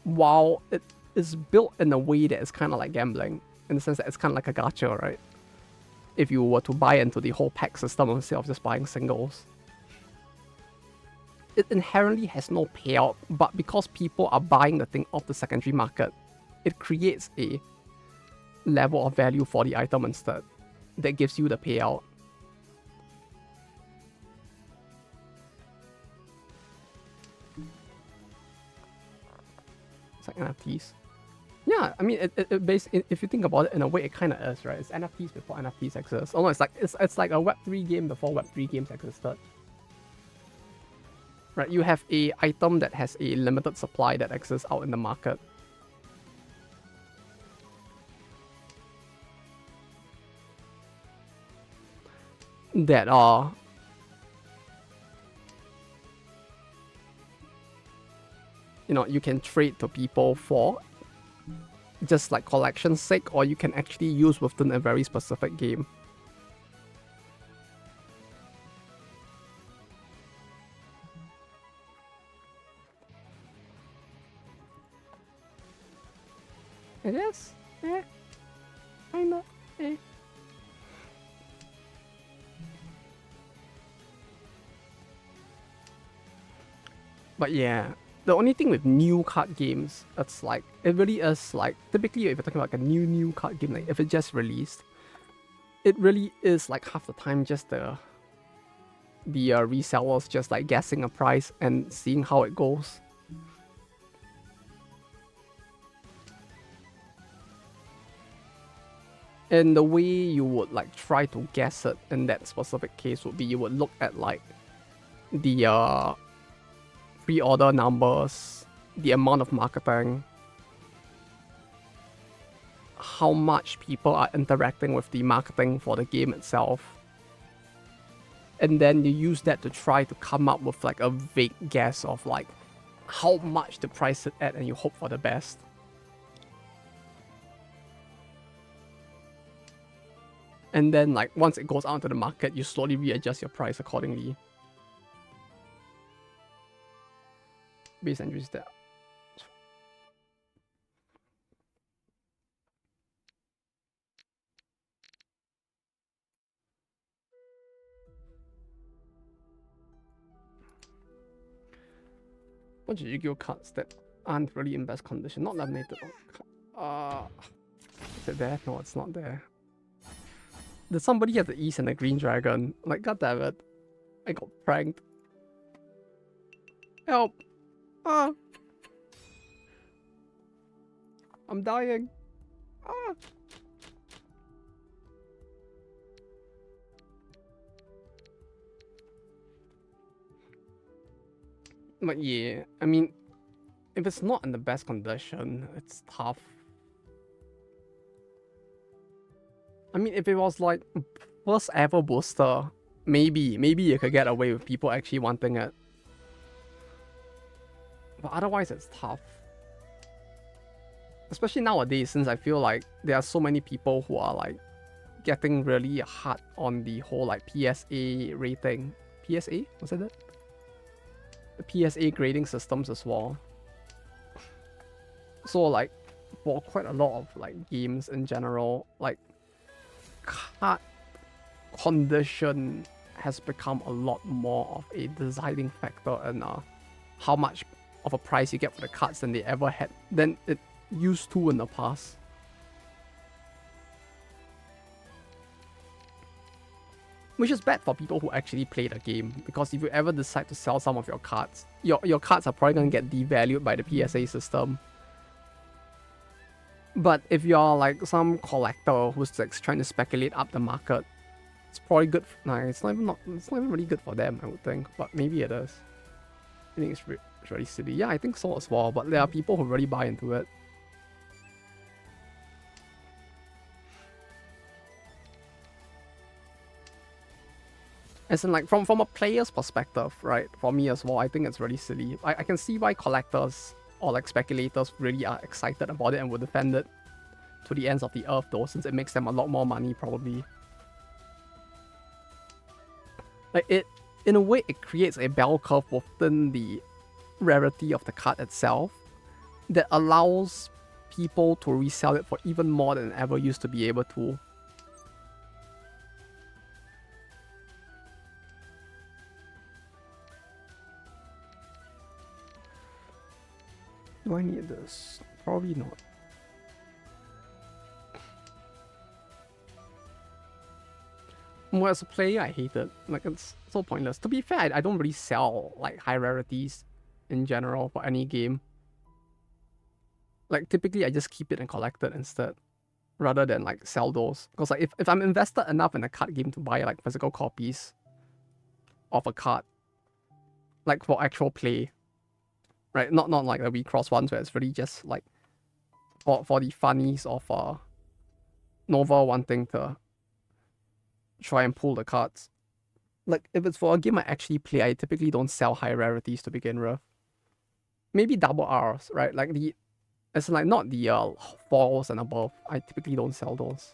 while it is built in a way that is kind of like gambling, in the sense that it's kind of like a gacha, right? If you were to buy into the whole pack system instead of just buying singles. It inherently has no payout, but because people are buying the thing off the secondary market, it creates a level of value for the item instead that gives you the payout. It's like NFTs. Yeah, I mean, if you think about it in a way, it kind of is, right? It's NFTs before NFTs exist. Oh no, it's like a Web3 game before Web3 games existed. Right, you have a item that has a limited supply that exists out in the market. That are you can trade to people for just like collection's sake, or you can actually use within a very specific game. It is? Eh. Kinda. Eh. But yeah, the only thing with new card games, it's like, it really is like, typically if you're talking about like a new card game, like if it just released, it really is like half the time just the resellers just like guessing a price and seeing how it goes. And the way you would like try to guess it in that specific case would be you would look at like the pre-order numbers, the amount of marketing, how much people are interacting with the marketing for the game itself. And then you use that to try to come up with like a vague guess of like how much to price it at, and you hope for the best. And then like once it goes out into the market, you slowly readjust your price accordingly. Base entries there. Bunch of Yu-Gi-Oh cards that aren't really in best condition, not laminated. Is it there? No, it's not there. Did somebody have the East and the Green Dragon? Like, goddammit. I got pranked. Help! Ah! I'm dying. Ah! But yeah, I mean, if it's not in the best condition, it's tough. I mean, if it was like first ever booster, maybe you could get away with people actually wanting it. But otherwise, it's tough. Especially nowadays, since I feel like there are so many people who are like getting really hard on the whole like PSA rating. PSA? Was that it? The PSA grading systems as well. So like for quite a lot of like games in general, like card condition has become a lot more of a deciding factor in how much of a price you get for the cards than they ever had than it used to in the past. Which is bad for people who actually play the game, because if you ever decide to sell some of your cards, your cards are probably going to get devalued by the PSA system. But if you're like some collector who's like trying to speculate up the market, it's probably good. Nah, it's not even really good for them, I would think. But maybe it is. I think it's really silly. Yeah, I think so as well. But there are people who really buy into it. As in, like, from a player's perspective, right? For me as well, I think it's really silly. I can see why collectors or like speculators really are excited about it and will defend it to the ends of the earth, though, since it makes them a lot more money, probably. Like, in a way, it creates a bell curve within the rarity of the card itself. that allows people to resell it for even more than ever used to be able to. Do I need this? Probably not. Well, as a player, I hate it. Like, it's so pointless. To be fair, I don't really sell, like, high rarities in general for any game. Like, typically, I just keep it and collect it instead, rather than, like, sell those. Because, like, if I'm invested enough in a card game to buy, like, physical copies of a card, like, for actual play, right? Not like the Recross ones where it's really just, like, for the funnies of Nova wanting to try and pull the cards. Like, if it's for a game I actually play, I typically don't sell high rarities to begin with. Maybe double R's, right? Like, it's like not the foils and above. I typically don't sell those.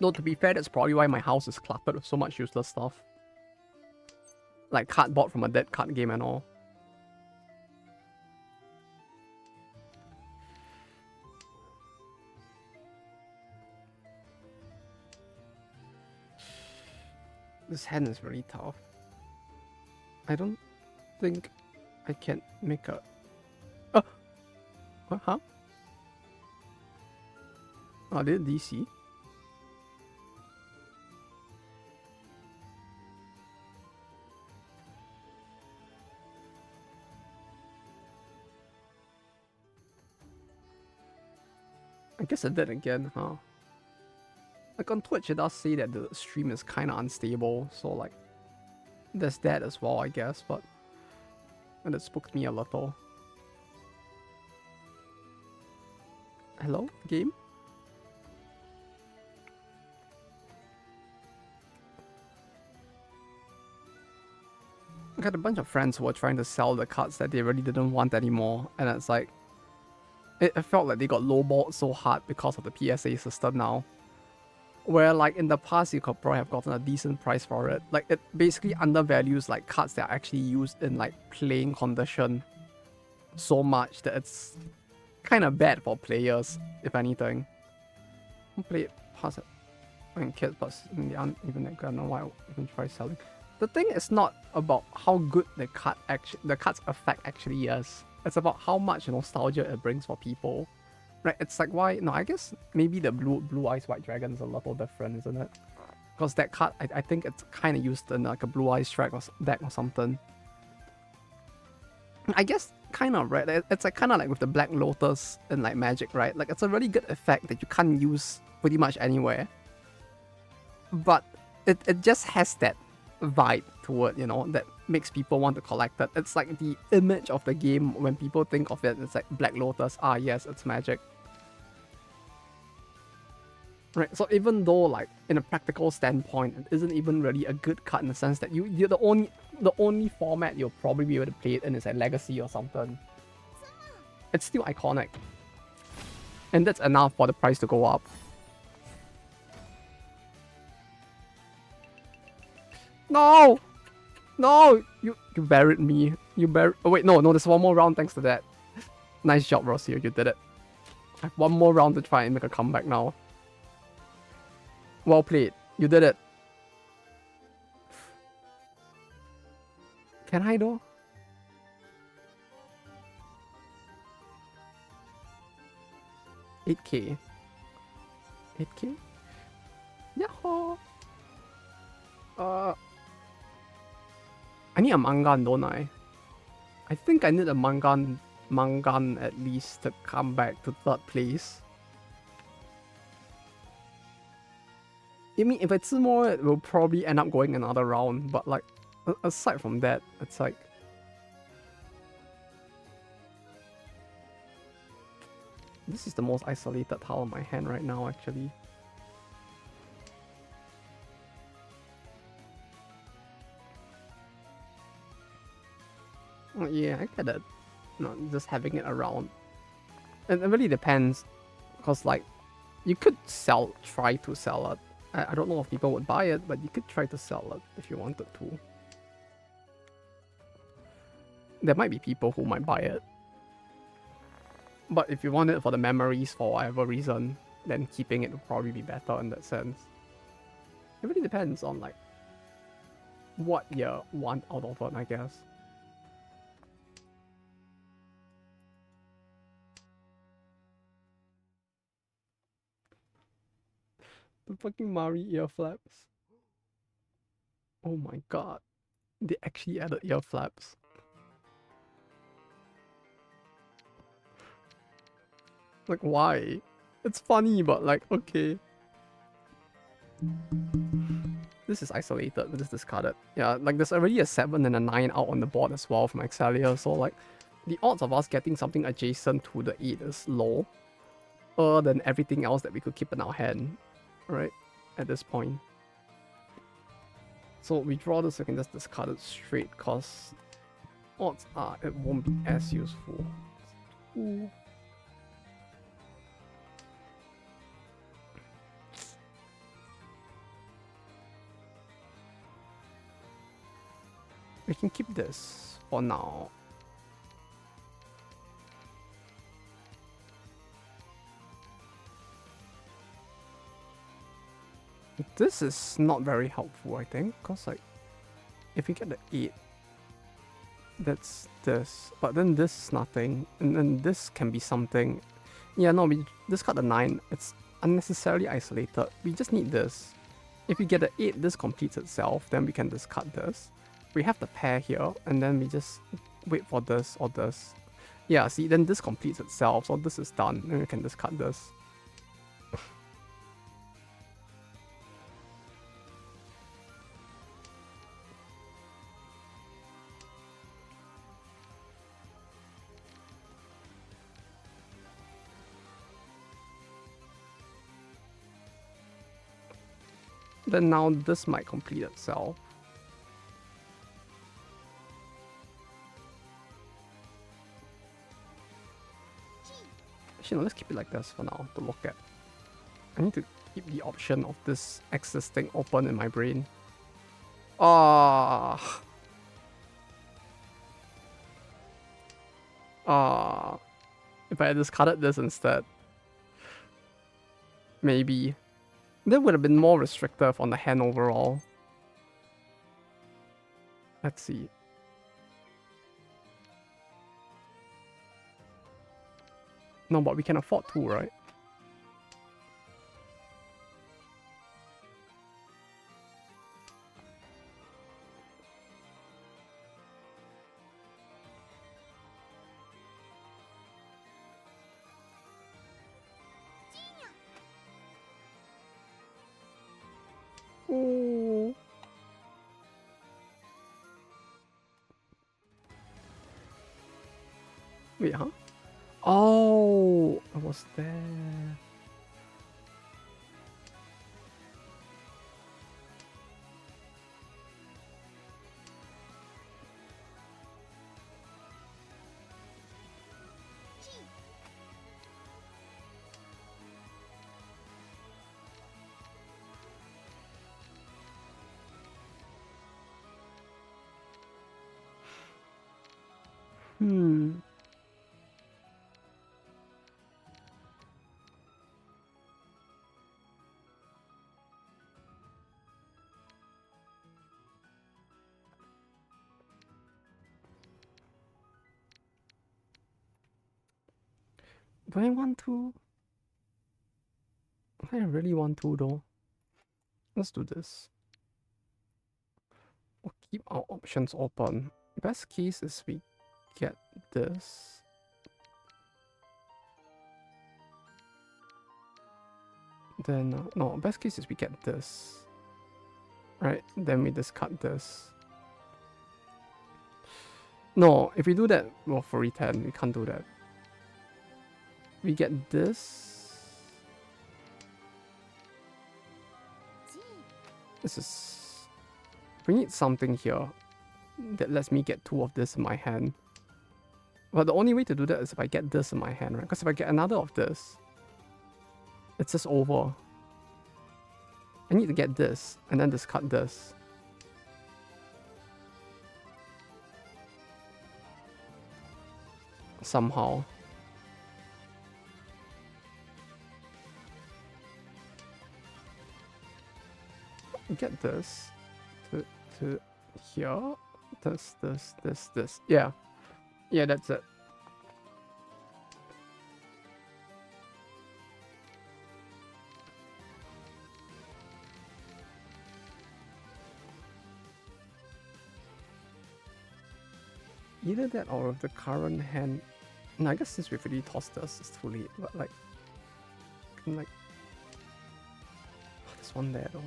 No, to be fair, that's probably why my house is cluttered with so much useless stuff. Like cardboard from a dead card game and all. This hand is really tough. I don't think I can make a... Oh! What? Huh? Oh, did DC? I guess I did again, huh? Like on Twitch, it does say that the stream is kind of unstable, so like, there's that as well, I guess, but... And it spooked me a little. Hello? Game? I had a bunch of friends who were trying to sell the cards that they really didn't want anymore, and it's like... It felt like they got lowballed so hard because of the PSA system now. Where like in the past you could probably have gotten a decent price for it. Like it basically undervalues like cards that are actually used in like playing condition so much that it's kind of bad for players, if anything. Who play it past it when kids, but they aren't even that good. I don't know why I even try selling. The thing is not about how good the card's effect actually is. It's about how much nostalgia it brings for people. Right, it's like why... No, I guess maybe the Blue Eyes White Dragon is a little different, isn't it? Because that card, I think it's kind of used in like a Blue Eyes deck or something. I guess kind of, right? It's like kind of like with the Black Lotus in like Magic, right? Like it's a really good effect that you can't use pretty much anywhere. But it just has that vibe to it, you know, that makes people want to collect it. It's like the image of the game when people think of it, it's like Black Lotus. Ah, yes, it's Magic. Right, so even though like in a practical standpoint, it isn't even really a good card in the sense that you're the only format you'll probably be able to play it in is a Legacy or something. It's still iconic. And that's enough for the price to go up. No! No! You buried me. Oh wait, no, there's one more round thanks to that. Nice job, Rossier, you did it. I have one more round to try and make a comeback now. Well played. You did it. Can I though? $8K. 8K? Yahoo! I need a Mangan, don't I? I think I need a Mangan at least to come back to third place. I mean, if I see more, it will probably end up going another round. But like, aside from that, it's like... This is the most isolated tile in my hand right now, actually. Well, yeah, I get it. Not just having it around. It really depends, because like you could try to sell it. I don't know if people would buy it, but you could try to sell it if you wanted to. There might be people who might buy it. But if you want it for the memories for whatever reason, then keeping it would probably be better in that sense. It really depends on like what you want out of it, I guess. The fucking Mari ear flaps. Oh my god. They actually added ear flaps. Like, why? It's funny, but like, okay. This is isolated, but this discarded. Yeah, like there's already a 7 and a 9 out on the board as well from Excelia, so like, the odds of us getting something adjacent to the 8 is low. Than everything else that we could keep in our hand, right? At this point. So we draw this, we can just discard it straight, because odds are it won't be as useful. Ooh. We can keep this for now. This is not very helpful, I think, because like, if we get the 8, that's this, but then this is nothing, and then this can be something. Yeah, no, we discard the 9, it's unnecessarily isolated. We just need this. If we get the 8, this completes itself, then we can discard this. We have the pair here, and then we just wait for this or this. Yeah, see, then this completes itself, so this is done, and we can discard this. Then now this might complete itself. Actually, no, let's keep it like this for now to look at. I need to keep the option of this existing open in my brain. Ah. If I had discarded this instead, maybe. That would have been more restrictive on the hand overall. Let's see. No, but we can afford 2, right? Ooh. Wait, huh? Oh, I was there. Hmm. Do I want to? I really want to though. Let's do this. We'll keep our options open. Best case is we get this. Then, no, best case is we get this. Right, then we discard this. No, if we do that, well, for E10, we can't do that. We get this. This is... We need something here. that lets me get 2 of this in my hand. But the only way to do that is if I get this in my hand, right? Because if I get another of this, it's just over. I need to get this, and then discard this. Somehow. Get this to here. This. Yeah. Yeah, that's it. Either that or with the current hand. No, I guess since we've already tossed this, it's too late. But like, oh, there's one there though.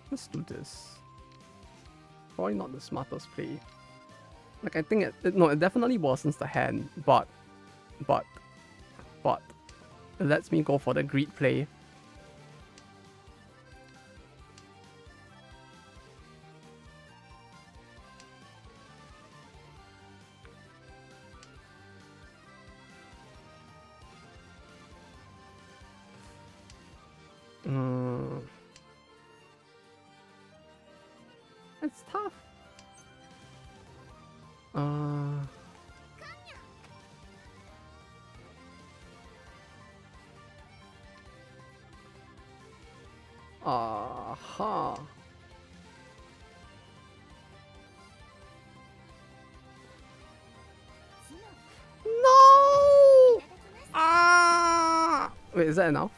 Let's do this. Probably not the smartest play. Like, I think it definitely worsens the hand, but it lets me go for the greed play. It's tough. Aha. No! Ah! Wait, is that enough?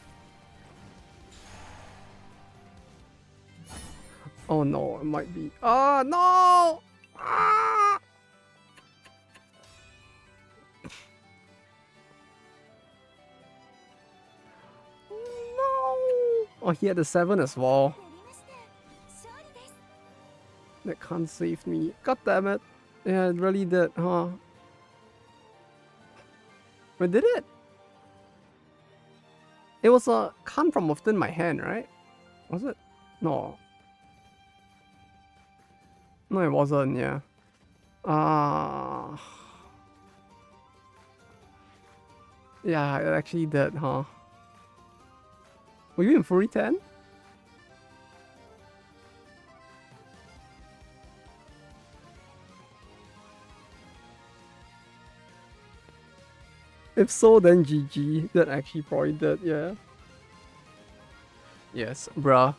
Oh no, it might be. Oh no! Ah! No! Oh, he had the 7 as well. That can't save me. God damn it. Yeah, it really did, huh? Wait, did it? It was a can't from within my hand, right? Was it? No. No, it wasn't, yeah. Yeah, it actually did, huh? Were you in Fury 10? If so, then GG. That actually probably did, yeah. Yes, bruh.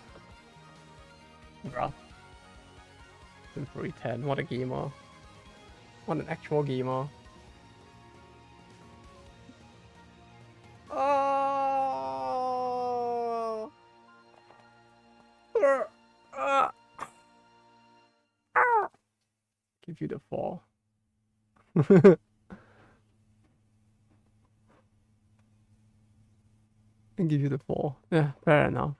Bruh. In Fury 10, what a gamer. What an actual gamer. Oh! Give you the 4. And give you the 4. Yeah, fair enough.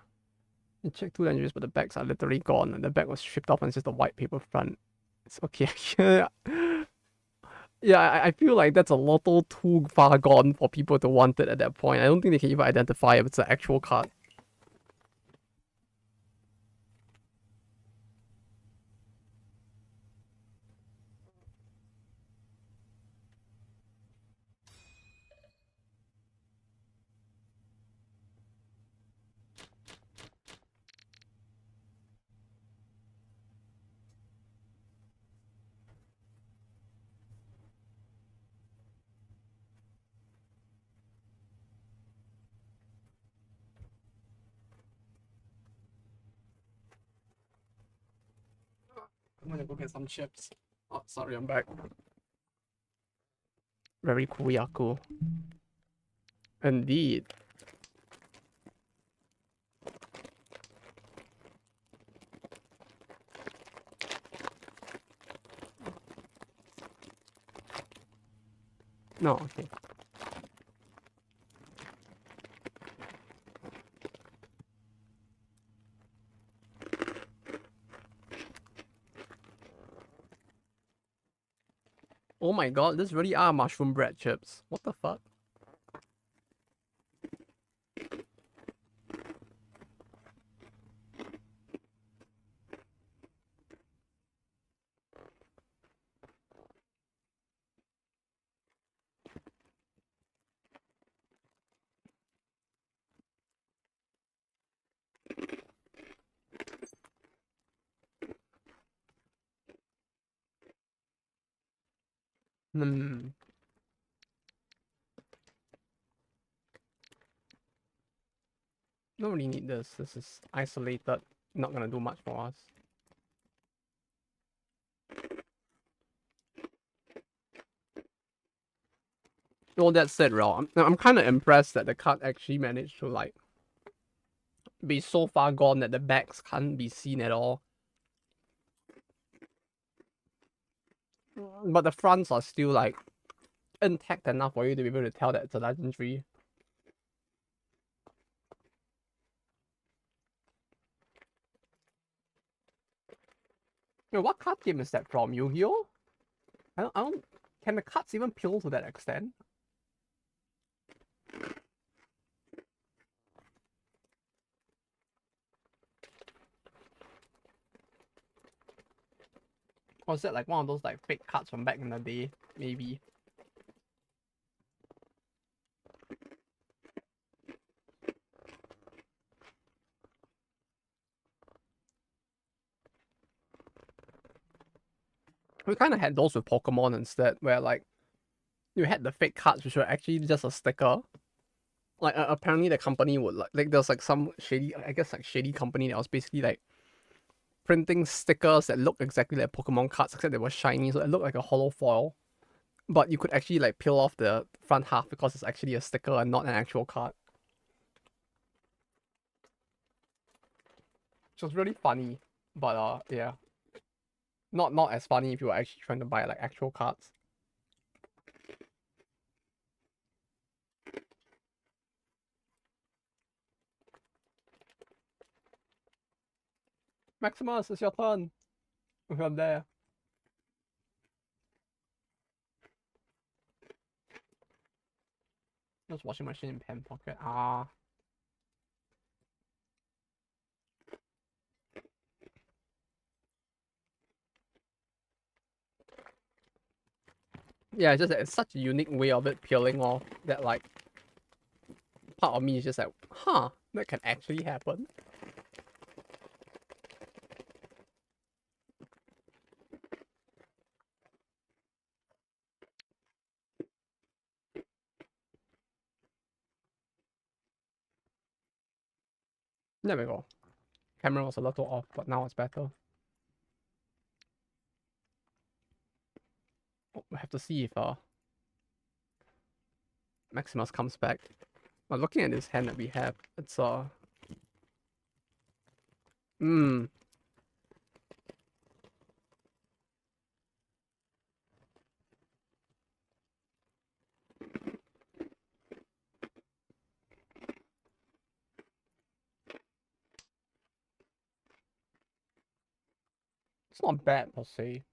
You check 2 languages, but the backs are literally gone, and the back was stripped off and it's just a white paper front. It's okay. Yeah, I feel like that's a little too far gone for people to want it at that point. I don't think they can even identify if it's an actual card. I'm gonna go get some chips. Oh, sorry, I'm back. Very Kuyaku. Indeed. No, okay. Oh my god, this really are mushroom bread chips. What the fuck? Hmm. Don't really need this. This is isolated. Not gonna do much for us. All that said, Raw, I'm kind of impressed that the card actually managed to like be so far gone that the backs can't be seen at all. But the fronts are still like intact enough for you to be able to tell that it's a legendary. Yo, what card game is that from? Yu-Gi-Oh? I don't. Can the cards even peel to that extent? Or is that like one of those like fake cards from back in the day? Maybe. We kind of had those with Pokemon instead, where like you had the fake cards which were actually just a sticker. Like apparently the company would like there's like some shady, I guess like shady company that was basically like printing stickers that looked exactly like Pokemon cards except they were shiny, so it looked like a hollow foil. But you could actually like peel off the front half because it's actually a sticker and not an actual card. Which was really funny. But yeah. Not as funny if you were actually trying to buy like actual cards. Maximus, it's your turn. If I'm there. Just washing machine in pen pocket. Ah. Yeah, it's just that it's such a unique way of it peeling off that like part of me is just like, huh, that can actually happen. There we go. Camera was a little off, but now it's better. Oh, we have to see if Maximus comes back. But looking at this hand that we have, it's it's not bad per se.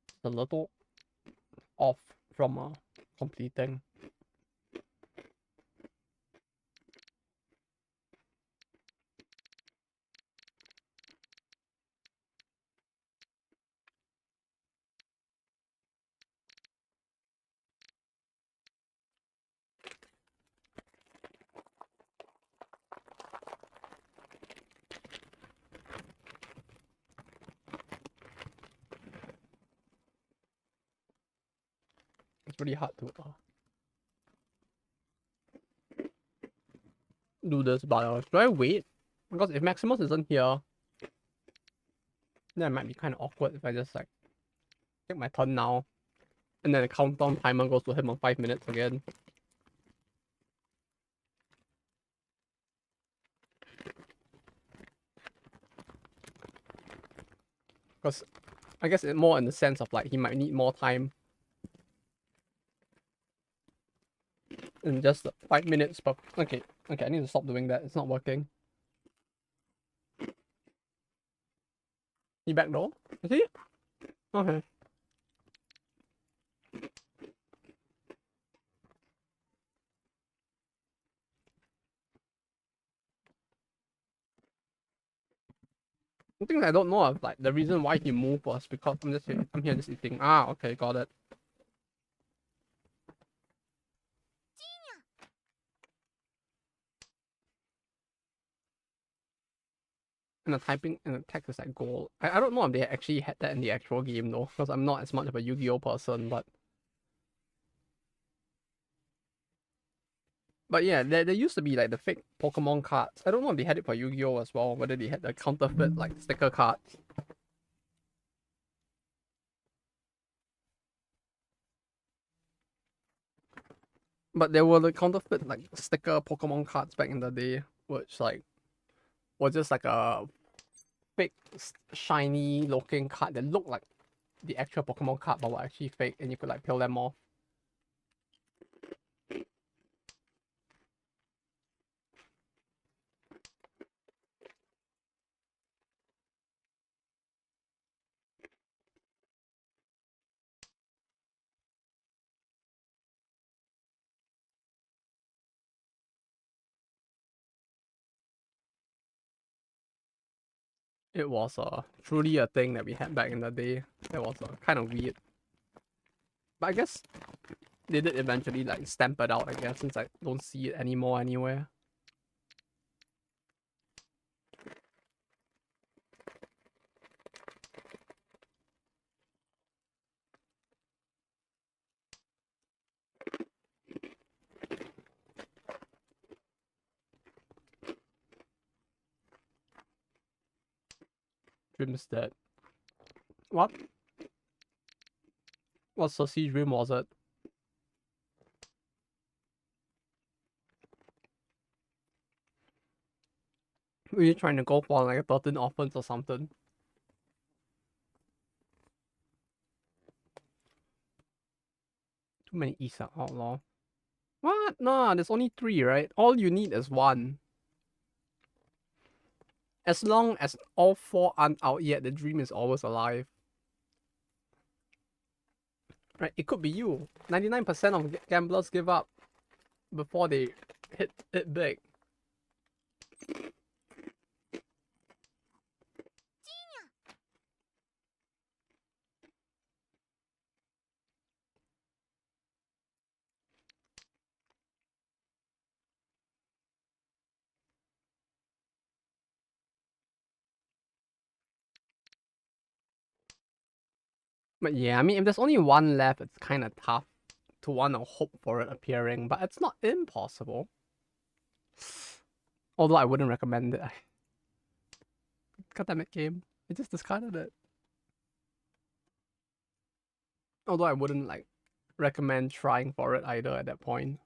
It's a little off from completing. It's really hard to do this, but should I wait? Because if Maximus isn't here, then it might be kind of awkward if I just like take my turn now, and then the countdown timer goes to him on 5 minutes again. Because I guess it more in the sense of like he might need more time in just 5 minutes. But okay, I need to stop doing that. It's not working. He back though? Is he? Okay. The thing I don't know of, like, the reason why he moved was because I'm here just eating. Ah, okay, got it. And the typing and the text is like gold. I don't know if they actually had that in the actual game though, because I'm not as much of a Yu-Gi-Oh person, but yeah, there used to be like the fake Pokemon cards. I don't know if they had it for Yu-Gi-Oh as well, whether they had the counterfeit like sticker cards. But there were the counterfeit like sticker Pokemon cards back in the day, which like was just like a fake shiny looking card that looked like the actual Pokemon card but were actually fake, and you could like peel them off. It was truly a thing that we had back in the day. It was kind of weird. But I guess they did eventually like stamp it out, I guess, since I don't see it anymore anywhere. Dreams dead. What? What sussy dream was it? Were you trying to go for like a 13 offense or something? Too many Isa outlaw. What? Nah, there's only 3, right? All you need is 1. As long as all 4 aren't out yet, the dream is always alive. Right? It could be you. 99% of gamblers give up before they hit it big. But yeah, I mean, if there's only 1 left, it's kind of tough to want to hope for it appearing, but it's not impossible. Although I wouldn't recommend it. God damn it, game. I just discarded it. Although I wouldn't like recommend trying for it either at that point.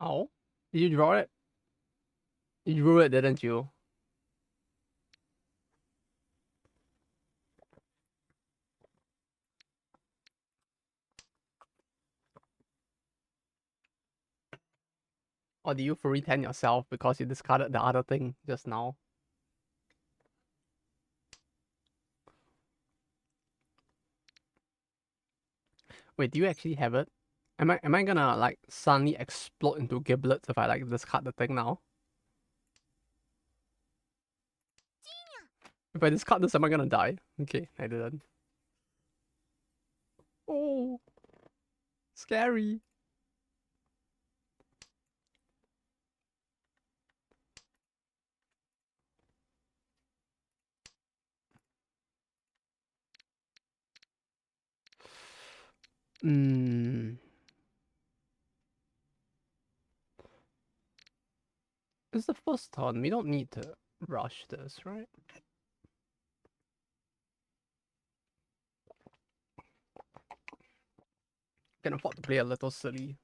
Oh, did you draw it? You drew it, didn't you? Or do you free 10 yourself because you discarded the other thing just now? Wait, do you actually have it? Am I gonna like suddenly explode into giblets if I like discard the thing now? If I discard this, am I gonna die? Okay, I didn't. Oh, scary. Hmm. It's the first turn. We don't need to rush this, right? Can afford to play a little silly.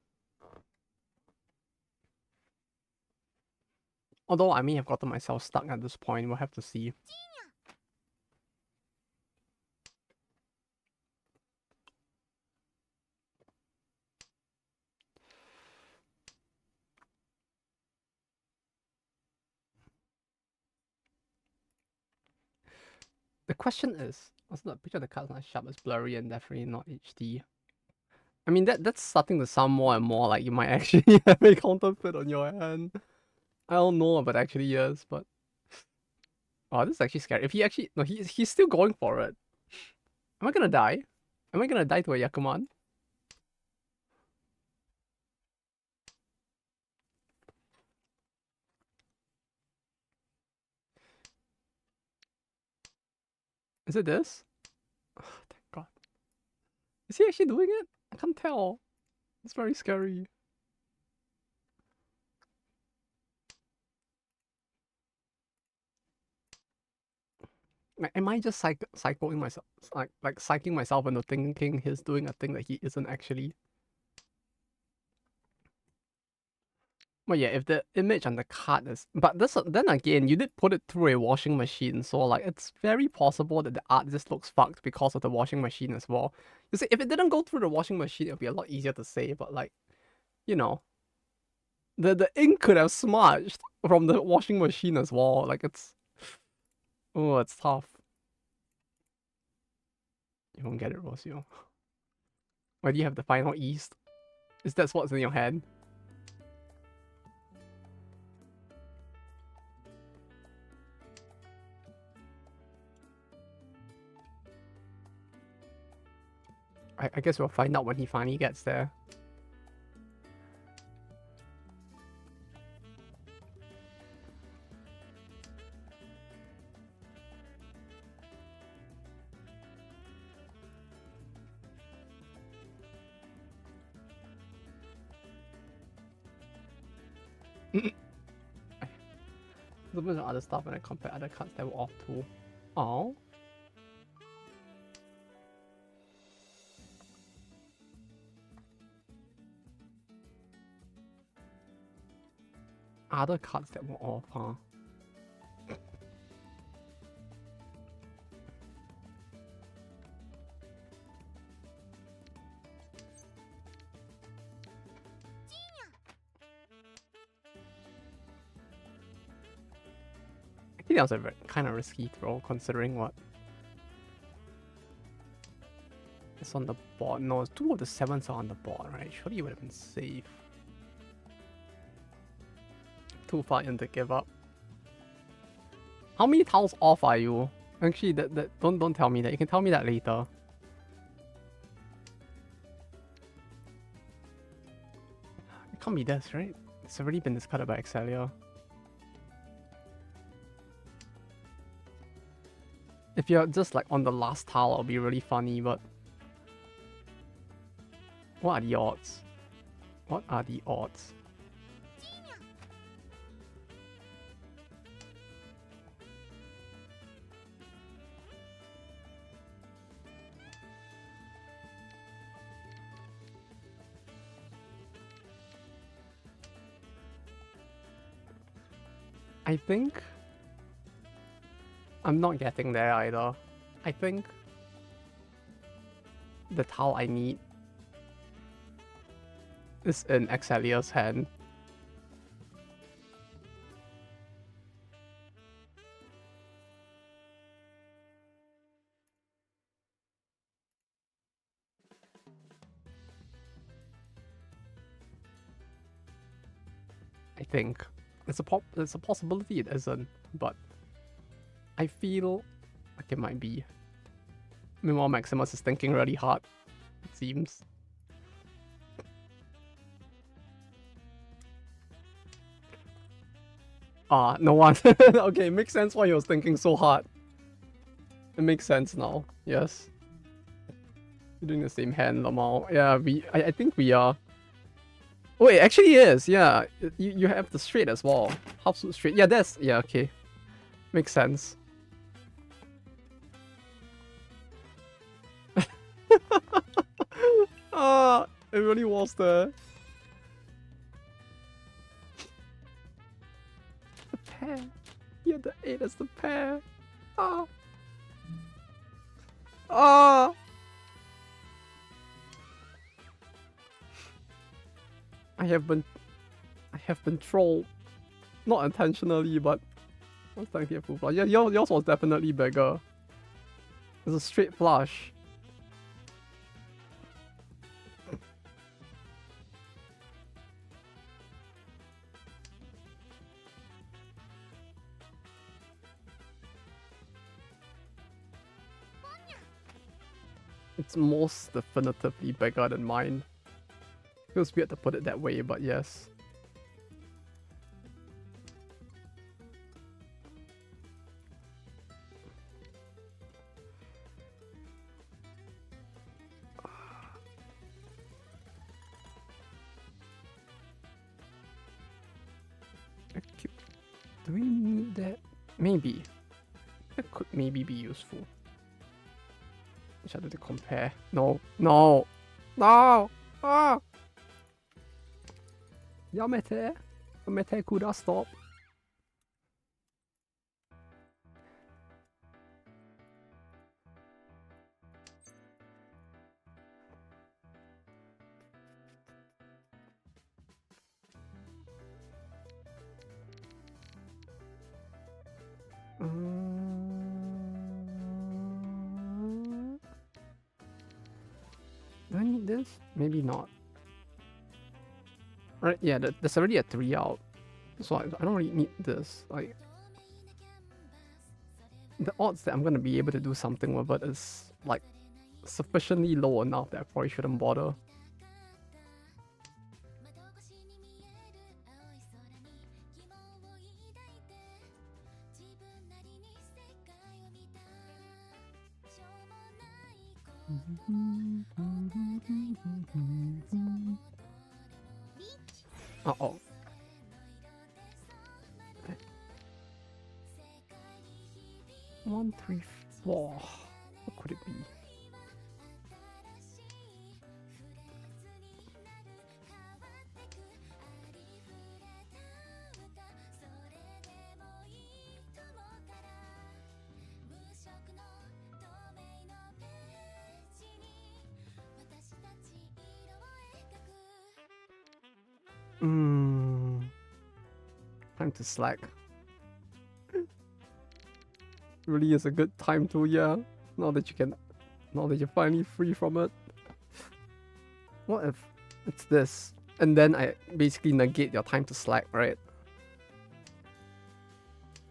Although I may have gotten myself stuck at this point, we'll have to see. The question is, also the picture of the card's not sharp, it's blurry and definitely not HD. I mean, that's starting to sound more and more like you might actually have a counterfeit on your hand. I don't know, but actually yes, but... Oh, this is actually scary. If he actually... No, he's still going for it. Am I gonna die? Am I gonna die to a Yakuman? Is it this? Oh, thank God. Is he actually doing it? I can't tell. It's very scary. Like, am I just psychoing myself, like psyching myself into thinking he's doing a thing that he isn't actually? Well, yeah, if the image on the card is, but this then again, you did put it through a washing machine, so like it's very possible that the art just looks fucked because of the washing machine as well. You see, if it didn't go through the washing machine, it'd be a lot easier to say. But like, you know, the ink could have smudged from the washing machine as well. Like it's, oh, it's tough. You won't get it, Rosio. Why do you have the final East? Is that what's in your hand? I guess we'll find out when he finally gets there. There's a bunch of other stuff when I compare other cards that were off too. Oh. Other cards that were off, huh? I think that was a very, kind of risky throw considering what is on the board. No, 2 of the 7s are on the board, right? Surely you would have been safe. Too far in to give up. How many tiles off are you? Actually, don't tell me that. You can tell me that later. It can't be this, right? It's already been discarded by Excelia. If you're just like on the last tile, it'll be really funny, but... What are the odds? What are the odds? I think I'm not getting there either. I think the tile I need is in Excelia's hand. I think it's a possibility it isn't, but I feel like it might be. Meanwhile, Maximus is thinking really hard, it seems. Ah, no one. Okay, it makes sense why he was thinking so hard. It makes sense now, yes. You're doing the same hand, Lamal. Yeah, I think we are. Oh, it actually is, yeah. You have the straight as well. Half suit straight. Yeah, yeah, okay. Makes sense. It really was there. The pair. Yeah, the 8 is the pair. Ah. Ah. I have been trolled. Not intentionally, but I was thinking of full flush. Yeah, yours was definitely bigger. It's a straight flush. It's most definitively bigger than mine. Feels weird to put it that way, but yes. Do we need that? Maybe. That could maybe be useful. Which other to compare? No. No! No! Ah! Yamete! Yamete kuda stop. Do I need this? Maybe not. Right, yeah, there's already a 3 out. So I don't really need this. Like, the odds that I'm gonna be able to do something with it is like sufficiently low enough that I probably shouldn't bother. Uh-oh. 1, 3, 4. What could it be? Time to slack. Really is a good time to, yeah. Now that you're finally free from it. What if it's this? And then I basically negate your time to slack, right?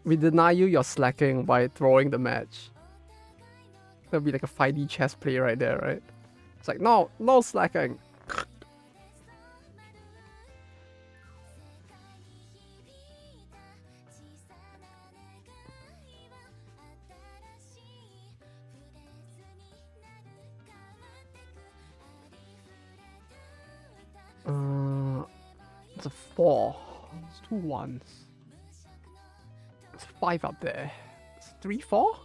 We deny you your slacking by throwing the match. That'll be like a 5D chess play right there, right? It's like, no slacking. It's a 4. It's 2 1s. It's 5 up there. It's 3 4?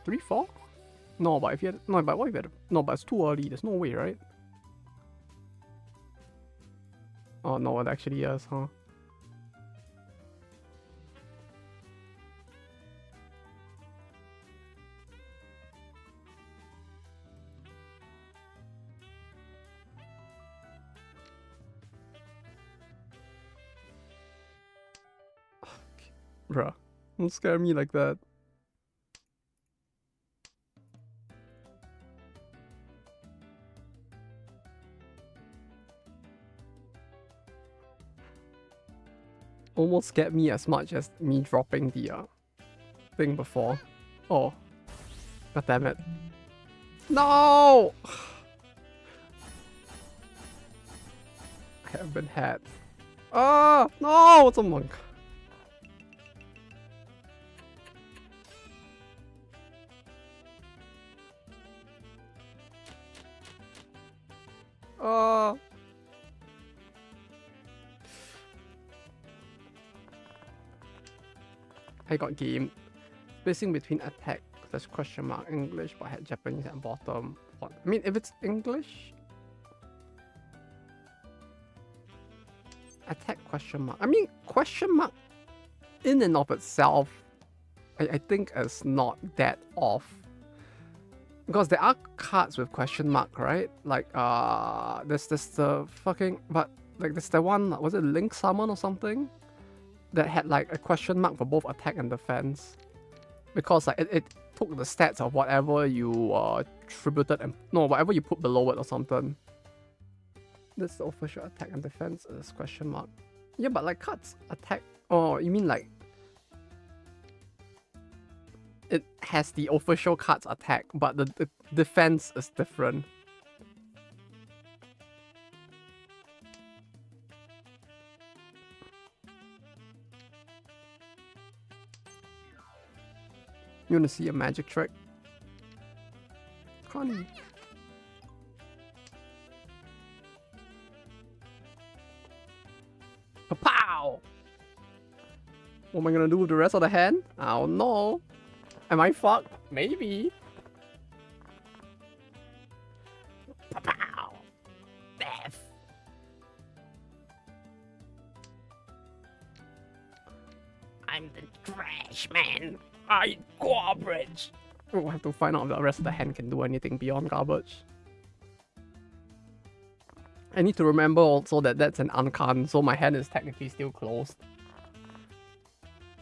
3 4? No, but if you had, no, but what if you had, no, but it's too early. There's no way, right? Oh no, it actually is, huh? Bruh, don't scare me like that. Almost scared me as much as me dropping the thing before. Oh, god damn it! No! I have been had. Ah, no! It's a monk. I got game. Spacing between attack, that's question mark English, but I had Japanese at bottom. What? I mean, if it's English, question mark. I mean, question mark in and of itself, I think is not that off. Because there are cards with question mark, right? Like, there's the fucking, but like there's the one, was it Link Summon or something? That had like a question mark for both attack and defense. Because like it took the stats of whatever you tributed and, no, whatever you put below it or something. This the official attack and defense is question mark. Yeah, but like cards attack, oh, you mean like it has the official cards attack, but the defense is different. You wanna see a magic trick? Connie. Pow! What am I gonna do with the rest of the hand? I don't know. Am I fucked? Maybe. Pow! Death. I'm the trash man. I garbage. We'll have to find out if the rest of the hand can do anything beyond garbage. I need to remember also that that's an uncan, so my hand is technically still closed.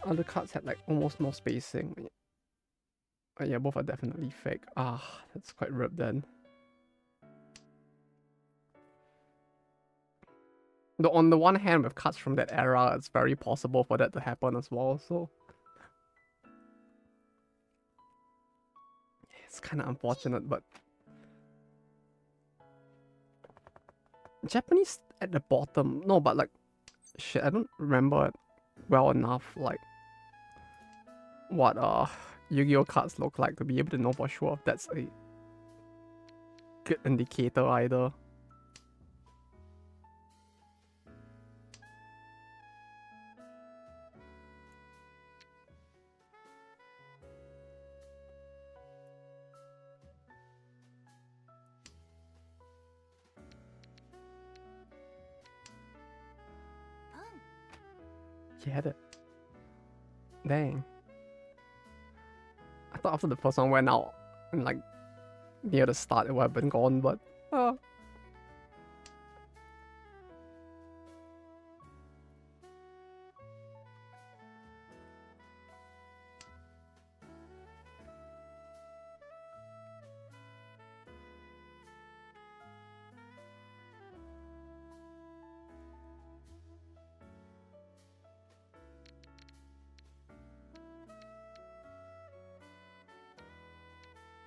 Other cards had like almost no spacing. Yeah, both are definitely fake. Ah, that's quite ripped then. Though on the one hand, with cards from that era, it's very possible for that to happen as well, so... It's kind of unfortunate, but... Japanese at the bottom. No, but like... Shit, I don't remember it well enough, like... What, Yu-Gi-Oh cards look like to be able to know for sure if that's a... good indicator either. He had it. Dang. I thought after the first one went out and like near the start it would have been gone, but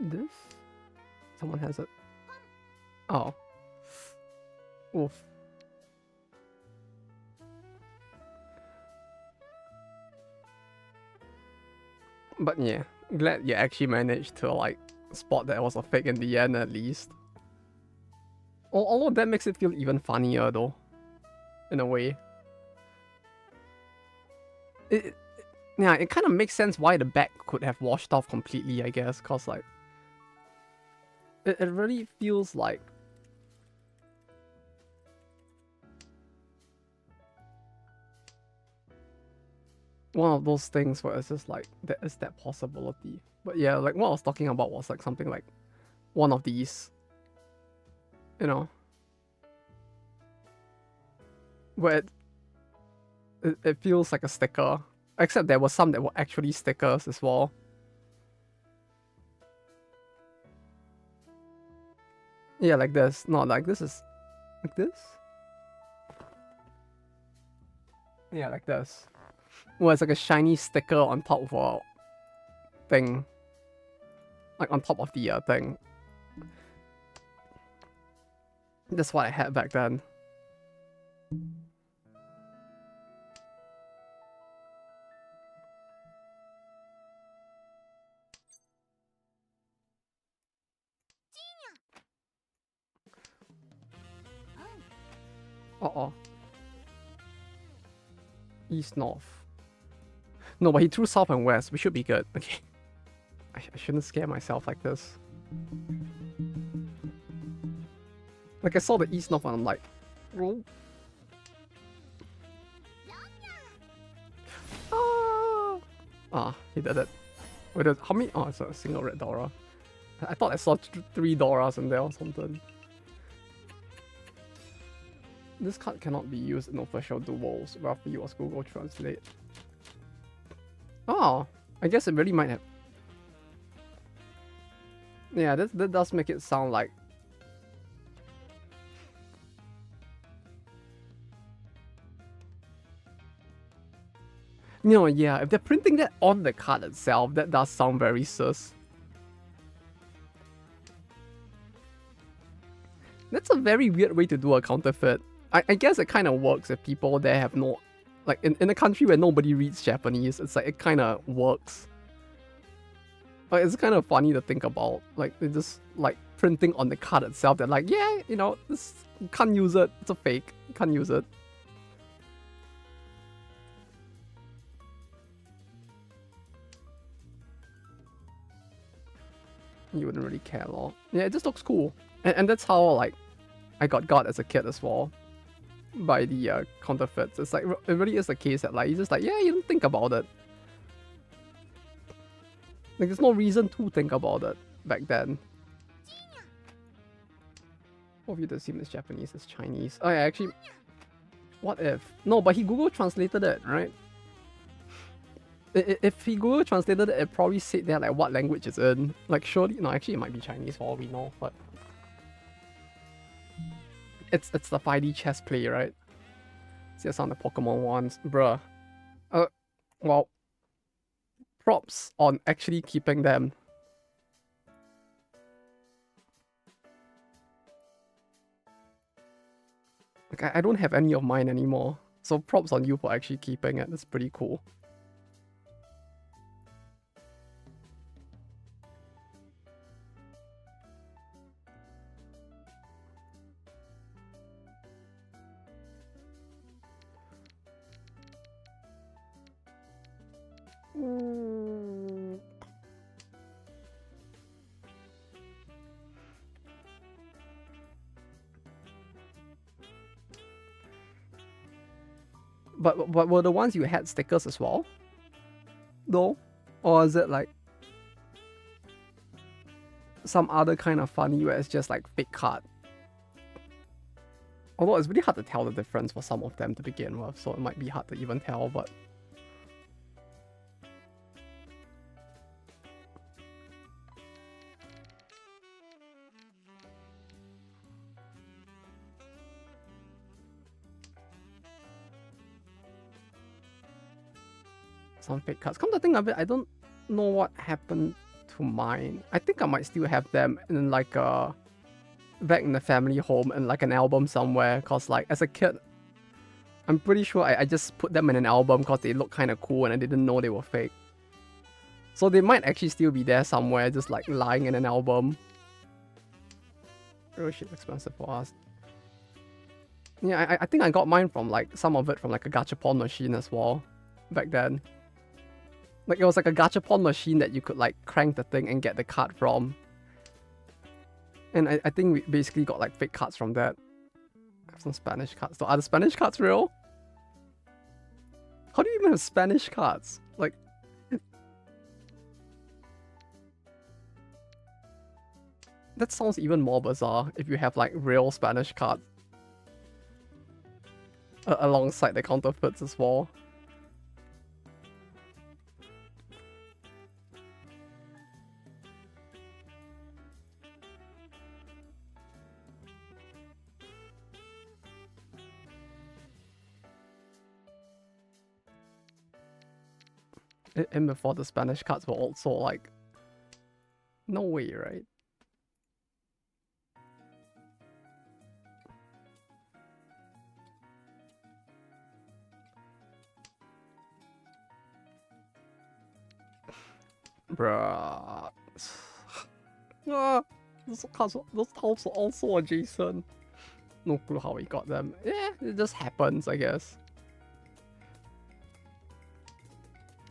this? Someone has it. Oh. Oof. But yeah, glad you actually managed to like spot that it was a fake in the end at least. Although that makes it feel even funnier though, in a way. Yeah, it kind of makes sense why the back could have washed off completely, I guess, cause like it really feels like one of those things where it's just like there is that possibility. But yeah, like what I was talking about was like something like one of these, you know, where it feels like a sticker, except there were some that were actually stickers as well. Yeah, like this. Not like this is like this. Yeah, like this. Well, it's like a shiny sticker on top of a thing. Like on top of the thing. That's what I had back then. Uh-oh. East, north. No, but he threw south and west. We should be good. Okay. I shouldn't scare myself like this. Like I saw the east, north, and I'm like... Oh. Ah, he did it. Wait, how many? Oh, it's a single red Dora. I thought I saw 3 Doras in there or something. This card cannot be used in official duels. Roughly was Google Translate. Oh, I guess it really might have. Yeah, that does make it sound like. No, yeah, if they're printing that on the card itself, that does sound very sus. That's a very weird way to do a counterfeit. I guess it kind of works if people there have no... Like, in a country where nobody reads Japanese, it's like, it kind of works. Like, it's kind of funny to think about. Like, they just, like, printing on the card itself. They're like, yeah, you know, this, you can't use it. It's a fake. You can't use it. You wouldn't really care a lot. Yeah, it just looks cool. And that's how, like, I got as a kid as well. By the counterfeits. It's like, it really is the case that, like, you just like, yeah, you don't think about it. Like, there's no reason to think about it back then. What if you assume it's Japanese, it's Chinese? Oh, yeah, actually, what if? No, but he Google translated it, right? If he Google translated it, it probably said there, like, what language it's in. Like, surely, no, actually, it might be Chinese for all we know, but... It's the 5D chess play, right? See, that's on the Pokemon ones. Bruh. Well, props on actually keeping them. Like, I don't have any of mine anymore. So props on you for actually keeping it. That's pretty cool. But were the ones you had stickers as well? No? Or is it like some other kind of funny where it's just like fake card? Although it's really hard to tell the difference for some of them to begin with, so it might be hard to even tell, but... Some fake cards. Come to think of it, I don't know what happened to mine. I think I might still have them in like back in the family home in like an album somewhere, cause like as a kid, I'm pretty sure I just put them in an album cause they look kind of cool and I didn't know they were fake. So they might actually still be there somewhere, just like lying in an album. Real shit expensive for us. Yeah, I think I got mine from like some of it from like a gachapon machine as well back then. Like, it was like a gachapon machine that you could, like, crank the thing and get the card from. And I think we basically got, like, fake cards from that. I have some Spanish cards. So, are the Spanish cards real? How do you even have Spanish cards? Like... That sounds even more bizarre if you have, like, real Spanish cards. Alongside the counterfeits as well. And before the Spanish cards were also like... No way, right? Bruh. Those cards are also adjacent. No clue how he got them. Yeah, it just happens, I guess.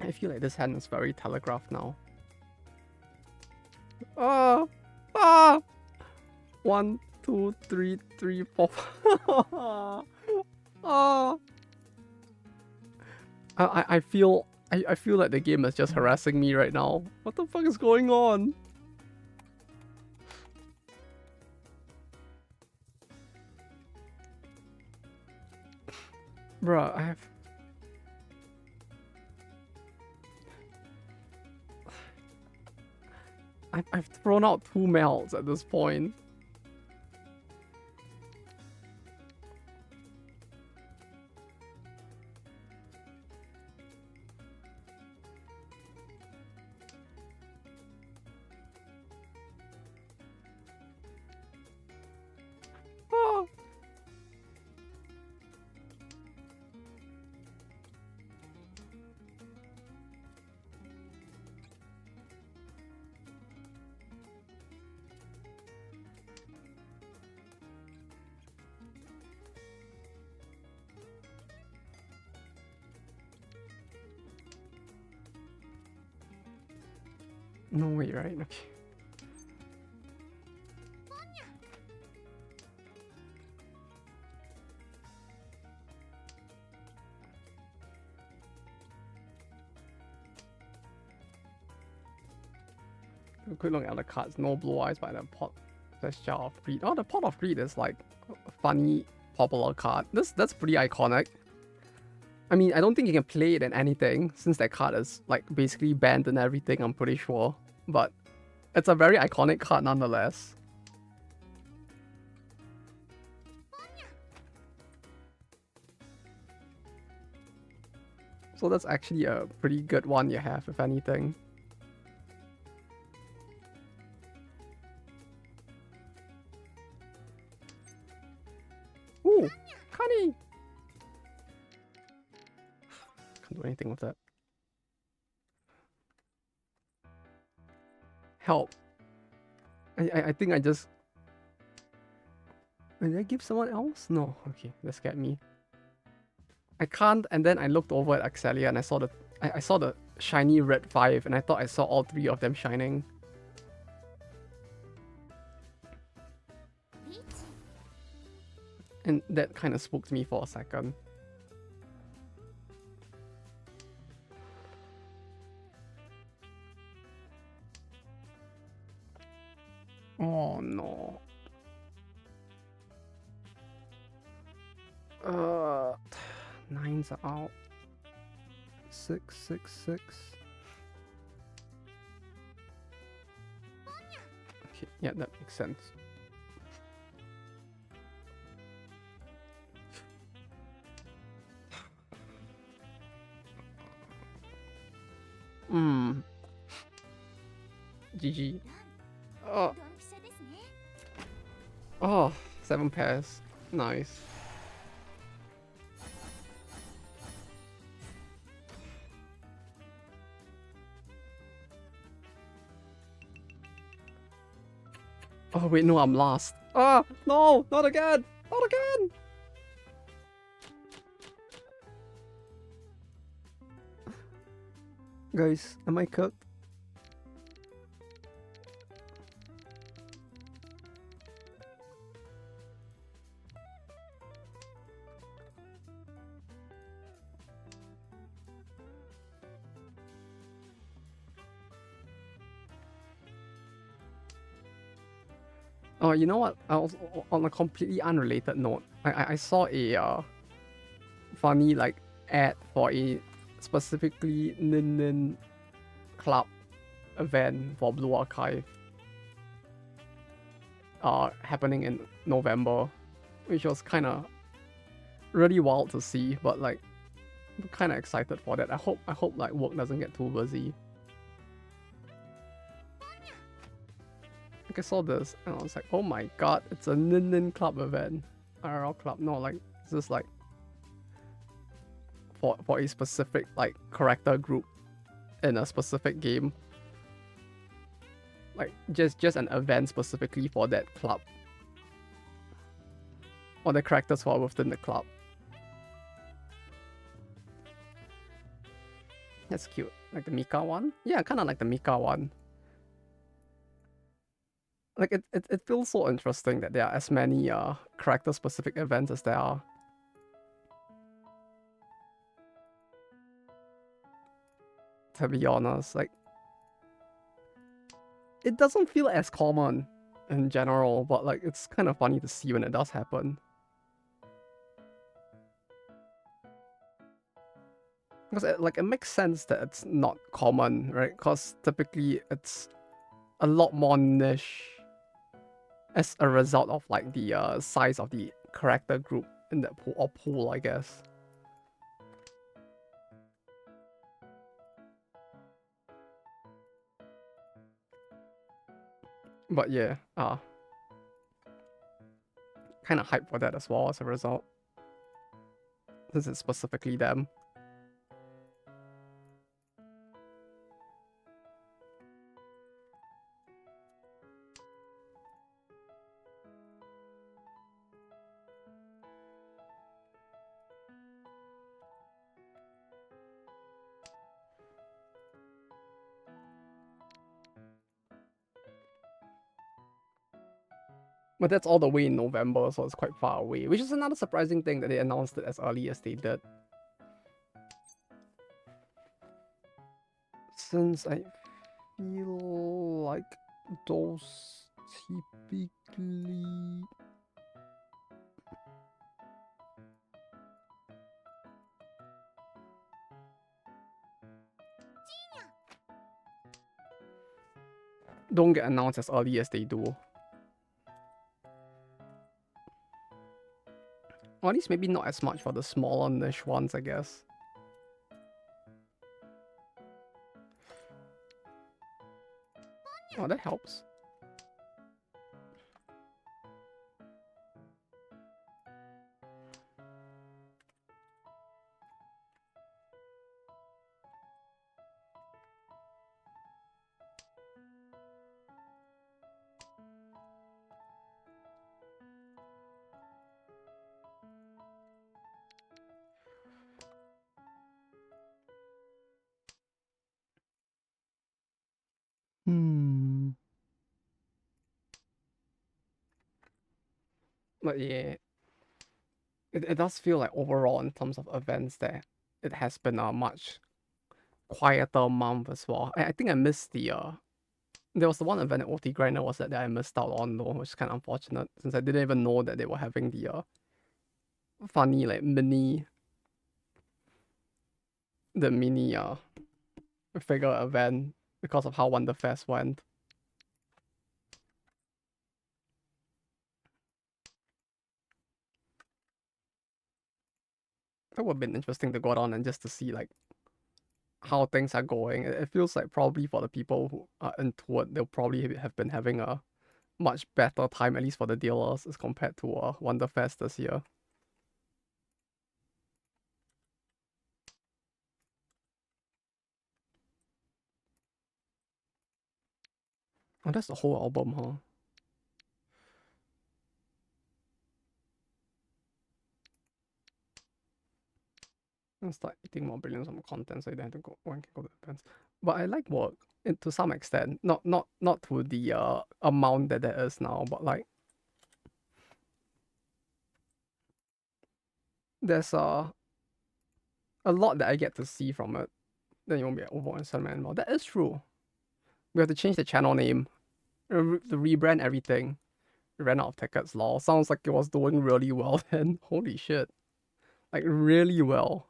I feel like this hand is very telegraphed now. Ah! 1, 2, 3, 3, 4. I feel I feel like the game is just harassing me right now. What the fuck is going on? Bruh, I've thrown out 2 melts at this point. Ah. No way, right? Okay. A quick look at the cards. No blue eyes by the pot. That's Jar of Greed. Oh, the Pot of Greed is like a funny, popular card. That's pretty iconic. I mean, I don't think you can play it in anything since that card is like basically banned and everything, I'm pretty sure. But it's a very iconic card nonetheless. So that's actually a pretty good one you have, if anything. Ooh, Connie! Can't do anything with that. Help. I think I just... Did I give someone else? No. Okay, that scared me. I can't, and then I looked over at Axelia and I saw the shiny red 5 and I thought I saw all 3 of them shining. And that kind of spooked me for a second. Oh no. 9's are out. 6, 6, 6. Okay, yeah, that makes sense. GG. Oh, 7 pairs. Nice. Oh wait, no, I'm last. Ah, no, not again! Not again! Guys, am I cooked? Oh, you know what? I was on a completely unrelated note. I saw a funny like ad for a specifically Nin Club event for Blue Archive. Happening in November, which was kind of really wild to see. But like, I'm kind of excited for that. I hope like work doesn't get too busy. Like I saw this and I was like, oh my god, it's a Nin Club event. IRL Club. No, like it's just like for a specific like character group in a specific game. Like just an event specifically for that club. Or the characters who are within the club. That's cute. Like the Mika one? Yeah, kinda like the Mika one. Like it feels so interesting that there are as many character specific events as there are. to be honest. Like, it doesn't feel as common in general, but like it's kind of funny to see when it does happen. Because it makes sense that it's not common, right? Because typically it's a lot more niche as a result of like the size of the character group in that pool, I guess. But yeah, kind of hyped for that as well as a result, since it's specifically them. But that's all the way in November, so it's quite far away, which is another surprising thing that they announced it as early as they did. Since I feel like those typically don't get announced as early as they do. Or at least maybe not as much for the smaller niche ones, I guess. Oh, that helps. But yeah, it does feel like overall in terms of events that it has been a much quieter month as well. I think I missed the there was the one event at OT Grinder was that I missed out on though, which is kind of unfortunate since I didn't even know that they were having the funny like mini figure event because of how Wonderfest went. That would have been interesting to go on and just to see like how things are going. It feels like probably for the people who are into it, they'll probably have been having a much better time, at least for the dealers, as compared to Wonderfest this year. Oh, that's the whole album, huh? And start eating more billions of content so you don't have to go one can go to the events. But I like work to some extent. Not to the amount that there is now, but like there's a lot that I get to see from it. Then you won't be overwhelmed anymore. That is true. We have to change the channel name, to rebrand everything. We ran out of tickets, lol. Sounds like it was doing really well then. Holy shit. Like really well.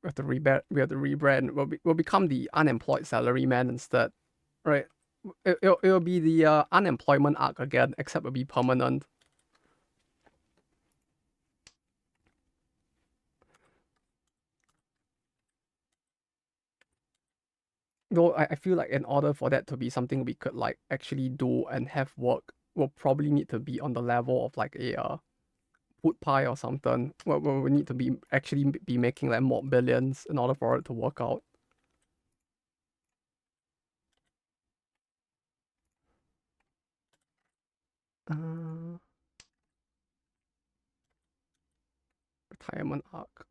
We have to rebrand. We'll become the unemployed salaryman instead. Right? It'll be the unemployment arc again, except it'll be permanent. Though I feel like in order for that to be something we could like actually do and have work, we'll probably need to be on the level of like a food pie or something. Where we need to be actually be making like more billions in order for it to work out. Uh, retirement arc.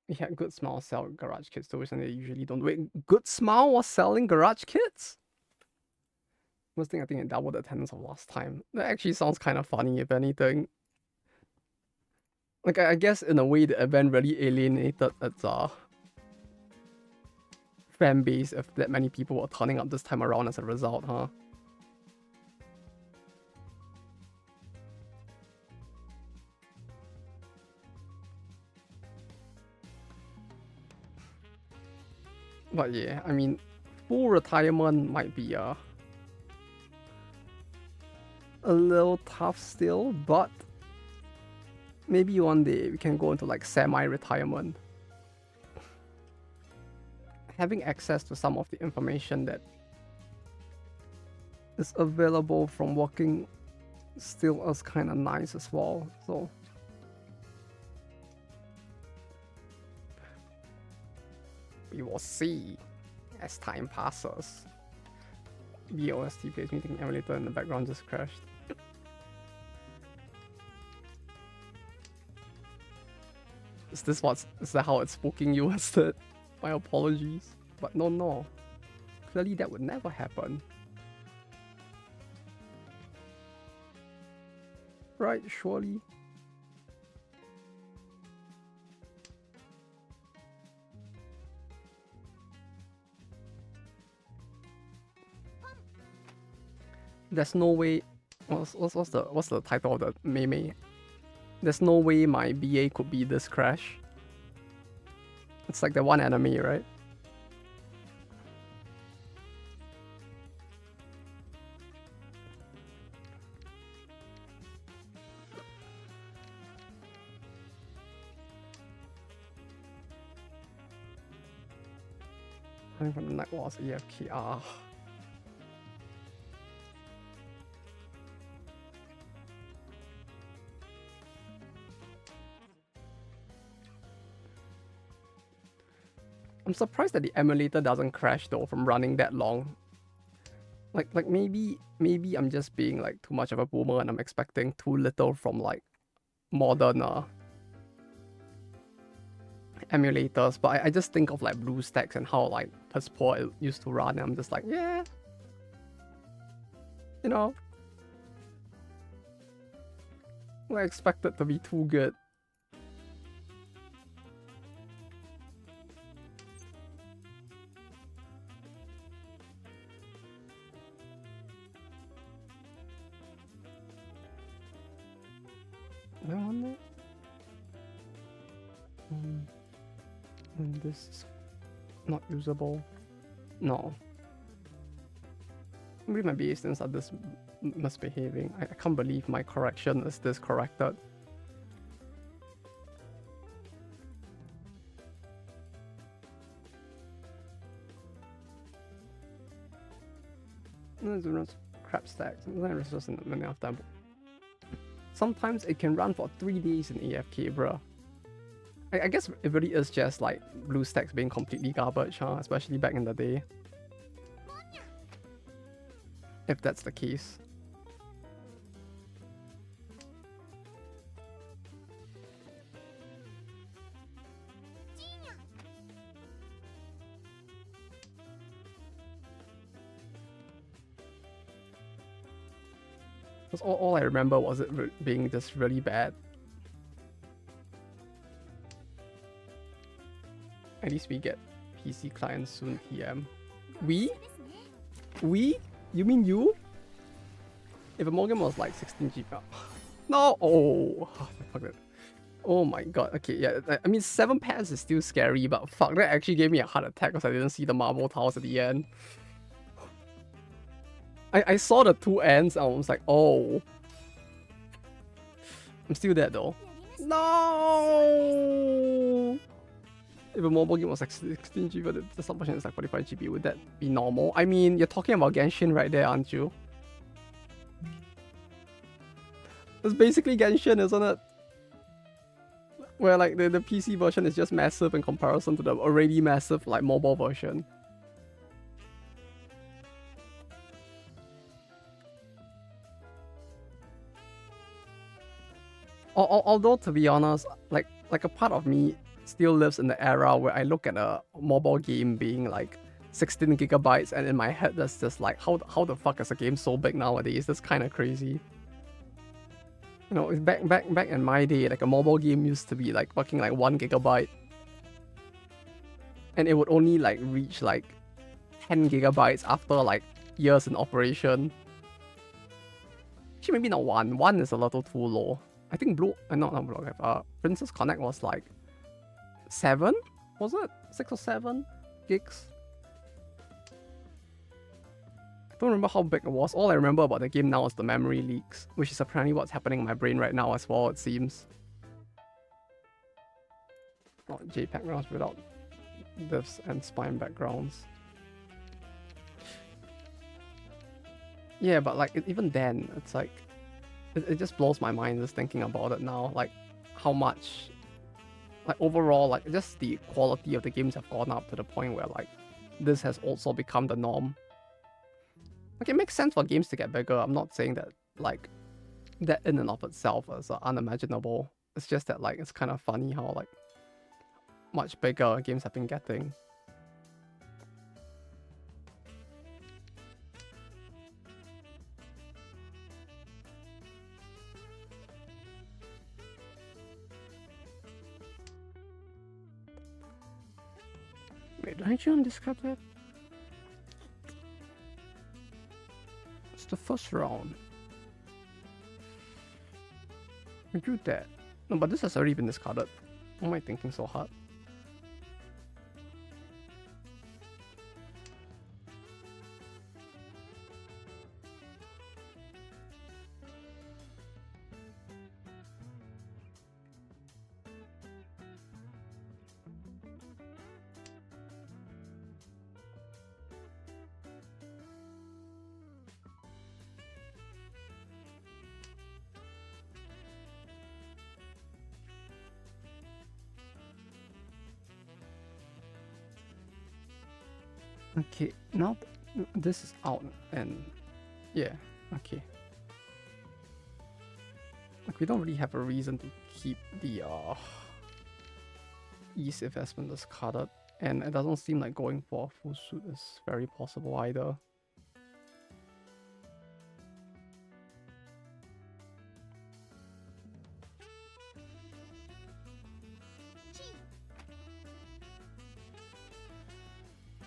Yeah, Good Smile sell garage kits too, and they usually don't. Wait, Good Smile was selling garage kits? First thing I think it doubled the attendance of last time. That actually sounds kind of funny, if anything. Like, I guess in a way the event really alienated its fan base if that many people were turning up this time around as a result, huh? But yeah, I mean, full retirement might be a little tough still, but maybe one day we can go into like semi-retirement. Having access to some of the information that is available from working still is kind of nice as well, so we will see as time passes. BOST plays meeting emulator in the background just crashed. Is that how it's spooking you instead? My apologies. But no. Clearly that would never happen. Right, surely. There's no way. What's the title of the meme? There's no way my BA could be this crash. It's like the one enemy, right? Running from the night was EFK. I'm surprised that the emulator doesn't crash though from running that long. Like maybe I'm just being like too much of a boomer and I'm expecting too little from like modern emulators, but I just think of like BlueStacks and how like piss poor it used to run, and I'm just like, yeah, you know, I expect it to be too good. I wonder. And this is not usable. No. Maybe my BA students are this misbehaving. I can't believe my correction is this corrected. Crap stacks. Resources in many of them. Sometimes it can run for 3 days in AFK, bruh. I guess it really is just like BlueStacks being completely garbage, huh? Especially back in the day. If that's the case. Because all I remember was it being just really bad. At least we get PC clients soon, PM. We? We? You mean you? If a modem was like 16 GB. No! Oh! Fuck it. Oh my god. Okay, yeah. I mean, 7 pads is still scary, but fuck, that actually gave me a heart attack because I didn't see the marble towers at the end. I saw the 2 ends and I was like, oh. I'm still dead though. No! If a mobile game was like 16 GB, the subversion is like 45 GB, would that be normal? I mean, you're talking about Genshin right there, aren't you? It's basically Genshin, isn't it? Where like the PC version is just massive in comparison to the already massive like mobile version. Although to be honest, like a part of me still lives in the era where I look at a mobile game being like 16 gigabytes, and in my head that's just like, how the fuck is a game so big nowadays? That's kind of crazy. You know, back in my day, like a mobile game used to be like fucking like 1 gigabyte, and it would only like reach like 10 gigabytes after like years in operation. Actually, maybe not 1. 1 is a little too low. I think not Blue, Princess Connect was like 7? Was it? 6 or 7 gigs? I don't remember how big it was. All I remember about the game now is the memory leaks, which is apparently what's happening in my brain right now as well, it seems. Not JPEG backgrounds without diffs and spine backgrounds. Yeah, but like even then, it's like it just blows my mind just thinking about it now. Like how much, like overall, like just the quality of the games have gone up to the point where like this has also become the norm. Like it makes sense for games to get bigger. I'm not saying that like that in and of itself is unimaginable. It's just that like it's kind of funny how like much bigger games have been getting. Wait, did I actually undiscard that? It's the first round. I drew that. No, but this has already been discarded. Why am I thinking so hard? Okay, now this is out and yeah, okay. Like we don't really have a reason to keep the East investment discarded, and it doesn't seem like going for a full suit is very possible either.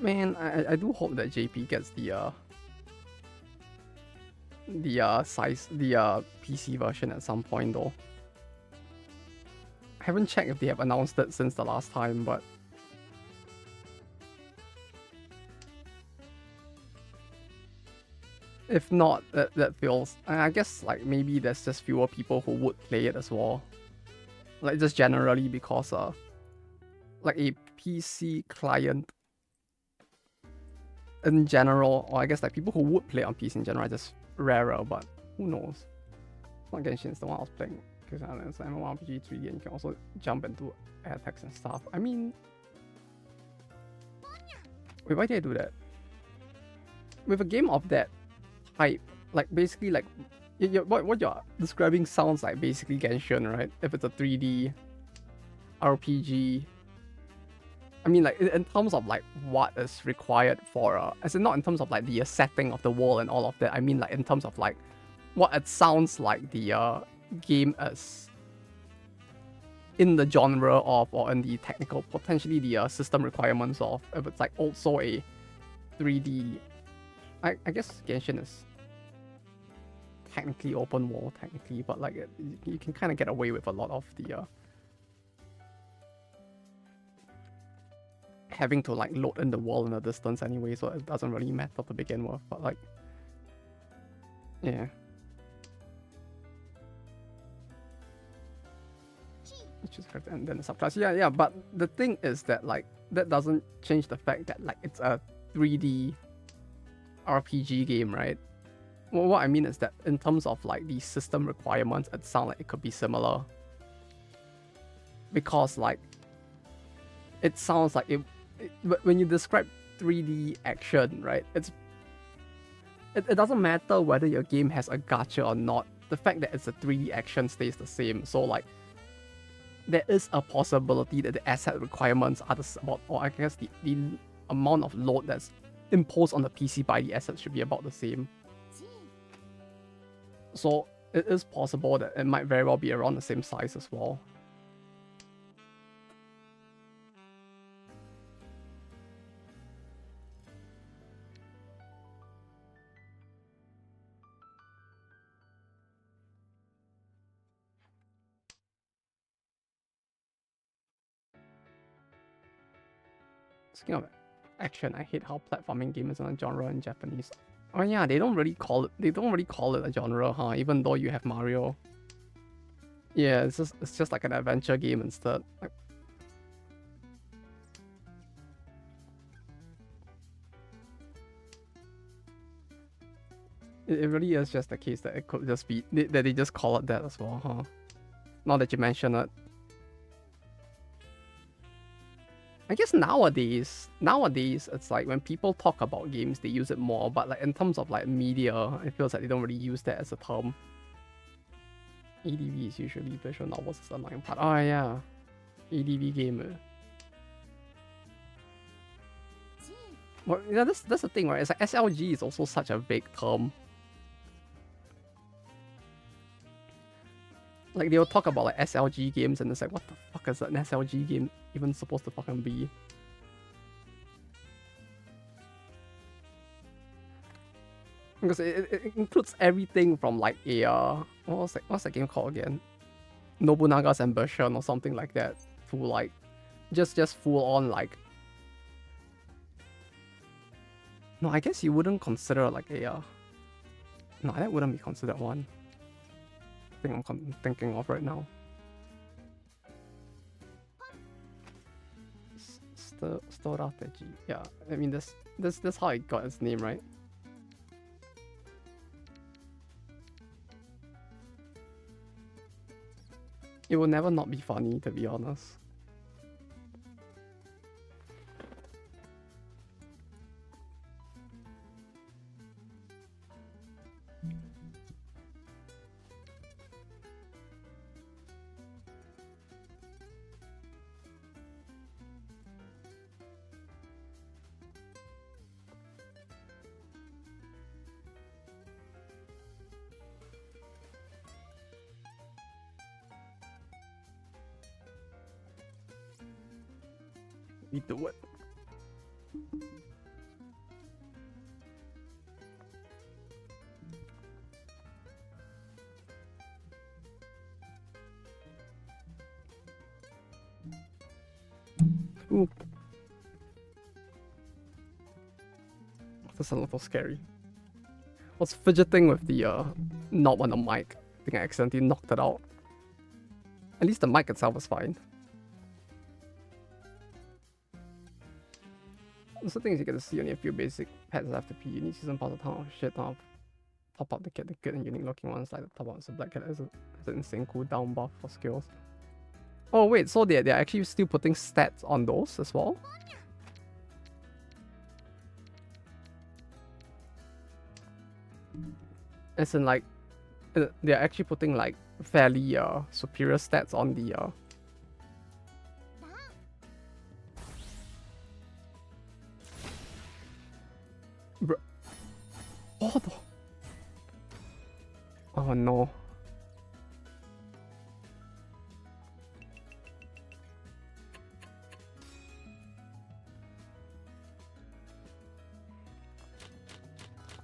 Man, I do hope that JP gets the PC version at some point though. I haven't checked if they have announced it since the last time, but if not, that feels, I guess like maybe there's just fewer people who would play it as well. Like just generally because like a PC client in general, or I guess like people who would play on PC in general are just rarer, but who knows? It's not Genshin, it's the one I was playing. Because it's MMORPG 3D and you can also jump into attacks and stuff. I mean, wait, why did I do that? With a game of that type, like basically like what you're describing sounds like basically Genshin, right? If it's a 3D RPG. I mean, like in terms of like what is required for as in not in terms of like the setting of the world and all of that. I mean like in terms of like what it sounds like the game is in the genre of, or in the technical, potentially the system requirements of, if it's like also a 3D. I guess Genshin is technically open world, technically, but like you can kind of get away with a lot of the having to like load in the world in the distance anyway, so it doesn't really matter to begin with, but like, yeah. And then the subclass. Yeah, but the thing is that like that doesn't change the fact that like it's a 3D RPG game, right? Well, what I mean is that in terms of like the system requirements, it sounds like it could be similar. Because like it sounds like when you describe 3D action, right? It doesn't matter whether your game has a gacha or not. The fact that it's a 3D action stays the same. So like there is a possibility that the asset requirements are about, or I guess the amount of load that's imposed on the PC by the assets should be about the same. So it is possible that it might very well be around the same size as well. Speaking of action, I hate how platforming game is a genre in Japanese. Oh yeah, they don't really call it a genre, huh? Even though you have Mario. Yeah, it's just like an adventure game instead. Like, it really is just the case that it could just be that they just call it that as well, huh? Now that you mention it. I guess nowadays it's like when people talk about games they use it more, but like in terms of like media, it feels like they don't really use that as a term. ADV is usually visual novels is the annoying part. Oh yeah, ADV gamer. Well, yeah, that's the thing, right? It's like SLG is also such a vague term. Like they'll talk about like SLG games, and it's like, what the fuck is an SLG game even supposed to fucking be? Because it includes everything from like a what's that game called again? Nobunaga's Ambition or something like that, to like just full on like. No, I guess you wouldn't consider like a. No, that wouldn't be considered one. I think I'm thinking of right now. Strategy. Yeah, I mean that's how it got its name, right? It will never not be funny, to be honest. We do it. Ooh. That's a little scary. I was fidgeting with the knob on the mic. I think I accidentally knocked it out. At least the mic itself was fine. The thing is you get to see only a few basic pets after P. You need season pass a ton of shit on top up to get the good and unique looking ones, like the top up. So Black Cat has an insane cooldown buff for skills. Oh wait, so they're actually still putting stats on those as well? As in like, they're actually putting like fairly superior stats on the Bro. Oh no. Oh no.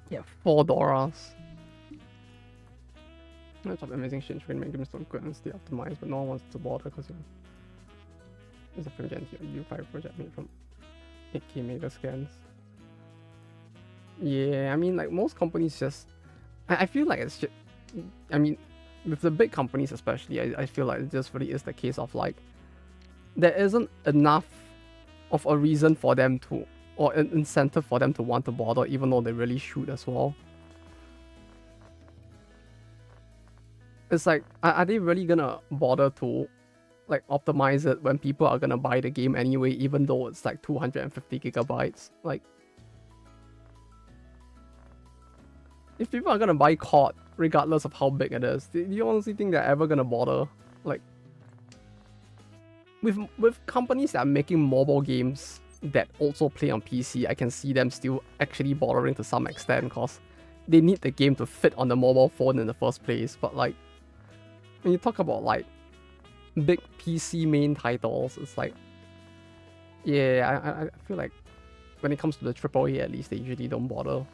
Yeah, $4. Much of amazing shit should make games look good and stay optimized, but no one wants to bother because it's a frame U5 project made from 8K mega scans. Yeah, I mean, like most companies just, I feel like it's just, I mean, with the big companies especially, I feel like it just really is the case of like, there isn't enough of a reason for them to, or an incentive for them to want to bother, even though they really should as well. It's like, are they really gonna bother to like optimize it when people are gonna buy the game anyway, even though it's like 250 gigabytes? Like, if people are gonna buy COD regardless of how big it is, do you honestly think they're ever gonna bother? Like, with companies that are making mobile games that also play on PC, I can see them still actually bothering to some extent because they need the game to fit on the mobile phone in the first place. But like when you talk about like big PC main titles, it's like I feel like when it comes to the AAA, at least they usually don't bother.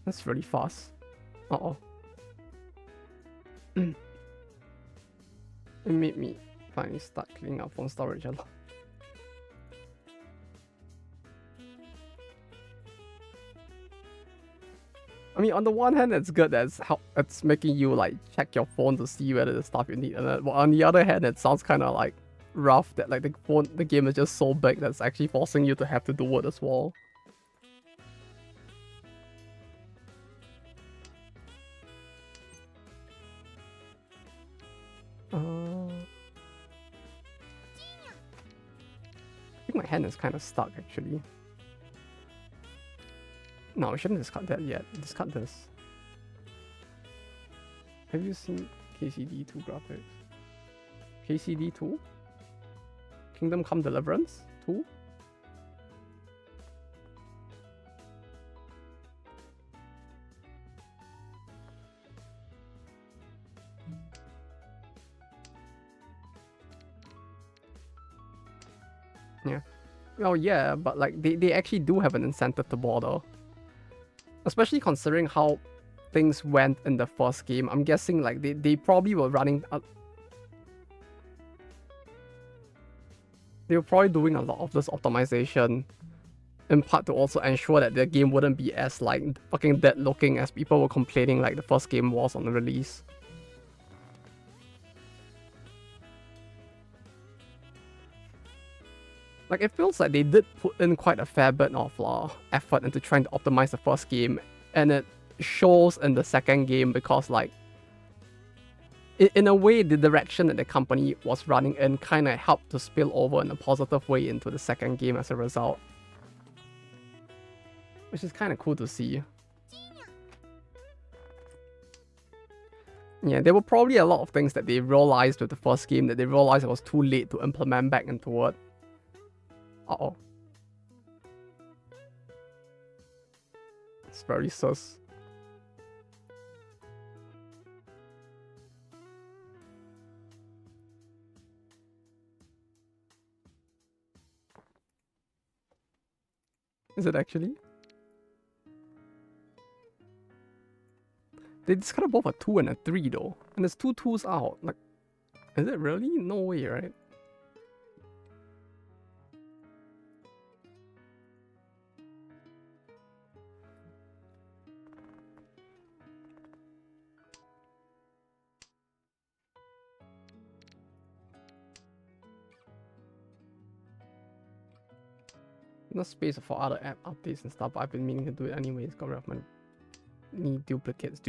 That's really fast. Uh-oh. It made me finally start cleaning up phone storage a lot. I mean, on the one hand, it's good that it's making you like check your phone to see whether the stuff you need, and then, on the other hand, it sounds kind of like rough that like the game is just so big that's actually forcing you to have to do it as well. I think my hand is kind of stuck actually. No, we shouldn't discard that yet. Discard this. Have you seen KCD2 graphics? KCD2? Kingdom Come Deliverance 2? Yeah. Oh yeah, but like they actually do have an incentive to bother. Especially considering how things went in the first game. I'm guessing like they probably were running they were probably doing a lot of this optimization in part to also ensure that the game wouldn't be as like fucking dead looking as people were complaining like the first game was on the release. Like it feels like they did put in quite a fair bit of effort into trying to optimize the first game, and it shows in the second game because like in a way the direction that the company was running in kind of helped to spill over in a positive way into the second game as a result, which is kind of cool to see. Yeah, there were probably a lot of things that they realized with the first game that they realized it was too late to implement back into it. Uh-oh. It's very sus. Is it actually? They discarded both a 2 and a 3 though. And there's 2 2s out. Like, is it really? No way, right? No space for other app updates and stuff, but I've been meaning to do it anyways. Got rid of my duplicates.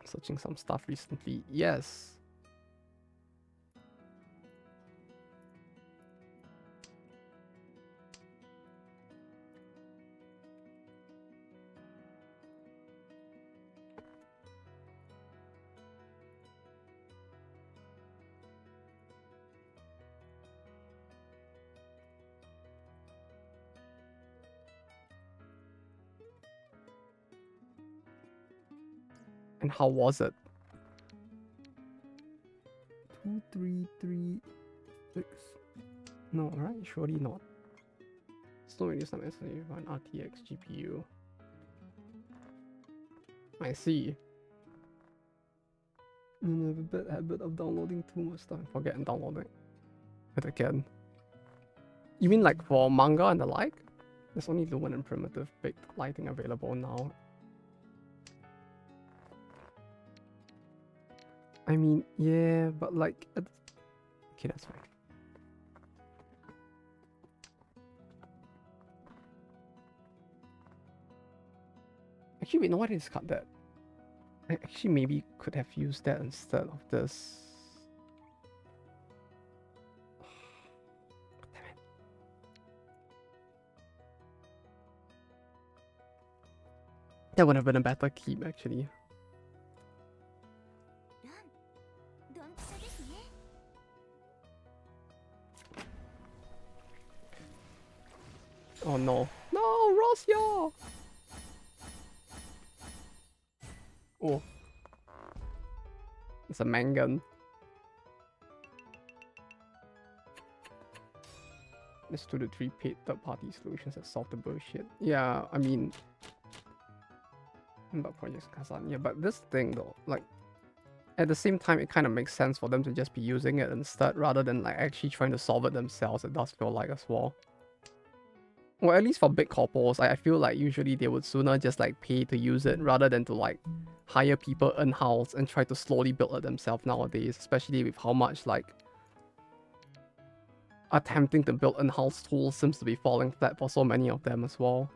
Searching some stuff recently. Yes. And how was it? 2, 3, 3, 6. No, right? Surely not. It's not really some necessary for an RTX GPU. I see. I have a bad habit of downloading too much stuff and forgetting downloading it again. You mean like for manga and the like? There's only Lumen and Primitive baked lighting available now. I mean, yeah, but like... Okay, that's fine. Actually, wait, no, why did I discard that? I actually maybe could have used that instead of this. Damn it. That would have been a better keep, actually. Oh no. No, Rosia! Oh. It's a mangan. There's 2 to 3 paid third-party solutions that solve the bullshit. Yeah, I mean... But Project Kazan, yeah, but this thing though, like... At the same time, it kind of makes sense for them to just be using it instead, rather than like actually trying to solve it themselves, it does feel like as well. Well, at least for big corpos, I feel like usually they would sooner just like pay to use it rather than to like hire people in-house and try to slowly build it themselves nowadays, especially with how much like attempting to build in-house tools seems to be falling flat for so many of them as well.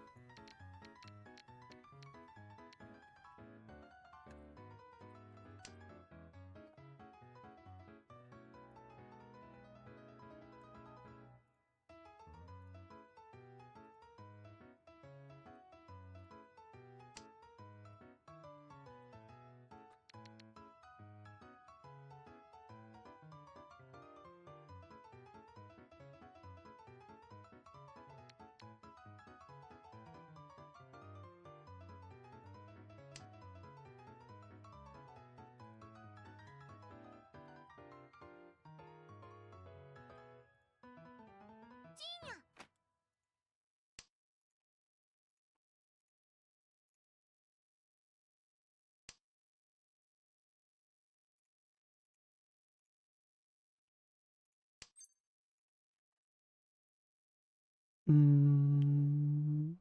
Mm.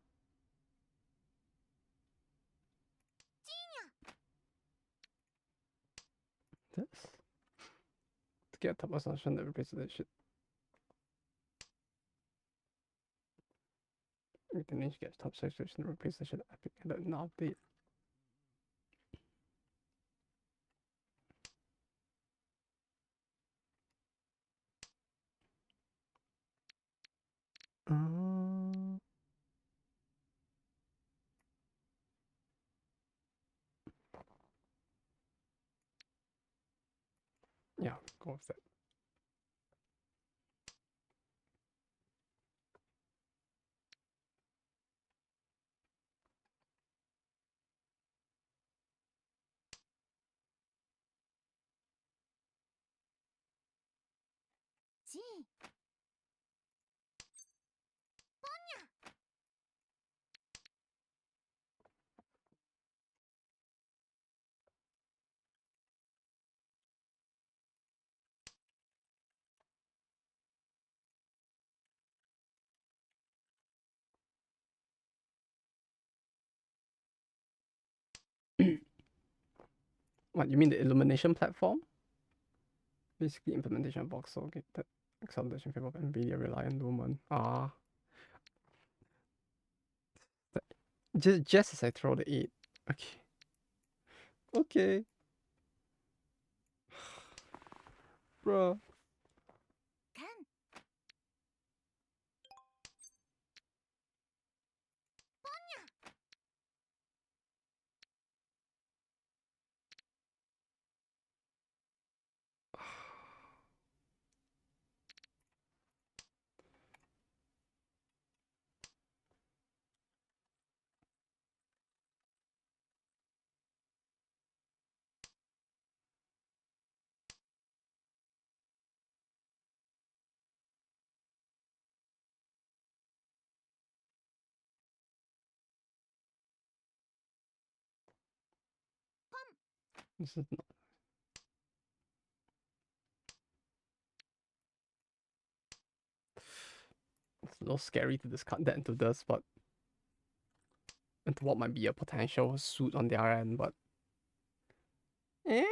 This? To get a top assumption that replaces that shit. We can need to get top subscription to replace that shit epic and then update. Yeah, go with that. What, you mean the illumination platform? Basically implementation box, so okay, that acceleration favor of NVIDIA reliant woman. Ah. Just as I throw the 8. Okay. Okay. Bruh. This is not. It's a little scary to discard that into this, but into what might be a potential suit on their end, but eh.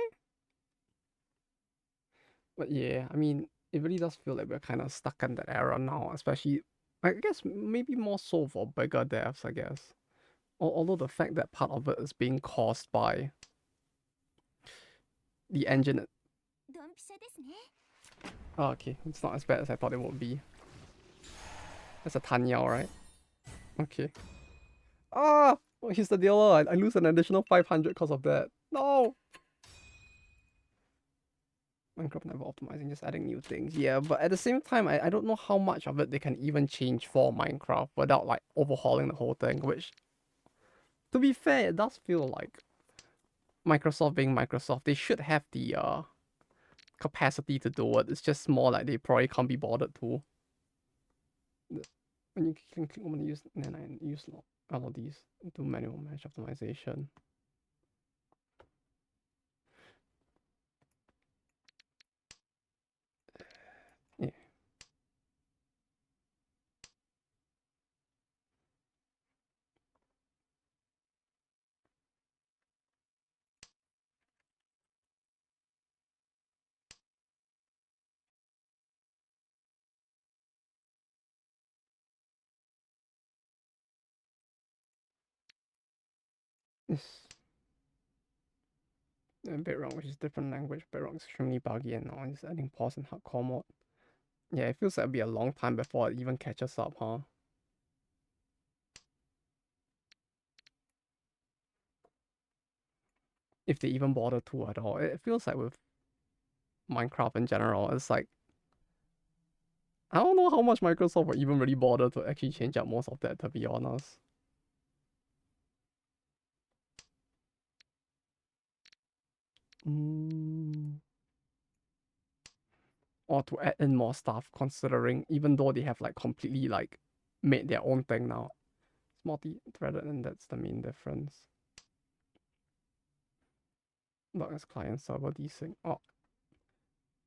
But yeah, I mean, it really does feel like we're kind of stuck in that era now, especially I guess maybe more so for bigger devs, I guess. Although the fact that part of it is being caused by the engine. Oh, okay, it's not as bad as I thought it would be. That's a Tanyao, right? Okay. Ah! Oh, he's the dealer. I lose an additional 500 because of that. No! Minecraft never optimizing, just adding new things. Yeah, but at the same time, I don't know how much of it they can even change for Minecraft without like overhauling the whole thing, which, to be fair, it does feel like Microsoft being Microsoft, they should have the capacity to do it. It's just more like they probably can't be bothered to. When you can click on use, then I use all of these, do manual mesh optimization. Yeah. This Bedrock, which is different language. Bedrock is extremely buggy and now it's adding pause and hardcore mode. Yeah, it feels like it'll be a long time before it even catches up, huh? If they even bother to at all. It feels like with Minecraft in general, it's like I don't know how much Microsoft will even really bother to actually change up most of that, to be honest. Or to add in more stuff, considering even though they have like completely like made their own thing now. It's multi-threaded and that's the main difference. Not as client server desync. Oh,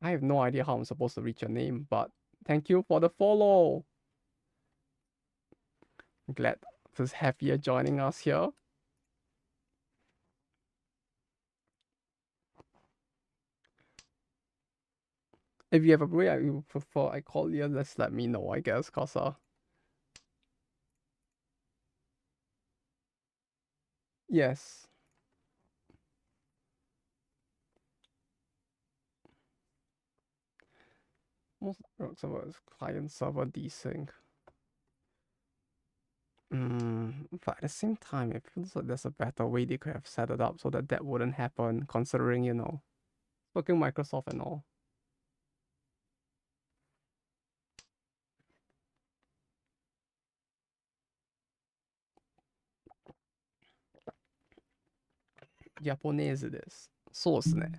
I have no idea how I'm supposed to reach your name, but thank you for the follow. I'm glad to have you joining us here. If you have a way you prefer I call you, let's let me know, I guess, cause yes. Most network server is client server desync. But at the same time, it feels like there's a better way they could have set it up so that that wouldn't happen, considering, you know, fucking Microsoft and all. Japanese です。そうですね。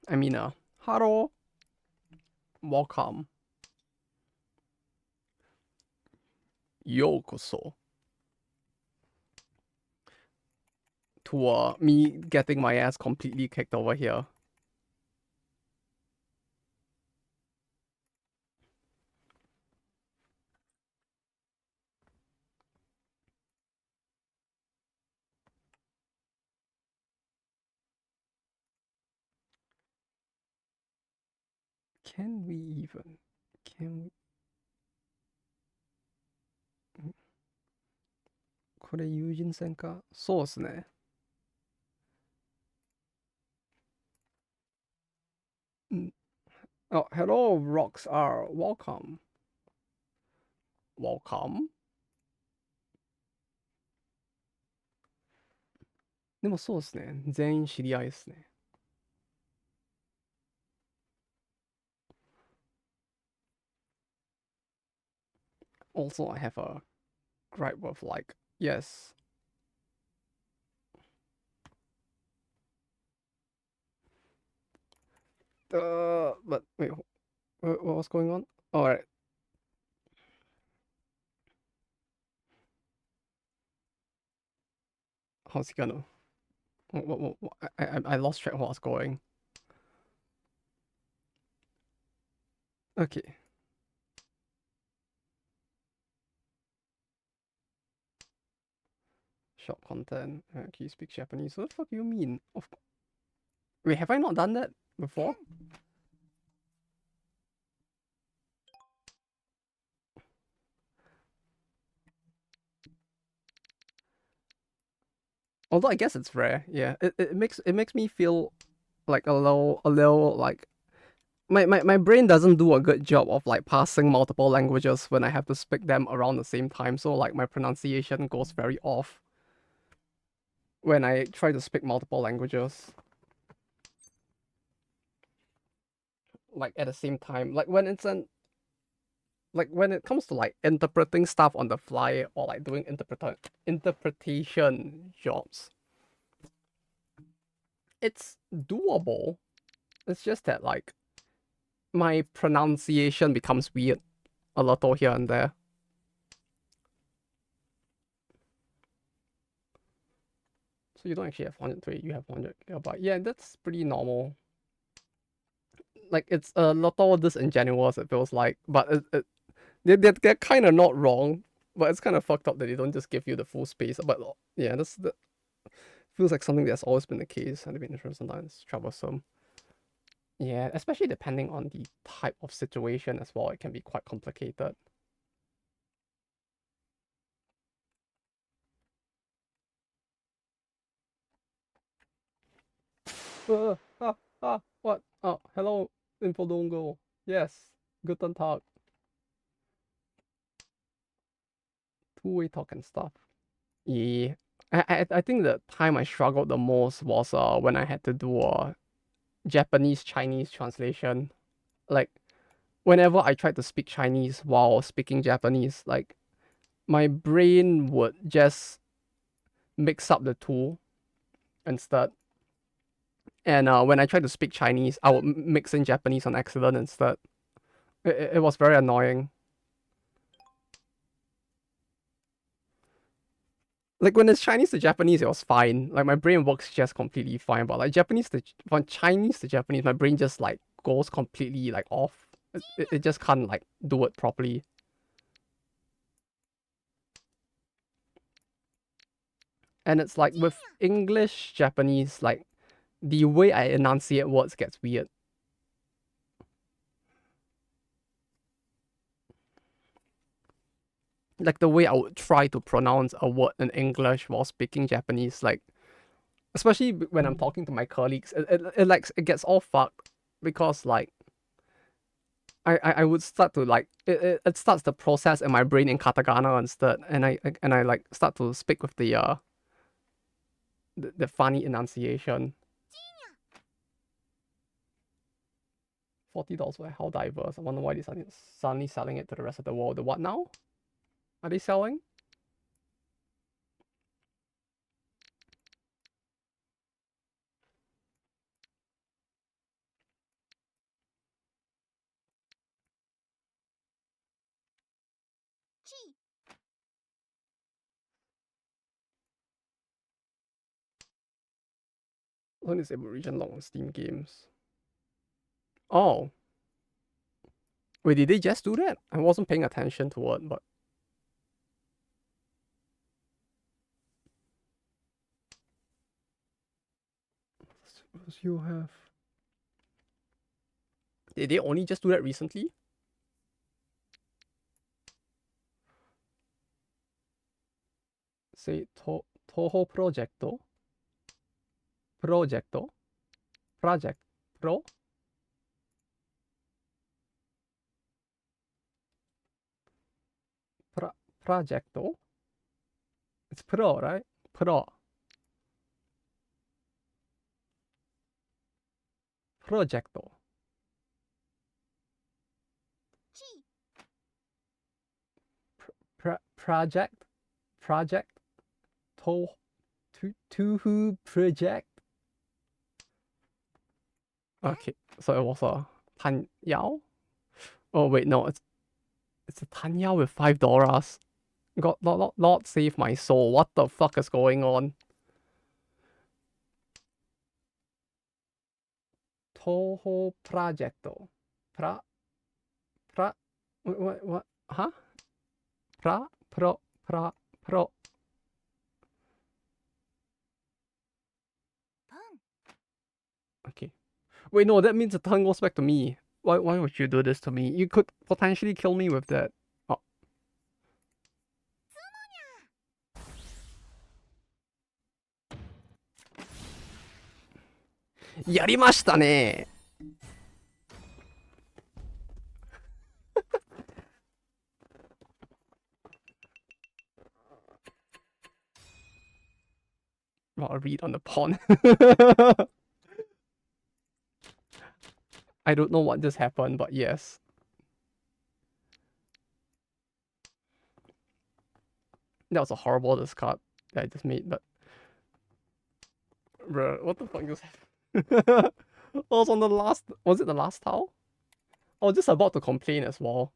I mean, hello, welcome, ようこそ to me getting my ass completely kicked over here. Can we even? Can we? これ友人戦かそうっすね。Oh, hello, Rocks are welcome. Welcome. でもそうっすね。全員知り合いっすね。Also, I have a gripe with like, yes. But wait, what was going on? Alright. How's he gonna? I lost track of what was going. Okay. Shop content. Can you speak Japanese? What the fuck do you mean? Wait, have I not done that before? Although I guess it's rare. Yeah, it makes me feel like a little like my brain doesn't do a good job of like passing multiple languages when I have to speak them around the same time. So like my pronunciation goes very off when I try to speak multiple languages. Like at the same time. Like when it comes to like interpreting stuff on the fly or like doing interpretation jobs. It's doable. It's just that like my pronunciation becomes weird a little here and there. So you don't actually have 103, you have 100 gigabyte. Yeah, that's pretty normal. Like it's a little disingenuous, it feels like, but they're kind of not wrong, but it's kind of fucked up that they don't just give you the full space. But yeah, that feels like something that's always been the case, and been sometimes troublesome. Yeah, especially depending on the type of situation as well, it can be quite complicated. What? Oh, hello, Infodongo. Yes, guten Tag. Two-way talk and stuff. Yeah, I think the time I struggled the most was when I had to do a Japanese Chinese translation. Like whenever I tried to speak Chinese while speaking Japanese, like my brain would just mix up the two instead. And when I tried to speak Chinese, I would mix in Japanese on accident instead. It was very annoying. Like when it's Chinese to Japanese, it was fine. Like my brain works just completely fine. But like from Chinese to Japanese, my brain just like goes completely like off. It just can't like do it properly. And it's like with English, Japanese, like the way I enunciate words gets weird. Like the way I would try to pronounce a word in English while speaking Japanese, like especially when I'm talking to my colleagues, it gets all fucked because like I would start to like it starts the process in my brain in katakana instead, and I like start to speak with the funny enunciation. $40 for how diverse. I wonder why they suddenly selling it to the rest of the world. The what now? Are they selling? Only disabled region lock on Steam games. Oh. Wait, did they just do that? I wasn't paying attention to it, but what else you have? Did they only just do that recently? Say Toho Projecto? Projecto? Project Pro? Projecto? It's Pro, right? Pro. Projecto. Project? Project? To who project? Okay, so it was a Tan Yao? Oh wait, no, it's a Tan Yao with $5. God, Lord save my soul. What the fuck is going on? Toho Projecto. Pra, what? Huh? Pro. Okay. Wait, no, that means the tongue goes back to me. Why would you do this to me? You could potentially kill me with that. Oh. やりましたね. Well, I'll read on the pawn. I don't know what just happened, but yes. That was a horrible discard that I just made, but... Bruh, what the fuck just happened? I was on the last... Was it the last tile? I was just about to complain as well.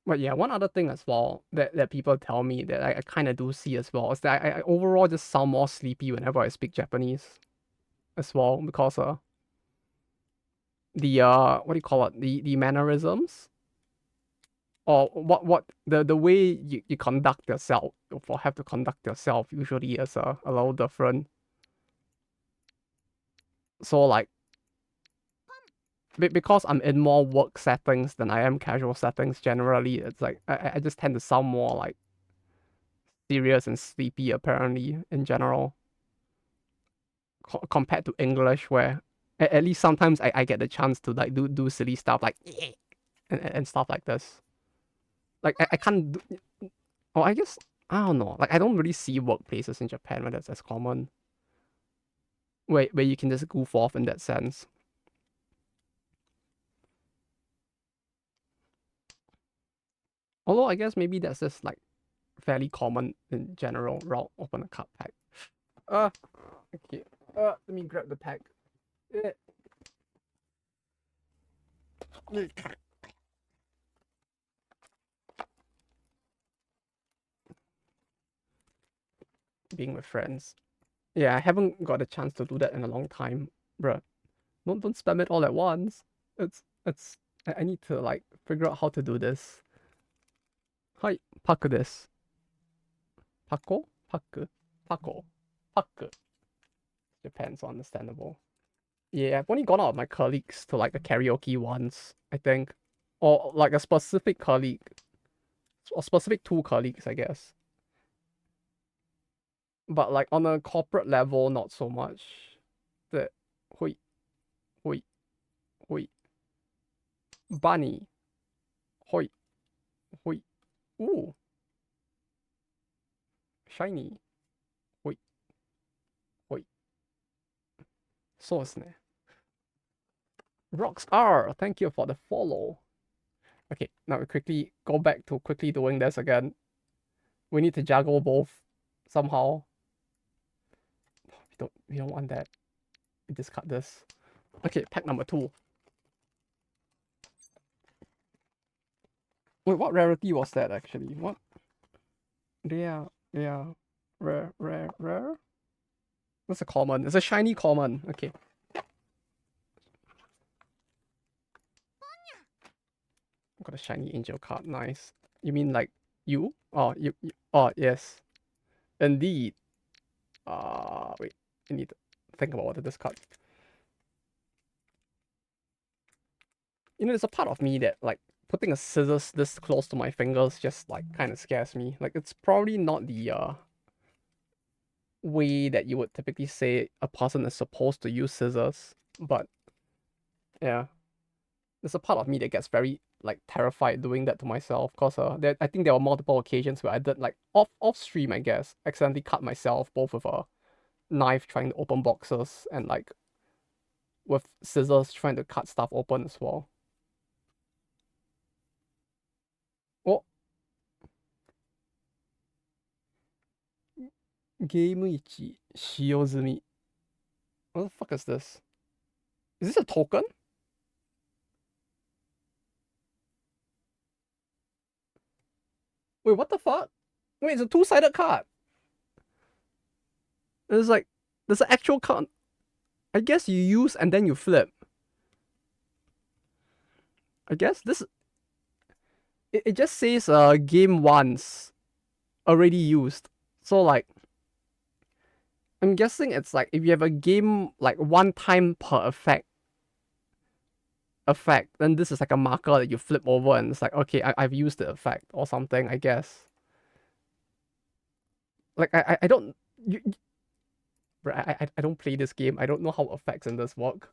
But yeah, one other thing as well that people tell me that I kind of do see as well is that I overall just sound more sleepy whenever I speak Japanese as well because the what do you call it, the mannerisms or what the way you conduct yourself or have to conduct yourself usually is a little different. So like because I'm in more work settings than I am casual settings generally, it's like I just tend to sound more like serious and sleepy apparently in general compared to English where at least sometimes I get the chance to like do silly stuff like and stuff like this. Like I can't do, oh I guess I don't know. Like I don't really see workplaces in Japan where that's as common. Where you can just goof off in that sense. Although I guess maybe that's just like fairly common in general. Route open a card pack. Okay. Let me grab the pack. Being with friends. Yeah, I haven't got a chance to do that in a long time, bruh. Don't spam it all at once. It's I need to like figure out how to do this. Hi, pack this. Pako? Pack. Pako. Pack. Japan's understandable. Yeah, I've only gone out with my colleagues to like a karaoke once, I think. Or like a specific colleague. Or specific two colleagues, I guess. But like on a corporate level, not so much. The hui, hui, hui. Bunny. Hoi, hoi. Ooh. Shiny. Hoi, hoi. そうですね. Rocks R, thank you for the follow. Okay, now we quickly go back to quickly doing this again. We need to juggle both somehow. We don't want that. We discard this. Okay, pack number 2. Wait, what rarity was that actually? What? Yeah. Rare? That's a common. It's a shiny common. Okay. Got a shiny angel card. Nice. You mean like you? Oh, you oh, yes. Indeed. Wait. I need to think about what to discard. You know, there's a part of me that like putting a scissors this close to my fingers just like kind of scares me. Like it's probably not the way that you would typically say a person is supposed to use scissors, but yeah, there's a part of me that gets very like terrified doing that to myself because I think there were multiple occasions where I did like off stream I guess accidentally cut myself both with a knife trying to open boxes and like with scissors trying to cut stuff open as well. Oh, Game 1使用済み. What the fuck is this? Is this a token? Wait, what the fuck? Wait, it's a two-sided card. There's like, there's an actual card. I guess you use and then you flip. I guess this... It just says game once. Already used. So like... I'm guessing it's like if you have a game like one time per effect, then this is like a marker that you flip over and it's like, okay, I've used the effect or something, I guess. Like I don't bruh, I don't play this game. I don't know how effects in this work.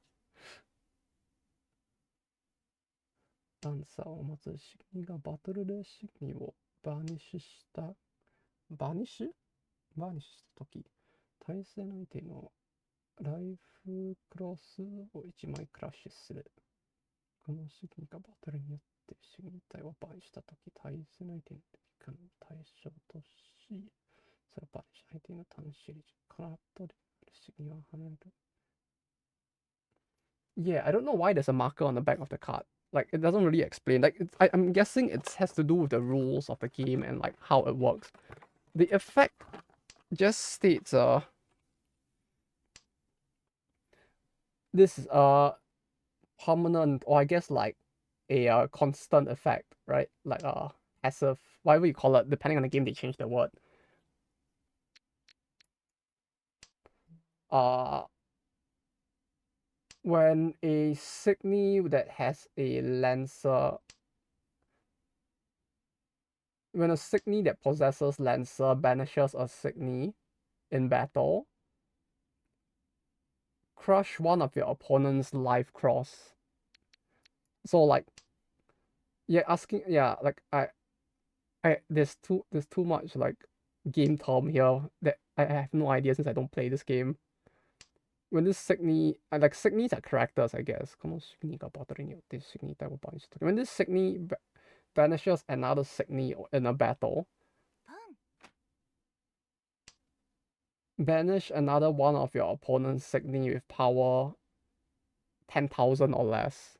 ダンサーを持つシグニがバトルでシグニをバーニッシュしたバーニッシュバーニッシュしたとき、対戦相手のライフクロスを1枚クラッシュする。このシグニがバトルによってシグニ体をバーニッシュしたとき、対戦相手の敵の対象とし、それをバーニッシュ相手の単種類からとでシグニは離れる。Yeah, I don't know why there's a marker on the back of the card. Like, it doesn't really explain. Like, I'm guessing it has to do with the rules of the game and, like, how it works. The effect just states, this is a permanent, or I guess, like, a constant effect, right? Like, passive, whatever you call it, depending on the game, they change the word. Uh, when a Signy that has a Lancer, when a Signy that possesses Lancer banishes a Signy in battle, crush one of your opponent's life cross. So like, yeah, asking, yeah, like there's too much like game term here that I have no idea since I don't play this game. When this Signy, like Signies are characters, I guess. When this Signy banishes another Signy in a battle, banish another one of your opponent's Signy with power 10,000 or less.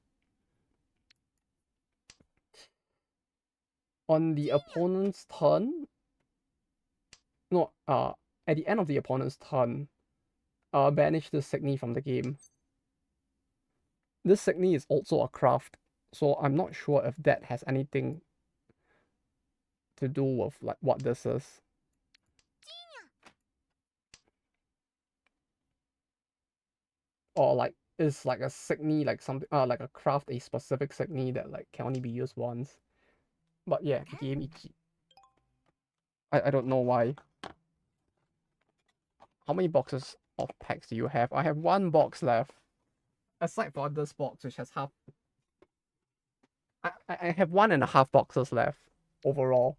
On the opponent's turn, no, at the end of the opponent's turn, banish this Signy from the game. This Signy is also a craft, so I'm not sure if that has anything to do with like what this is. Or like is like a Signy like something like a craft a specific Signy that like can only be used once. But yeah, game ichi. I don't know why. How many boxes of packs do you have? I have one box left. Aside from this box, which has half. I have 1.5 boxes left overall.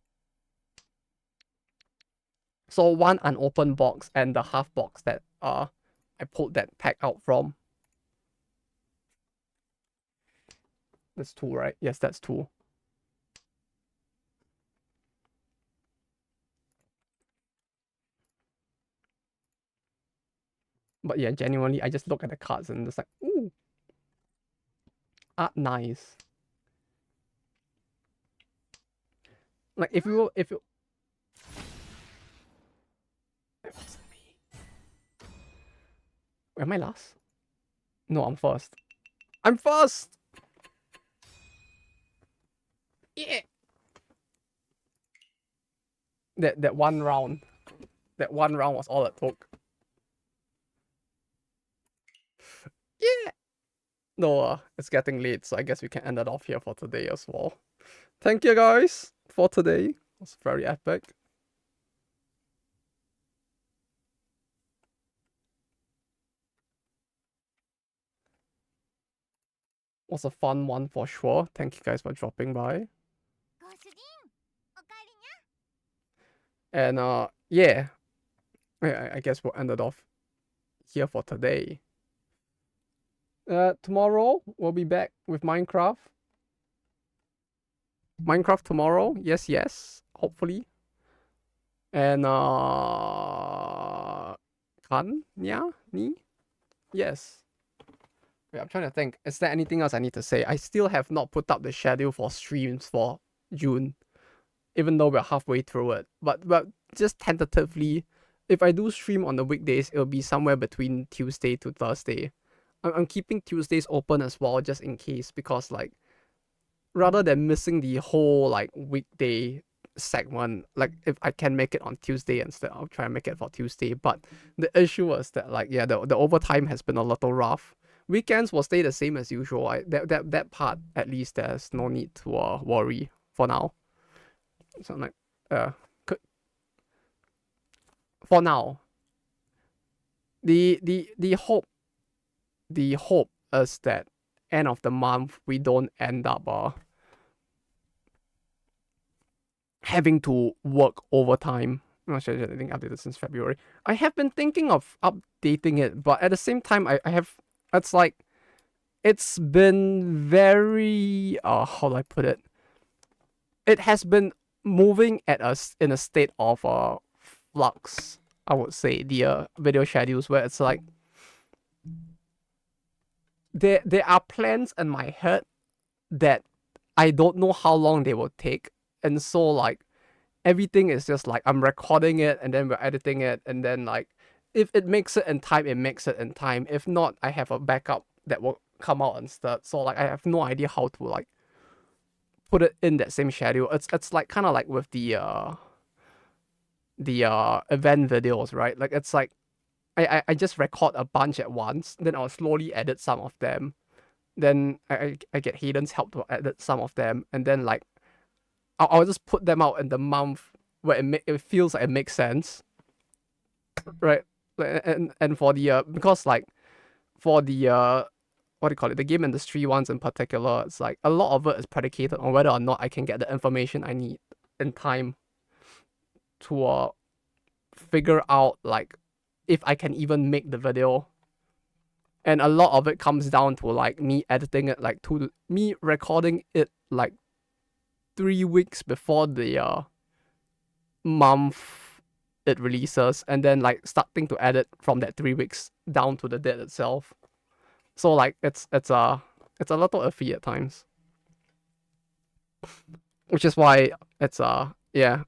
So one unopened box and the half box that I pulled that pack out from. That's 2, right? Yes, that's 2. But yeah, genuinely, I just look at the cards and it's like, ooh, art nice. Like if you it wasn't me. Am I last? No, I'm first. I'm first. Yeah. That one round was all it took. Yeah. No, it's getting late, so I guess we can end it off here for today as well. Thank you guys for today. It was very epic. Was a fun one for sure. Thank you guys for dropping by. And yeah. I guess we'll end it off here for today. Tomorrow we'll be back with Minecraft. Minecraft tomorrow. Yes. Hopefully. And kan ya ni? Yes. Wait, I'm trying to think. Is there anything else I need to say? I still have not put up the schedule for streams for June, even though we're halfway through it. But just tentatively, if I do stream on the weekdays, it'll be somewhere between Tuesday to Thursday. I'm keeping Tuesdays open as well, just in case, because like rather than missing the whole like weekday segment, like if I can make it on Tuesday instead, I'll try and make it for Tuesday. But the issue was that like yeah, the overtime has been a little rough. Weekends will stay the same as usual. That part at least there's no need to worry for now. So like could, for now the hope is that end of the month we don't end up having to work overtime. I'm not sure I think updated since February. I have been thinking of updating it, but at the same time I have it's like it's been very how do I put it? It has been moving at us in a state of flux, I would say, the video schedules where it's like there are plans in my head that I don't know how long they will take. And so like everything is just like I'm recording it and then we're editing it and then like if it makes it in time, it makes it in time. If not, I have a backup that will come out instead. So like I have no idea how to like put it in that same schedule. It's like kind of like with the event videos, right? Like it's like I just record a bunch at once, then I'll slowly edit some of them. Then I get Hayden's help to edit some of them, and then like I'll just put them out in the month where it feels like it makes sense, right? And for the because like for the what do you call it, the game industry ones in particular, it's like a lot of it is predicated on whether or not I can get the information I need in time to figure out like if I can even make the video. And a lot of it comes down to like me editing it like me recording it like 3 weeks before the month it releases, and then like starting to edit from that 3 weeks down to the date itself. So like it's a little iffy at times, which is why it's yeah,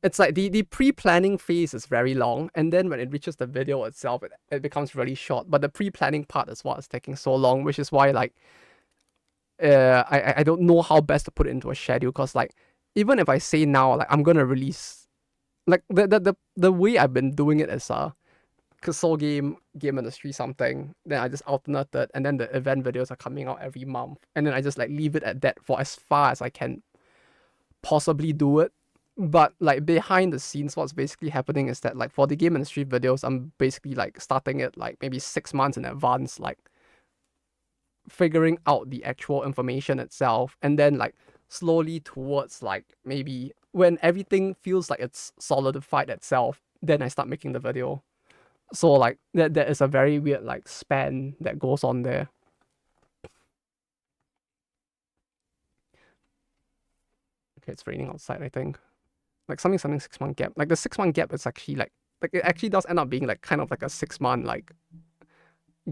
it's like the pre-planning phase is very long, and then when it reaches the video itself, it becomes really short. But the pre-planning part is what is taking so long, which is why like I don't know how best to put it into a schedule, because like even if I say now like I'm gonna release like the way I've been doing it is console game industry something, then I just alternate it, and then the event videos are coming out every month, and then I just like leave it at that for as far as I can possibly do it. But like behind the scenes, what's basically happening is that like for the game industry videos, I'm basically like starting it like maybe 6 months in advance, like figuring out the actual information itself, and then like slowly towards like maybe when everything feels like it's solidified itself, then I start making the video. So like there is a very weird like span that goes on there. Okay, it's raining outside, I think. Like something 6-month gap. Like the 6-month gap is actually like it actually does end up being like kind of like a 6-month like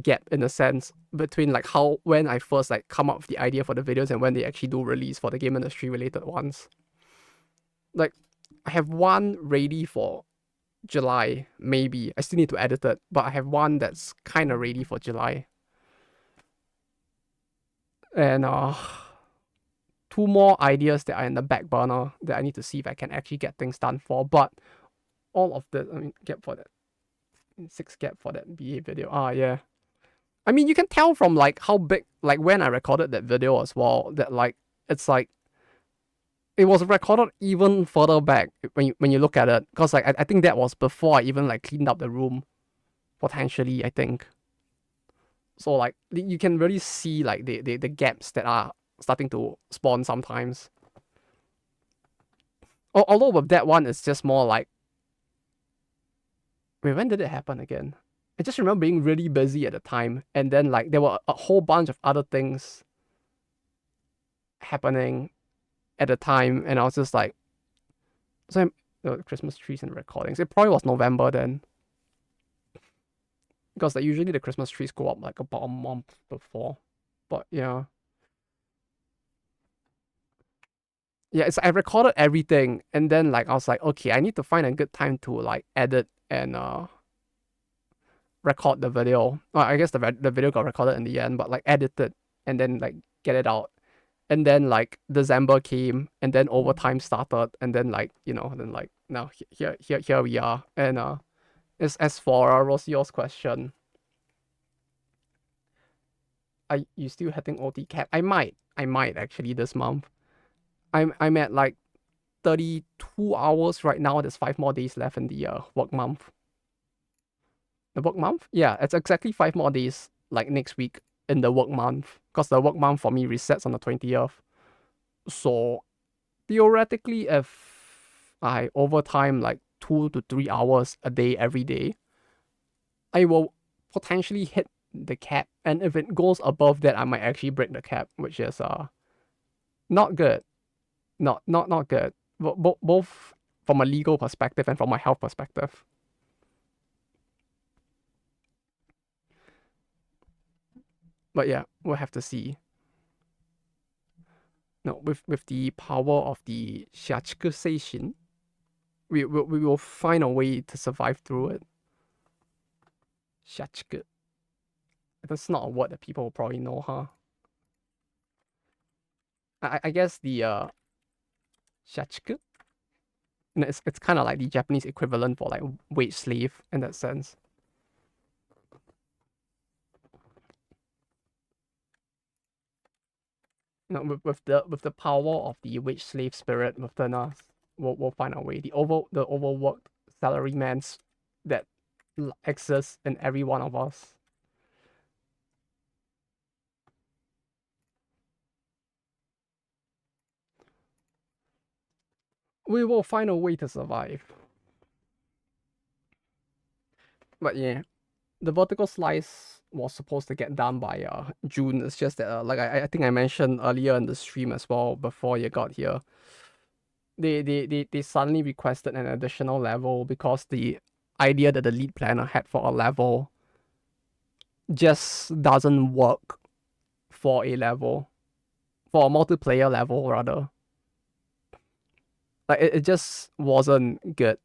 gap in a sense between like when I first like come up with the idea for the videos and when they actually do release for the game industry related ones. Like I have one ready for July, maybe. I still need to edit it, but I have one that's kind of ready for July. And 2 more ideas that are in the back burner that I need to see if I can actually get things done for. But all of the, I mean, gap for that 6 gap for that BA video. Yeah. I mean, you can tell from like how big, like when I recorded that video as well, that like it's like it was recorded even further back when you look at it, because like I think that was before I even like cleaned up the room, potentially, I think. So like you can really see like the gaps that are starting to spawn sometimes. Although with that one, it's just more like, wait, when did it happen again? I just remember being really busy at the time, and then like there were a whole bunch of other things happening at the time, and I was just like, so Christmas trees and recordings. It probably was November then, because like usually the Christmas trees go up like about a month before. But yeah. Yeah, it's I recorded everything, and then like I was like, okay, I need to find a good time to like edit and record the video. Well, I guess the video got recorded in the end, but like edit it and then like get it out. And then like December came, and then overtime started, and then like then like now here we are. And as for Rosio's question, are you still hitting OT cap? I might actually this month. I'm at like 32 hours right now. There's 5 more days left in the work month. The work month? Yeah, it's exactly 5 more days like next week in the work month. Because the work month for me resets on the 20th. So theoretically, if I overtime like 2 to 3 hours a day every day, I will potentially hit the cap. And if it goes above that, I might actually break the cap, which is not good. Not good. Both from a legal perspective and from a health perspective. But yeah, we'll have to see. No, with the power of the Shachkusation, we will find a way to survive through it. Shachku. That's not a word that people will probably know, huh? I guess the Shachku. It's kind of like the Japanese equivalent for like wage slave in that sense. With the power of the wage slave spirit within us, we'll find our way. The overworked salarymans that exist in every one of us. We will find a way to survive. But yeah, the vertical slice was supposed to get done by June. It's just that like I think I mentioned earlier in the stream as well before you got here. They suddenly requested an additional level because the idea that the lead planner had for a level just doesn't work for a level. For a multiplayer level rather. Like it just wasn't good.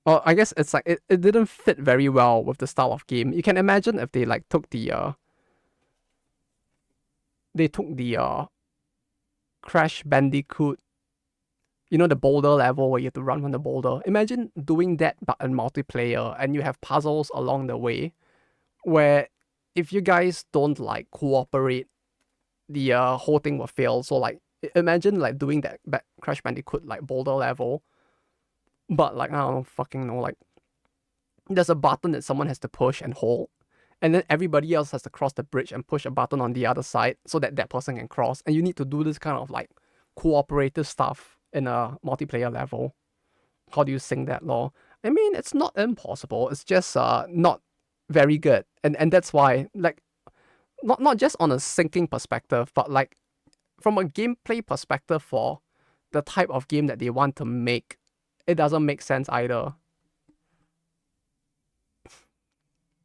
Or I guess it's like it didn't fit very well with the style of game. You can imagine if they like took the Crash Bandicoot, the boulder level where you have to run from the boulder. Imagine doing that but in multiplayer and you have puzzles along the way where if you guys don't like cooperate, the whole thing will fail. So like imagine like doing that Crash Bandicoot like boulder level, but like I don't fucking know, like there's a button that someone has to push and hold, and then everybody else has to cross the bridge and push a button on the other side so that that person can cross. And you need to do this kind of like cooperative stuff in a multiplayer level. How do you sing that law? I mean, it's not impossible. It's just not very good, and that's why like not just on a syncing perspective, but like from a gameplay perspective for the type of game that they want to make, it doesn't make sense either.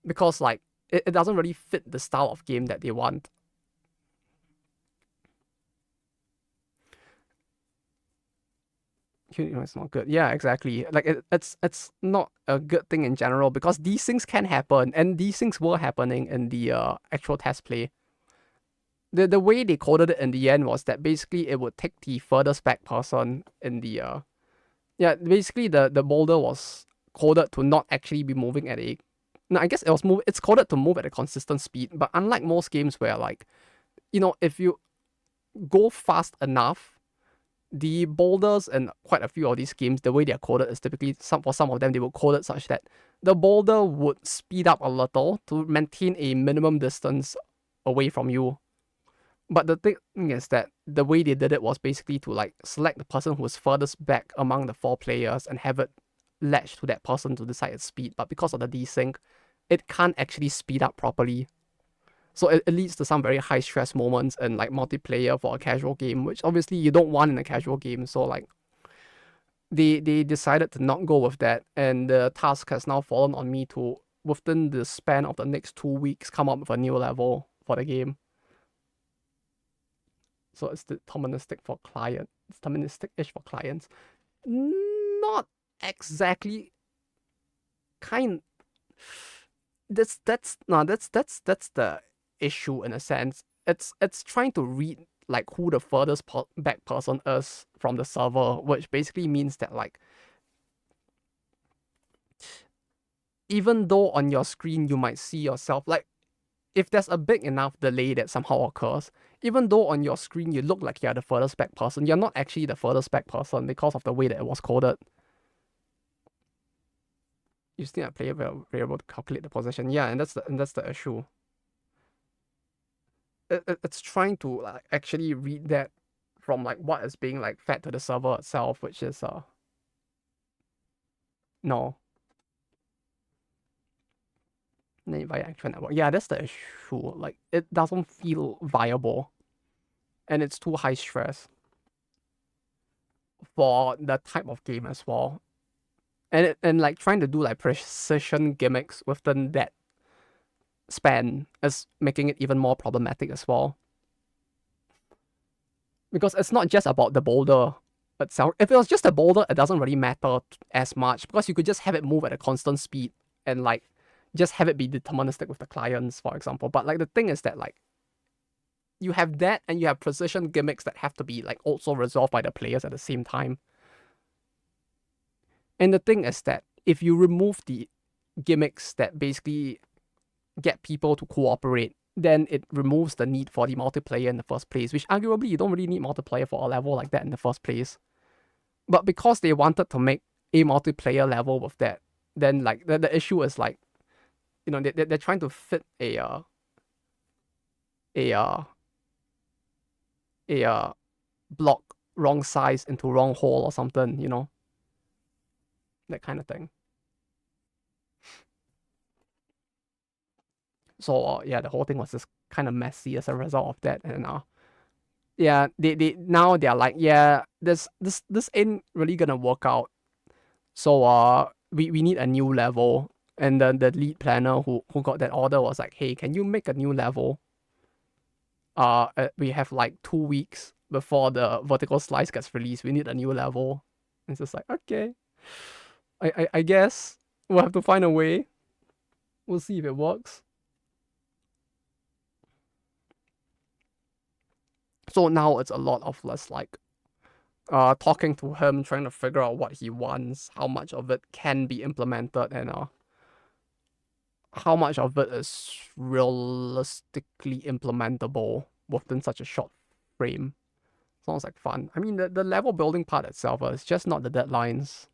Because like it doesn't really fit the style of game that they want. It's not good. Yeah, exactly. Like it's not a good thing in general because these things can happen, and these things were happening in the actual test play. The way they coded it in the end was that basically it would take the furthest back person in the yeah, basically the boulder was coded to not actually be moving at a no, I guess it's coded to move at a consistent speed, but unlike most games where like if you go fast enough, the boulders in quite a few of these games, the way they're coded is typically for some of them they will code it such that the boulder would speed up a little to maintain a minimum distance away from you. But the thing is that the way they did it was basically to like select the person who was furthest back among the 4 players and have it latch to that person to decide its speed. But because of the desync, it can't actually speed up properly. So it leads to some very high stress moments in like multiplayer for a casual game, which obviously you don't want in a casual game. So like they decided to not go with that, and the task has now fallen on me to within the span of the next 2 weeks come up with a new level for the game. So it's deterministic for client. It's deterministic-ish for clients. Not exactly. Kind. That's the issue in a sense. It's trying to read like who the furthest back person is from the server, which basically means that like even though on your screen you might see yourself, like if there's a big enough delay that somehow occurs, even though on your screen you look like you're the furthest back person, you're not actually the furthest back person because of the way that it was coded. You still have player variable to calculate the position. Yeah, and that's the issue. It's trying to like actually read that from like what is being like fed to the server itself, which is no. Via actual network. Yeah, that's the issue. Like it doesn't feel viable. And it's too high stress for the type of game as well. And like trying to do like precision gimmicks within that span is making it even more problematic as well. Because it's not just about the boulder itself. If it was just a boulder, it doesn't really matter as much because you could just have it move at a constant speed and like just have it be deterministic with the clients, for example. But like the thing is that like you have that and you have precision gimmicks that have to be like also resolved by the players at the same time. And the thing is that if you remove the gimmicks that basically get people to cooperate, then it removes the need for the multiplayer in the first place, which arguably you don't really need multiplayer for a level like that in the first place. But because they wanted to make a multiplayer level with that, then like the issue is like, you know, they're trying to fit a block wrong size into wrong hole or something, you know, that kind of thing. So yeah, the whole thing was just kind of messy as a result of that, and yeah, they now they're like, yeah, this ain't really gonna work out. So we need a new level, and then the lead planner who got that order was like, hey, can you make a new level? We have like 2 weeks before the vertical slice gets released. We need a new level. And it's just like, okay, I guess we'll have to find a way. We'll see if it works. So now it's a lot of less like talking to him, trying to figure out what he wants, how much of it can be implemented, and how much of it is realistically implementable within such a short frame. Sounds like fun. I mean, the level building part itself is just not the deadlines.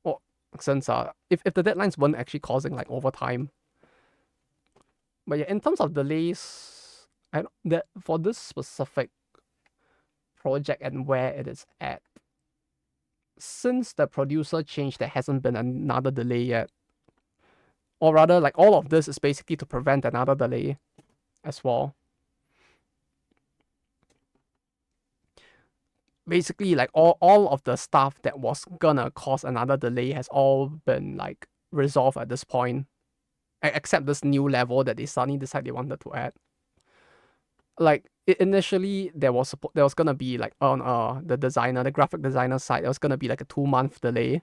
Or since if the deadlines weren't actually causing like overtime. But yeah, in terms of delays, I don't, that for this specific project and where it is at, since the producer changed, there hasn't been another delay yet. Or rather, like all of this is basically to prevent another delay as well. Basically, like all of the stuff that was gonna cause another delay has all been like resolved at this point. Except this new level that they suddenly decided they wanted to add. Like initially there was gonna be like on the graphic designer side, there was gonna be like a 2 month delay.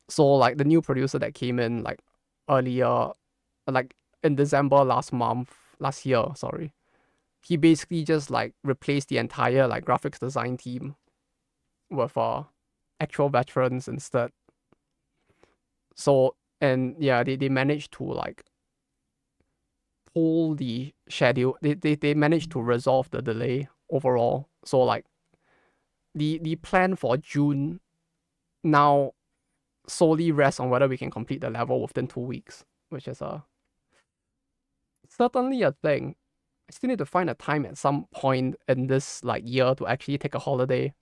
So like the new producer that came in like earlier, like in December last year, sorry, he basically just like replaced the entire like graphics design team with actual veterans instead. So and yeah, they managed to like pull the schedule. They managed to resolve the delay overall. So like the plan for June now solely rests on whether we can complete the level within 2 weeks, which is certainly a thing. I still need to find a time at some point in this like year to actually take a holiday.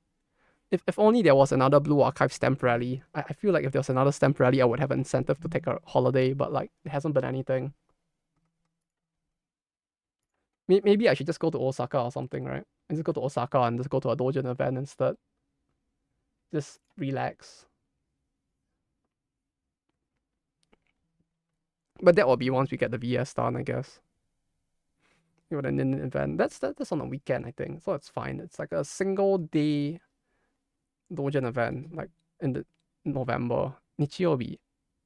If only there was another Blue Archive stamp rally. I feel like if there was another stamp rally, I would have an incentive to take a holiday, but like it hasn't been anything. Maybe I should just go to Osaka or something, right? And just go to Osaka and just go to a doujin event instead. Just relax. But that will be once we get the VS done, I guess. With an event. That's on a weekend, I think. So it's fine. It's like a single day doujin event, like in the November. Nichiyobi.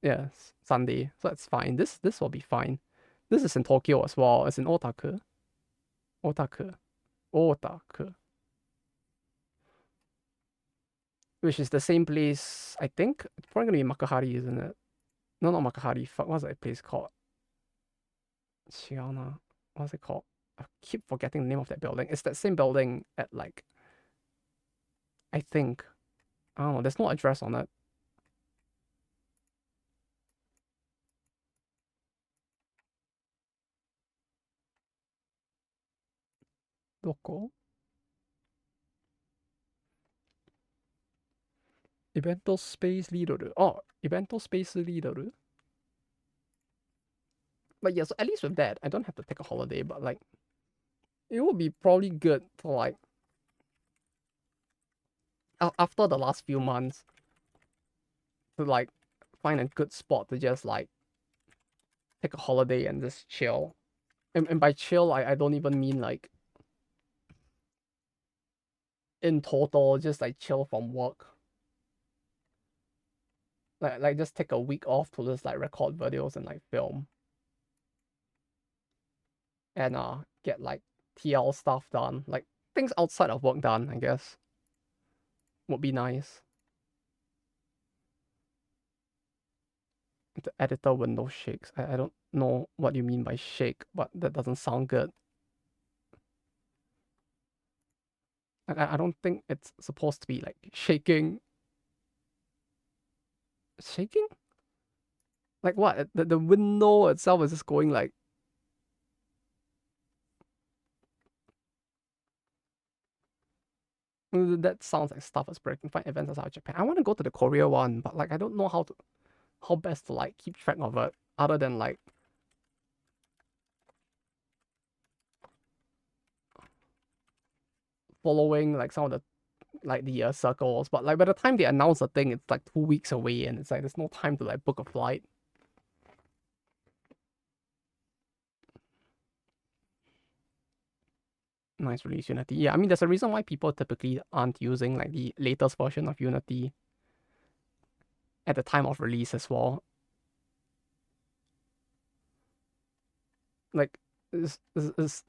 Yes, Sunday. So it's fine. This will be fine. This is in Tokyo as well. It's in Otaku. Otaku. which is the same place. I think it's probably gonna be Makahari, isn't it? No, not Makahari. Fuck, what's that place called? Chiana. What's it called? I keep forgetting the name of that building. It's that same building at like, I think. I don't know. There's no address on it. Doko? イベントスペースリードル。Oh, イベントスペースリードル? But yeah, so at least with that, I don't have to take a holiday, but like, it would be probably good to like, after the last few months, to like find a good spot to just like take a holiday and just chill. And by chill, I don't even mean like in total, just like chill from work. Like just take a week off to just like record videos and like film. And get like TL stuff done. Like things outside of work done, I guess. Would be nice. The editor window shakes. I don't know what you mean by shake, but that doesn't sound good. I don't think it's supposed to be like shaking. Shaking? Like what? The window itself is just going like. That sounds like stuff is breaking. Find events outside of Japan. I want to go to the Korea one, but like I don't know how best to like keep track of it other than like following like some of the circles. But like by the time they announce a thing, it's like 2 weeks away, and it's like there's no time to like book a flight. Nice release Unity. Yeah, I mean there's a reason why people typically aren't using like the latest version of Unity at the time of release as well. Like it's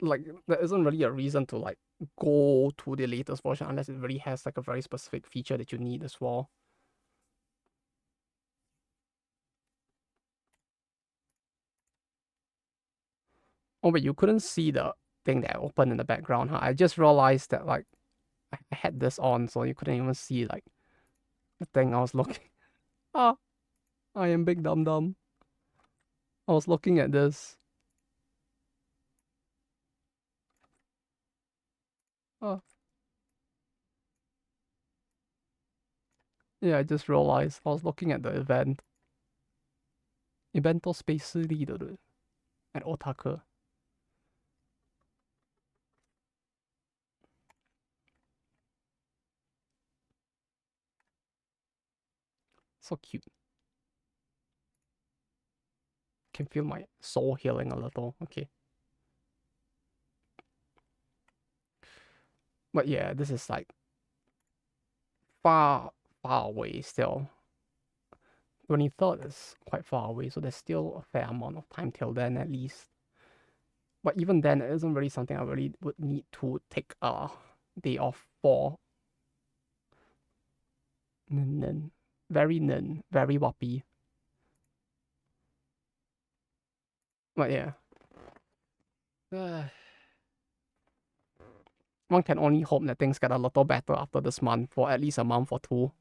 like there isn't really a reason to like go to the latest version unless it really has like a very specific feature that you need as well. Oh, but you couldn't see the thing that I opened in the background, huh? I just realized that like I had this on, so you couldn't even see like the thing I was looking. Ah, I am big dum dum. I was looking at this. Ah, yeah, I just realized I was looking at the event. Evento Space Leader at Otaku. So cute. Can feel my soul healing a little. Okay. But yeah, this is like far, far away still. 23rd is quite far away, so there's still a fair amount of time till then at least. But even then, it isn't really something I really would need to take a day off for. Nen. Very nen. Very whoppy. But yeah. One can only hope that things get a little better after this month, for at least a month or two.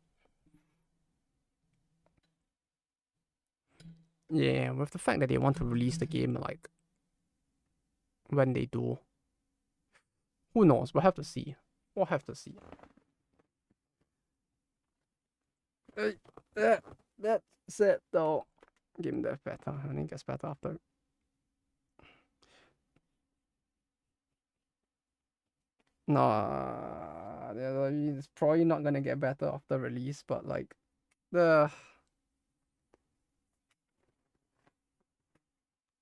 Yeah, with the fact that they want to release the game like when they do. Who knows? We'll have to see. We'll have to see. That's it though. Game dev better. I think it gets better after. Nah, it's probably not gonna get better after release, but like the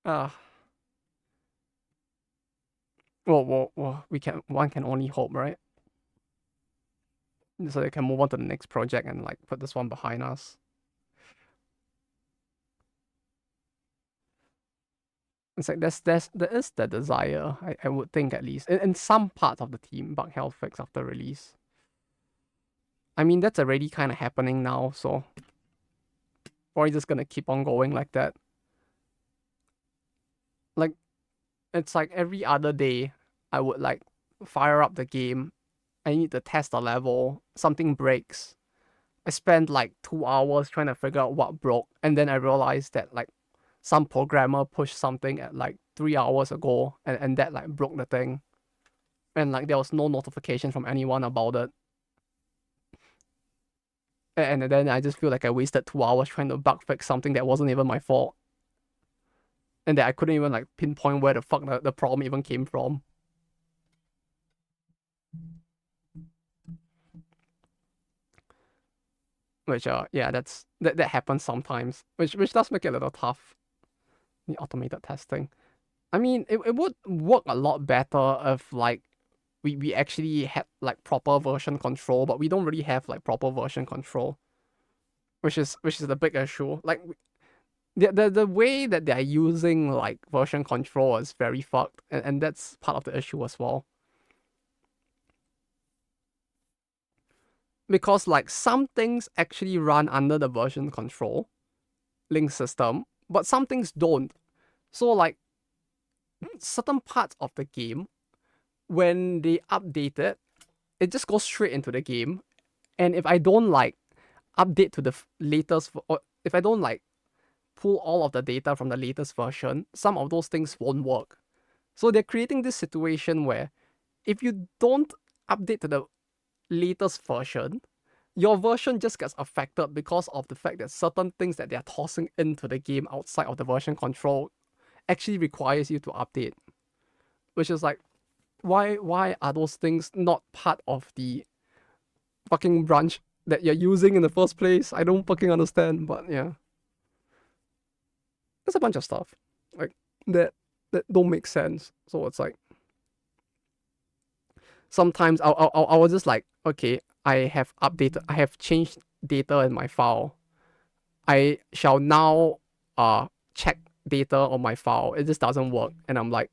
ah well, one can only hope, right? So they can move on to the next project and like put this one behind us. It's like there is the desire, I would think at least in some parts of the team, bug health fix after release. I mean, that's already kind of happening now, so probably just gonna keep on going like that. Like, it's like every other day, I would like fire up the game. I need to test a level, something breaks. I spent like 2 hours trying to figure out what broke, and then I realized that like some programmer pushed something at like 3 hours ago, and that like broke the thing. And like there was no notification from anyone about it. And then I just feel like I wasted 2 hours trying to bug fix something that wasn't even my fault. And that I couldn't even like pinpoint where the fuck the problem even came from. Which yeah, that happens sometimes. Which does make it a little tough. The automated testing. I mean, it would work a lot better if like we actually had like proper version control, but we don't really have like proper version control. Which is the big issue. Like the way that they're using like version control is very fucked, and that's part of the issue as well. Because like some things actually run under the version control link system, but some things don't. So like certain parts of the game, when they update it, it just goes straight into the game. And if I don't like update to the latest, or if I don't like pull all of the data from the latest version, some of those things won't work. So they're creating this situation where if you don't update to the latest version, your version just gets affected because of the fact that certain things that they're tossing into the game outside of the version control actually requires you to update. Which is like, why are those things not part of the fucking branch that you're using in the first place? I don't fucking understand, but yeah. There's a bunch of stuff like that don't make sense. So it's like sometimes I was just like, okay, I have changed data in my file. I shall now check data on my file. It just doesn't work, and I'm like,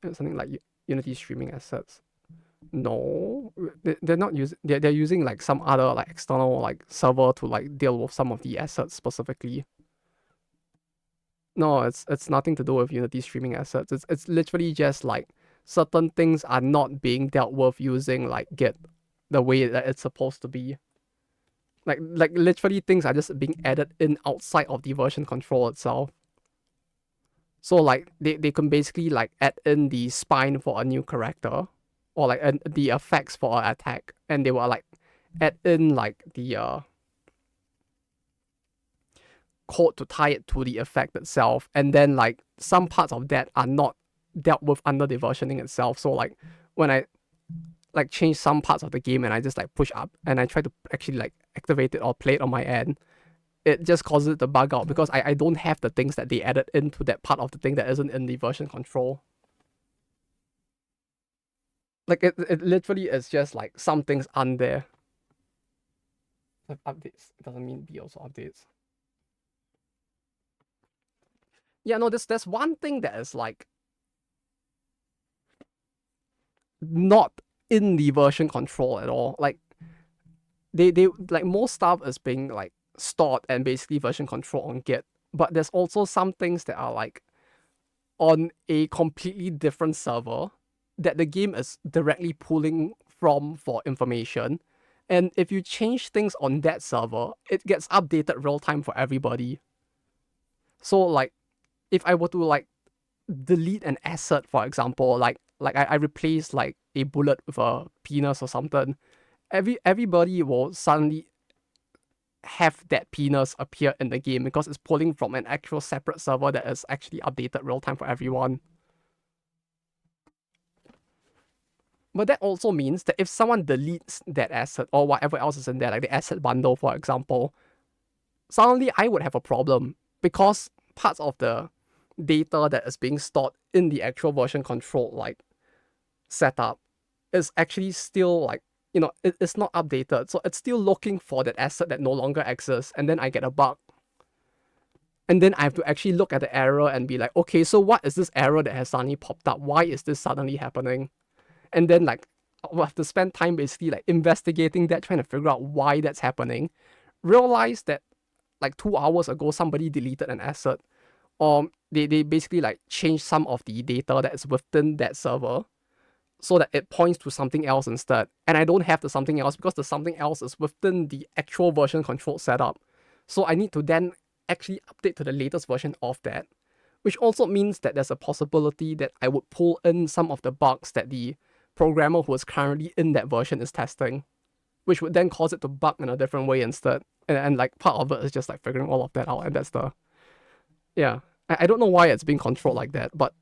something like Unity streaming assets. No, they're not using. They're using like some other like external like server to like deal with some of the assets specifically. No, it's nothing to do with Unity streaming assets. It's literally just like certain things are not being dealt with using like Git the way that it's supposed to be. Like literally things are just being added in outside of the version control itself. So like they can basically like add in the spine for a new character, or like the effects for an attack, and they will like add in like the code to tie it to the effect itself, and then like some parts of that are not dealt with under the versioning itself. So like when I like change some parts of the game and I just like push up and I try to actually like activate it or play it on my end, it just causes it to bug out because I don't have the things that they added into that part of the thing that isn't in the version control. Like it literally is just like some things aren't there. Like updates, it doesn't mean B also updates. Yeah, no, there's one thing that is like not in the version control at all. Like they like most stuff is being like stored and basically version control on Git. But there's also some things that are like on a completely different server that the game is directly pulling from for information. And if you change things on that server, it gets updated real time for everybody. So like if I were to like delete an asset, for example, like I replace like a bullet with a penis or something, everybody will suddenly have that penis appear in the game because it's pulling from an actual separate server that is actually updated real time for everyone. But that also means that if someone deletes that asset or whatever else is in there, like the asset bundle, for example, suddenly I would have a problem because parts of the data that is being stored in the actual version control like setup is actually still like, it's not updated. So it's still looking for that asset that no longer exists, and then I get a bug. And then I have to actually look at the error and be like, okay, so what is this error that has suddenly popped up? Why is this suddenly happening? And then like we'll have to spend time basically like investigating that, trying to figure out why that's happening. Realize that like 2 hours ago somebody deleted an asset, or they basically like changed some of the data that's within that server so that it points to something else instead. And I don't have the something else because the something else is within the actual version control setup. So I need to then actually update to the latest version of that, which also means that there's a possibility that I would pull in some of the bugs that the programmer who is currently in that version is testing, which would then cause it to bug in a different way instead. And like part of it is just like figuring all of that out. And that's the, yeah. I don't know why it's being controlled like that, but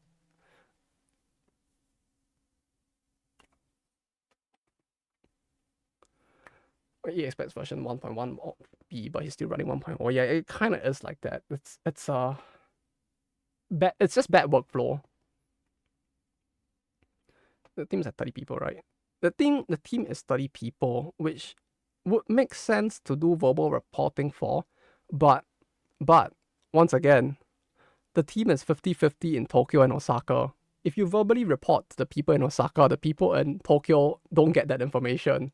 he expects version 1.1 B, but he's still running 1.0. Yeah, it kind of is like that. It's bad. It's just bad workflow. The team's at 30 people, right? The team is 30 people, which would make sense to do verbal reporting for, but once again, the team is 50-50 in Tokyo and Osaka. If you verbally report to the people in Osaka, the people in Tokyo don't get that information.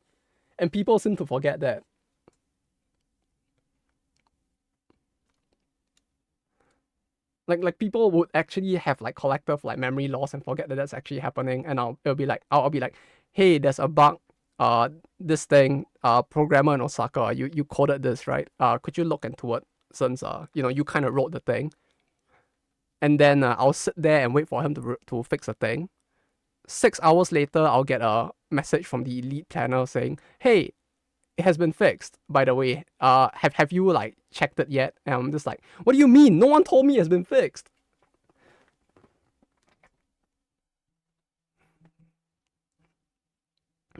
And people seem to forget that. Like people would actually have like collective like memory loss and forget that that's actually happening, and I'll be like, hey, there's a bug, this thing, programmer in Osaka, you coded this, right? Could you look into it, since you kind of wrote the thing. And then I'll sit there and wait for him to fix the thing. 6 hours later, I'll get a message from the lead planner saying, hey, it has been fixed, by the way. Have you like checked it yet? And I'm just like, what do you mean? No one told me it has been fixed.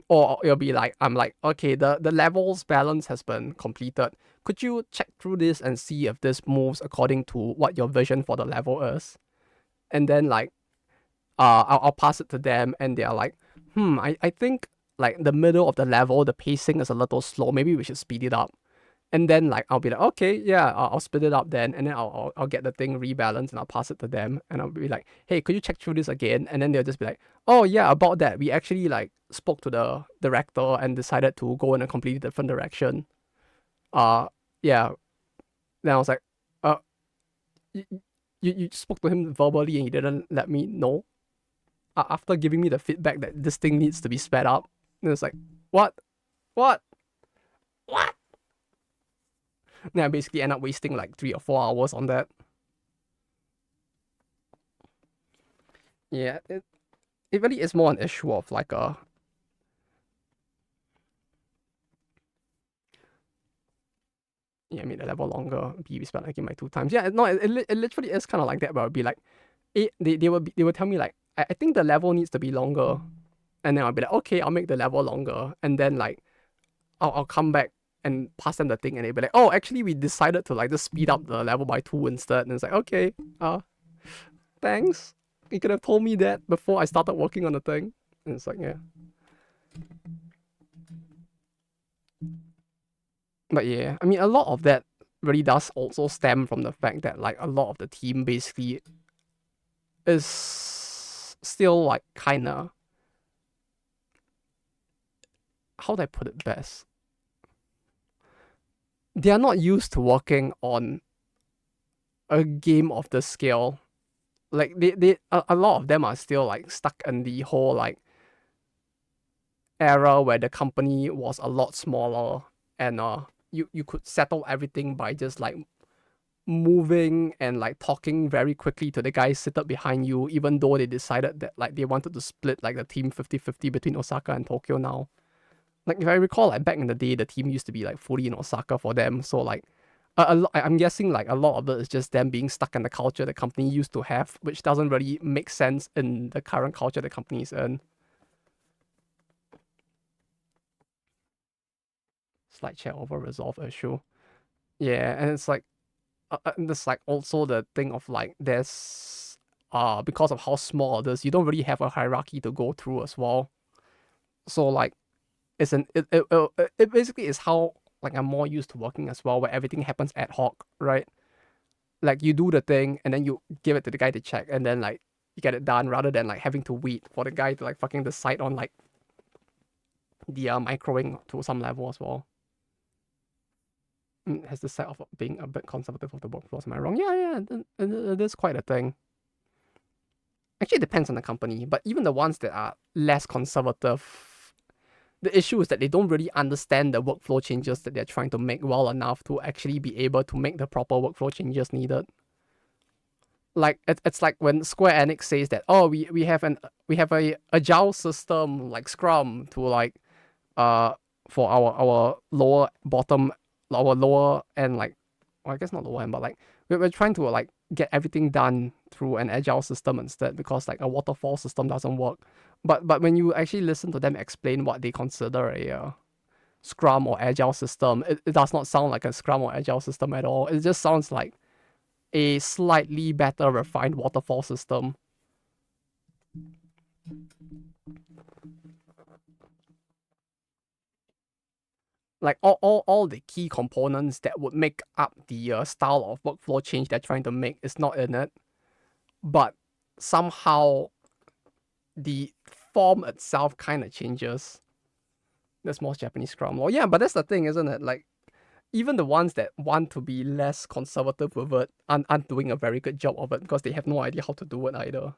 Or it'll be like, I'm like, okay, the levels balance has been completed. Could you check through this and see if this moves according to what your vision for the level is? And then like, I'll pass it to them, and they're like, I think like the middle of the level, the pacing is a little slow. Maybe we should speed it up. And then like I'll be like, okay, yeah, I'll speed it up then, and then I'll get the thing rebalanced and I'll pass it to them, and I'll be like, hey, could you check through this again? And then they'll just be like, oh yeah, about that, we actually like spoke to the director and decided to go in a completely different direction. Uh, yeah. Then I was like, uh, you, you spoke to him verbally and you didn't let me know. After giving me the feedback that this thing needs to be sped up, and it's like, what, what, what? Then I basically end up wasting like 3 or 4 hours on that. Yeah, it really is more an issue of like a. Yeah, I mean, the level longer, B, we spent like in my 2 times. Yeah, no, it literally is kind of like that, but it would be like, they would tell me like, I think the level needs to be longer. And then I'll be like, okay, I'll make the level longer. And then like, I'll come back and pass them the thing, and they'll be like, oh, actually, we decided to like just speed up the level by 2 instead. And it's like, okay, thanks. You could have told me that before I started working on the thing. And it's like, yeah. But yeah, I mean, a lot of that really does also stem from the fact that like a lot of the team basically is still like kind of, how do I put it best? They are not used to working on a game of the scale. Like a lot of them are still like stuck in the whole like era where the company was a lot smaller, and you could settle everything by just like moving and like talking very quickly to the guys seated behind you, even though they decided that like they wanted to split like the team 50-50 between Osaka and Tokyo now. Like if I recall, like back in the day, the team used to be like fully in Osaka for them. So like I'm guessing like a lot of it is just them being stuck in the culture the company used to have, which doesn't really make sense in the current culture the company is in. Slight chat over resolve issue. Yeah, and it's like, and there's like also the thing of like there's because of how small it is, you don't really have a hierarchy to go through as well. So like it basically is how like I'm more used to working as well, where everything happens ad hoc, right? Like you do the thing and then you give it to the guy to check, and then like you get it done, rather than like having to wait for the guy to like fucking decide on like the microwing to some level as well. Has the side of being a bit conservative of the workflows. Am I wrong? Yeah, it is quite a thing. Actually, it depends on the company, but even the ones that are less conservative, the issue is that they don't really understand the workflow changes that they're trying to make well enough to actually be able to make the proper workflow changes needed. Like it's like when Square Enix says that, oh, we have a agile system like Scrum to like for our lower bottom, our lower end, like, well, I guess not lower end, but like we're trying to like get everything done through an agile system instead, because like a waterfall system doesn't work. But when you actually listen to them explain what they consider a Scrum or agile system, it does not sound like a Scrum or agile system at all. It just sounds like a slightly better refined waterfall system. Like all the key components that would make up the style of workflow change they're trying to make is not in it, but somehow the form itself kind of changes. That's most Japanese Scrum. Well, yeah, but that's the thing, isn't it? Like, even the ones that want to be less conservative with it aren't doing a very good job of it because they have no idea how to do it either.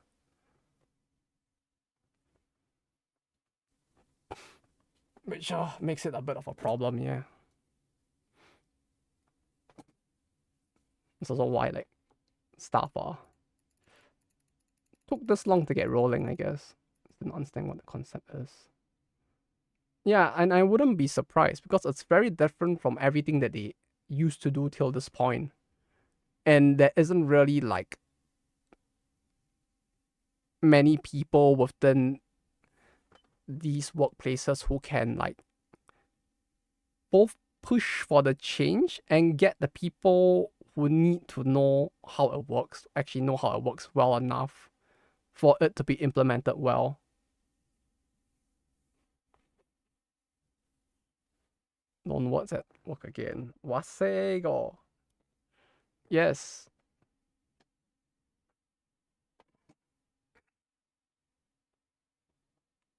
Which makes it a bit of a problem, yeah. It's also why like stuff took this long to get rolling, I guess. Didn't understand what the concept is. Yeah, and I wouldn't be surprised because it's very different from everything that they used to do till this point. And there isn't really like many people within these workplaces who can like both push for the change and get the people who need to know how it works, actually know how it works well enough for it to be implemented well. Loan words at work again. Wasego. Yes.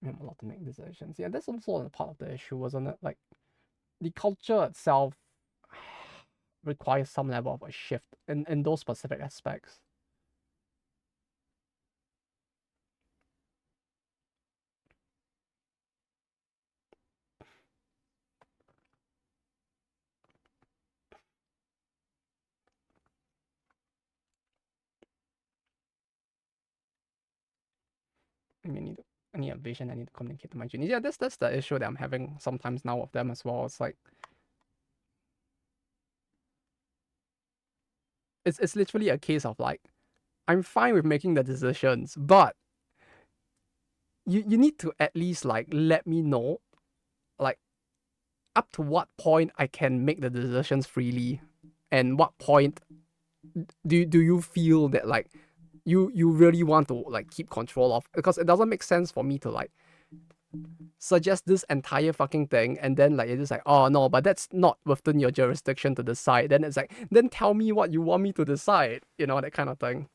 I'm allowed to make decisions. Yeah, that's also a part of the issue, wasn't it? Like the culture itself requires some level of a shift in those specific aspects. I mean, I need a vision. I need to communicate to my juniors. Yeah, that's the issue that I'm having sometimes now with them as well. It's like it's literally a case of like I'm fine with making the decisions, but you need to at least like let me know like up to what point I can make the decisions freely, and what point do you feel that like you really want to like keep control of, because it doesn't make sense for me to like suggest this entire fucking thing and then like it's just like, oh no, but that's not within your jurisdiction to decide. Then it's like, then tell me what you want me to decide, you know, that kind of thing.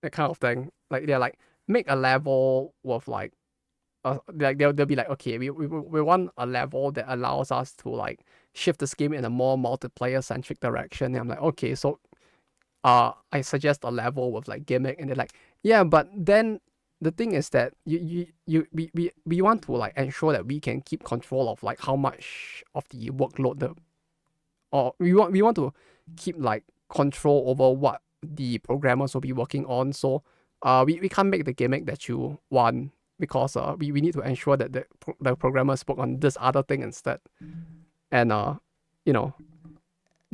That kind of thing. Like they're like, make a level with like like they'll be like, okay, we want a level that allows us to like shift this game in a more multiplayer centric direction. And I'm like, okay, so I suggest a level with like gimmick, and they're like, yeah, but then the thing is that we want to like ensure that we can keep control of like how much of the workload or we want to keep like control over what the programmers will be working on. So we can't make the gimmick that you want, because we need to ensure that the programmers work on this other thing instead, and you know,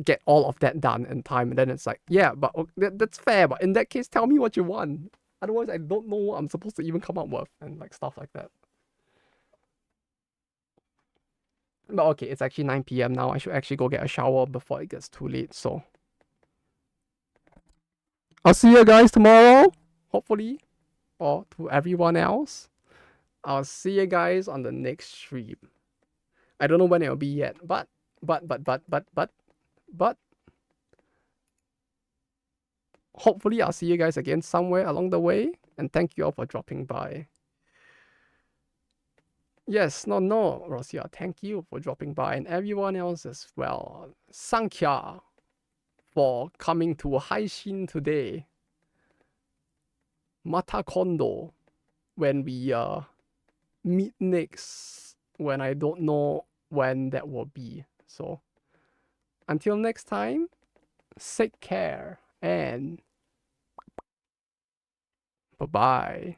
get all of that done in time. And then it's like, yeah, but that's fair, but in that case tell me what you want, otherwise I don't know what I'm supposed to even come up with, and like stuff like that. But okay, it's actually 9 p.m. now. I should actually go get a shower before it gets too late. So I'll see you guys tomorrow, hopefully, or to everyone else. I'll see you guys on the next stream. I don't know when it'll be yet, but hopefully I'll see you guys again somewhere along the way. And thank you all for dropping by. Yes, no, Rosia, thank you for dropping by, and everyone else as well. Sankhya for coming to Haishin today. Mata Kondo when we meet next, when I don't know when that will be. So until next time, take care and bye bye.